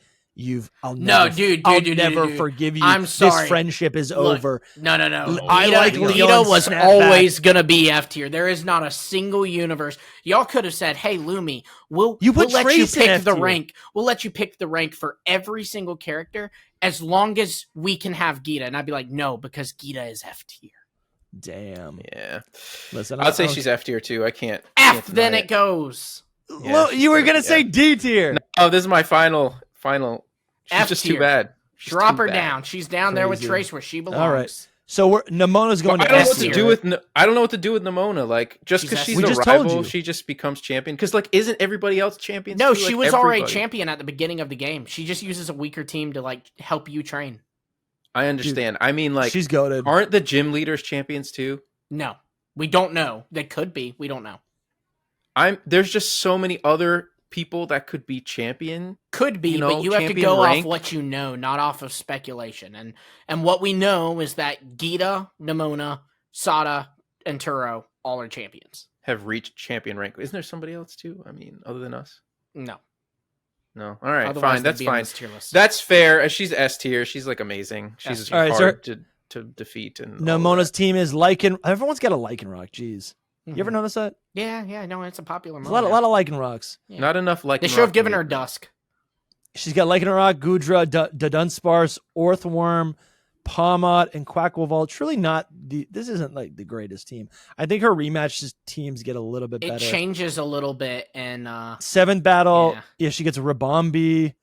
I'll No, never, dude, I'll dude, never dude. forgive you. I'm sorry. This friendship is Look, over. No. I like Leo Lito and was Snapback. always gonna be F tier. There is not a single universe. Y'all could have said, "Hey, Lumi, we'll You put let you Trace in pick F the tier. rank. We'll let you pick the rank for every single character as long as we can have Gita." And I'd be like, "No, because Gita is F tier." Damn. Yeah. Listen, I'd say she's F tier too. I can't. F, can't then deny it goes. Yeah, you were she's gonna good, say yeah. D tier. Oh, this is my final. She's F just tier. too bad. She's Drop too her bad. down. She's down there with Crazy. Trace where she belongs. All right. So Nemona's going But to I don't know S what to tier. do with. I don't know what to do with Nemona. Like, just She's because S she's tier. We a just told rival, you. she just becomes champion. Because like, isn't everybody else champions? No, too? she Like, was already everybody. champion at the beginning of the game. She just uses a weaker team to like help you train. I understand. I mean, like, She's goated. aren't the gym leaders champions too? No, we don't know. They could be. We don't know. There's just so many other people that could be champion. Could be, You know, but you have to champion go rank. off what you know, not off of speculation. And what we know is that Gita, Nemona, Sada, and Turo all are champions. Have reached champion rank. Isn't there somebody else too? I mean, other than us? No. No. All right, Otherwise fine. they'd That's be on fine. this tier list. That's fair. She's S tier. She's like amazing. She's S tier. All right, hard to defeat. And all of Nemona's that. team is Lycan. Everyone's got a Lycanroc. Jeez. You ever notice that? Yeah, no, it's a popular There's mode. a lot of Lycanrocs. Yeah. Not enough like They should have given her Dusk. She's got Lycanroc, Gudra, Dunsparce, Orthworm, Palmot, and Quackleval. Truly not this isn't like the greatest team. I think her rematch teams get a little bit It better. changes a little bit, and Seventh battle, Yeah. she gets a Rabombi. She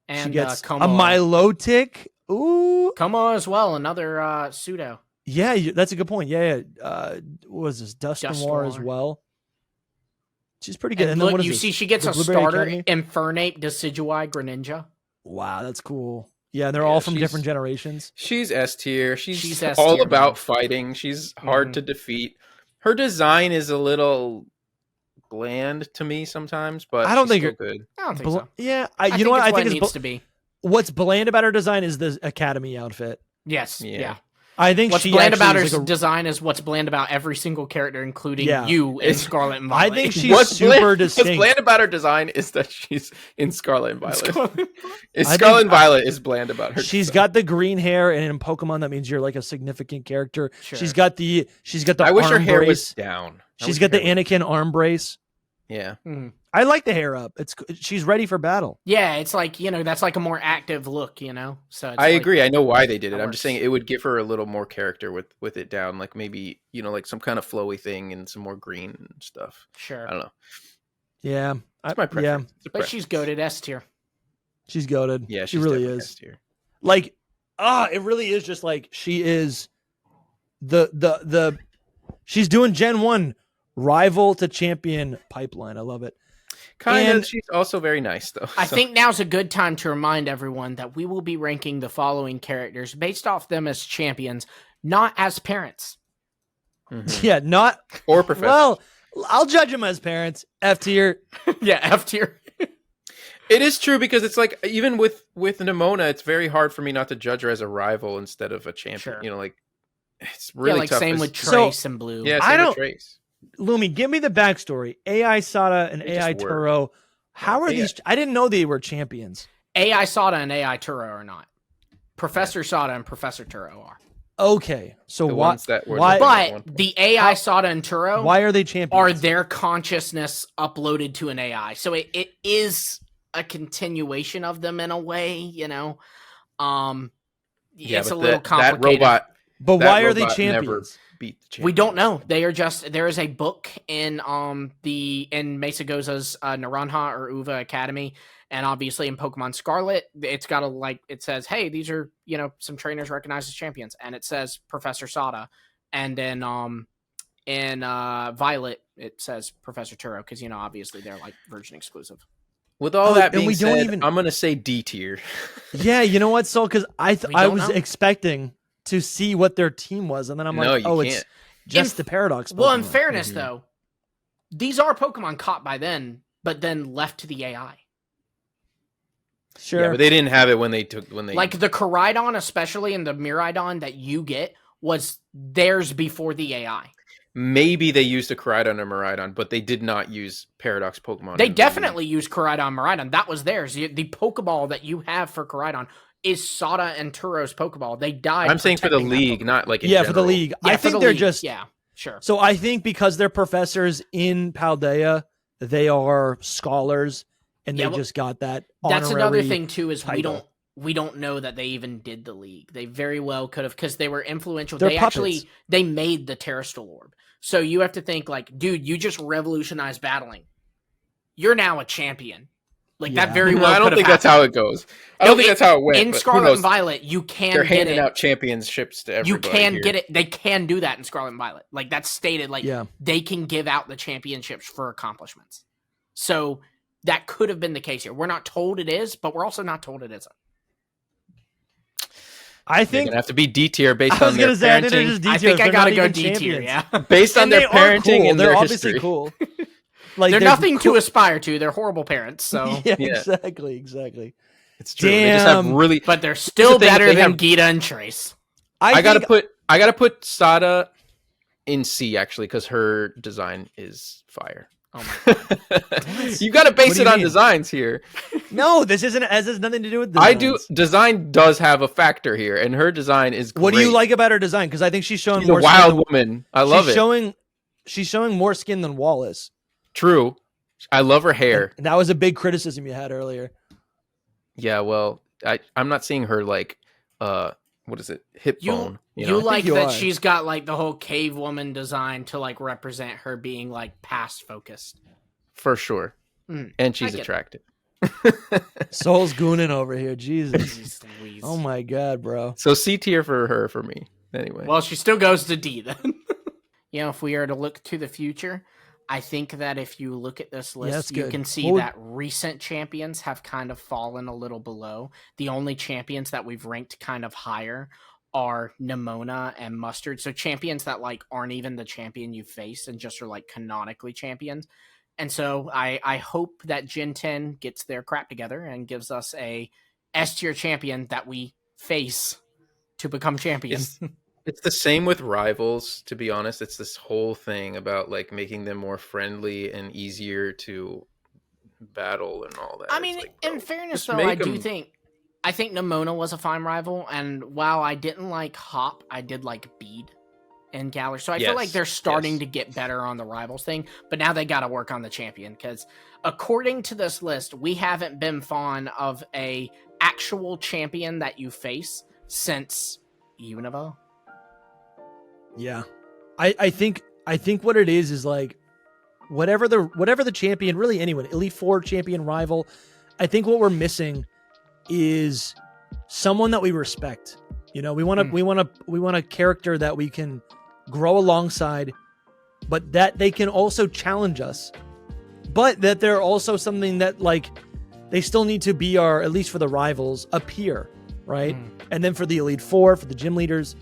and gets a Como. Milotic. Ooh. Como as well, another pseudo. Yeah, that's a good point. Yeah. What was this? Dust Dust Noir as Noir. well. She's pretty good. And And then look, what is you this? see, she gets The a Blueberry starter, Academy? Infernape, Decidueye, Greninja. Wow, that's cool. Yeah, they're Yeah, all from she's- different generations. She's S tier. She's All S-tier, about man. fighting. She's hard Mhm. to defeat. Her design is a little bland to me sometimes, but I don't she's think still it- good. I don't think so. Yeah, I you know what? it's I think it it's needs to be. what's bland about her design is the Academy outfit. Yes. Yeah. Yeah. I think What's she bland actually about her is like a- design is what's bland about every single character, including Yeah. you in It's- Scarlet and I Violet. think she's What's super bland, distinct. What's bland about her design is that she's in Scarlet and Violet. Scarlet- Scarlet and Violet is bland about her. She's design. got the green hair, and in Pokemon that means you're like a significant character. Sure. She's got the I wish her arm hair was brace. down. I She's wish got her the hair was- Anakin arm brace. Yeah. Mhm. I like the hair up. She's ready for battle. Yeah, it's like, that's like a more active look, So it's I like- agree. I know why they did it. that I'm just works. saying it would give her a little more character with it down, like maybe like some kind of flowy thing and some more green and stuff. Sure. I don't know. Yeah, It's my preference. It's a But preference. she's goated S tier. she's goaded. Yeah, she she's really definitely is. S tier. Like, it really is just like she is the she's doing Gen 1 rival to champion pipeline. I love it. Kind And- of. She's also very nice though. I so- think now's a good time to remind everyone that we will be ranking the following characters based off them as champions, not as parents. Mhm. Yeah, not Or professor. well. I'll judge them as parents. F tier. Yeah, F tier. It is true because it's like even with Nemona, it's very hard for me not to judge her as a rival instead of a champion. Sure. Like it's really like tough. same as- with So- Trace and Blue. yeah, I same don't- with Trace. Lumi, give me the backstory. AI Sada and They just AI were. Turo. How are AI these? I didn't know they were champions. AI Sada and AI Turo are not. Professor Sada and Professor Turo are. Okay, so The why? ones that were Why? the- at one But point. the AI Sada and Turo Why are they champions? are their consciousness uploaded to an AI. So it is a continuation of them in a way, It's a but little that complicated. robot. But that why are they robot never champions? beat the champion. We don't know. They are just there is a book in Mesa Goza's Naranja or Uva Academy, and obviously in Pokemon Scarlet, it's got it says, hey, these are some trainers recognized as champions, and it says Professor Sada, and then in Violet it says Professor Turo because obviously they're like version exclusive. With all Oh, that and being we don't said, even- I'm gonna say D tier. Yeah, you know what, Soul? Because I We I don't was know. expecting to see what their team was, and then I'm No, like, you oh, can't. it's just In- the Paradox. Well, in Pokemon. fairness, Mhm. though, these are Pokemon caught by then, but then left to the AI. Sure. Yeah, but they didn't have it when they. Like the Koraidon, especially, and the Miraidon that you get was theirs before the AI. maybe they used a Koraidon or Miraidon, but they did not use Paradox Pokemon. They definitely used Koraidon, Miraidon. That was theirs. The Pokeball that you have for Koraidon is Sada and Turo's Pokeball. They died. I'm saying for the league, not like in for the general. league. Yeah, I think they're just sure. So I think because they're professors in Paldea, they are scholars, and they just got that. That's another honorary thing too. Is title. we don't know that they even did the league. They very well could have, because they were influential. They're they puppets. actually they made the Terrastal Orb. So you have to think like, dude, you just revolutionized battling. You're now a champion. Like that very well. I don't think that's how it goes. I don't think that's how it went. In Scarlet and Violet, you can They're get handing it. out championships to everybody. You can here. get it. They can do that in Scarlet and Violet. Like that's stated. Like they can give out the championships for accomplishments. So that could have been the case here. We're not told it is, but we're also not told it isn't. I think gonna have to be D tier based on their parenting. I think I gotta go D tier. Yeah, based on their parenting and they're their obviously history. Cool. Like they're nothing to aspire to. They're horrible parents. So exactly. It's true. They just have really, but they're still better than have... Gita and Trace. I gotta put Sada in C actually because her design is fire. Oh my! You got to base it on designs here. No, this isn't. This has nothing to do with designs. Design does have a factor here, and her design is great. What do you like about her design? Because I think she's showing more. She's a wild woman. I love it. She's showing more skin than Wallace. True. I love her hair. And that was a big criticism you had earlier. Yeah, well, I'm not seeing her like what is it? Hip bone. You like that she's got like the whole cave woman design to like represent her being like past focused. For sure. And she's attractive. Soul's gooning over here. Jesus. Oh my god, bro. So C tier for her for me. Anyway. Well, she still goes to D then. If we are to look to the future, I think that if you look at this list, you can see that recent champions have kind of fallen a little below. The only champions that we've ranked kind of higher are Nemona and Mustard. So champions that like aren't even the champion you face and just are like canonically champions. And so I hope that Gen 10 gets their crap together and gives us a S tier champion that we face to become champions. It's the same with rivals, to be honest. It's this whole thing about like making them more friendly and easier to battle and all that. I mean, in fairness though, I think Nemona was a fine rival, and while I didn't like Hop, I did like Bead and Galar. So I feel like they're starting to get better on the rivals thing, but now they got to work on the champion, because according to this list, we haven't been fond of a actual champion that you face since Unova. Yeah, I think what it is like whatever the champion, really anyone, Elite Four champion rival, I think what we're missing is someone that we respect. We want a character that we can grow alongside, but that they can also challenge us, but that they're also something that like they still need to be our, at least for the rivals, a peer, right? And then for the Elite Four, for the gym leaders,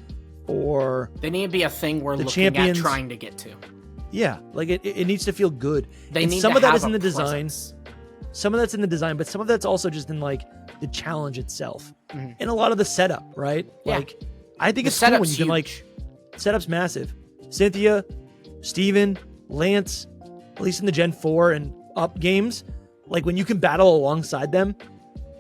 or they need to be a thing we're looking champions, at trying to get to. Yeah, like it needs to feel good. They need some to of that have is in the design. presence. Some of that's in the design, but some of that's also just in like the challenge itself and a lot of the setup, right? Yeah. Like I think it's cool when you can like setup's massive. Cynthia, Steven, Lance, at least in the Gen 4 and up games, like when you can battle alongside them,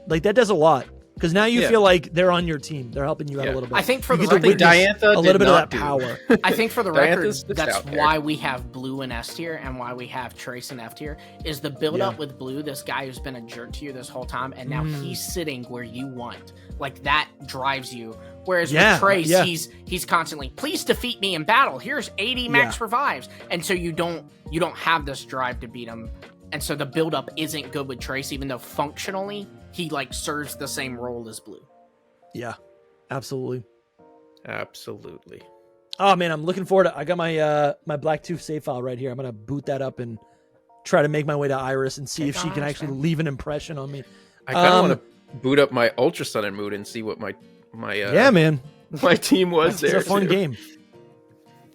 like that does a lot. Because now you feel like they're on your team. They're helping you out a little bit. I think for you the record, Diantha a little bit of that power. I think for the record, that's why we have Blue in S tier and why we have Trace in F tier, is the build up with Blue, this guy who's been a jerk to you this whole time, and now he's sitting where you want. Like that drives you. Whereas with Trace, he's constantly, please defeat me in battle. Here's 80 max revives. And so you don't have this drive to beat him. And so the build up isn't good with Trace, even though functionally he like serves the same role as Blue. Yeah, absolutely. Oh man, I'm looking forward to. I got my my Blacktooth save file right here. I'm gonna boot that up and try to make my way to Iris and see if she can actually leave an impression on me. I kind of want to boot up my Ultra Sun and Moon and see what my man, my team was there. It's a fun game.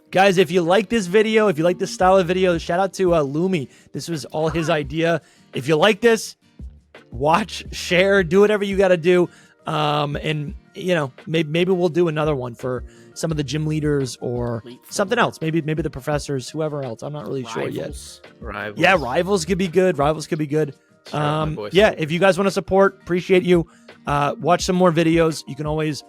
Guys, if you like this video, if you like this style of video, shout out to Lumi. This was all his idea. If you like this, watch, share, do whatever you got to do. And maybe we'll do another one for some of the gym leaders or something else. Maybe the professors, whoever else. I'm not really sure yet. Rivals. Yeah, rivals could be good. Yeah, if you guys want to support, appreciate you. Watch some more videos. You can always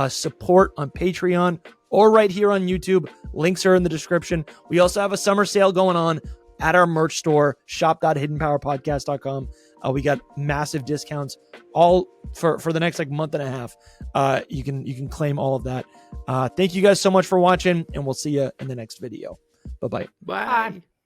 support on Patreon or right here on YouTube. Links are in the description. We also have a summer sale going on at our merch store, shop.hiddenpowerpodcast.com. We got massive discounts all for the next month and a half. You can claim all of that. Thank you guys so much for watching, and we'll see you in the next video. Bye-bye. Bye.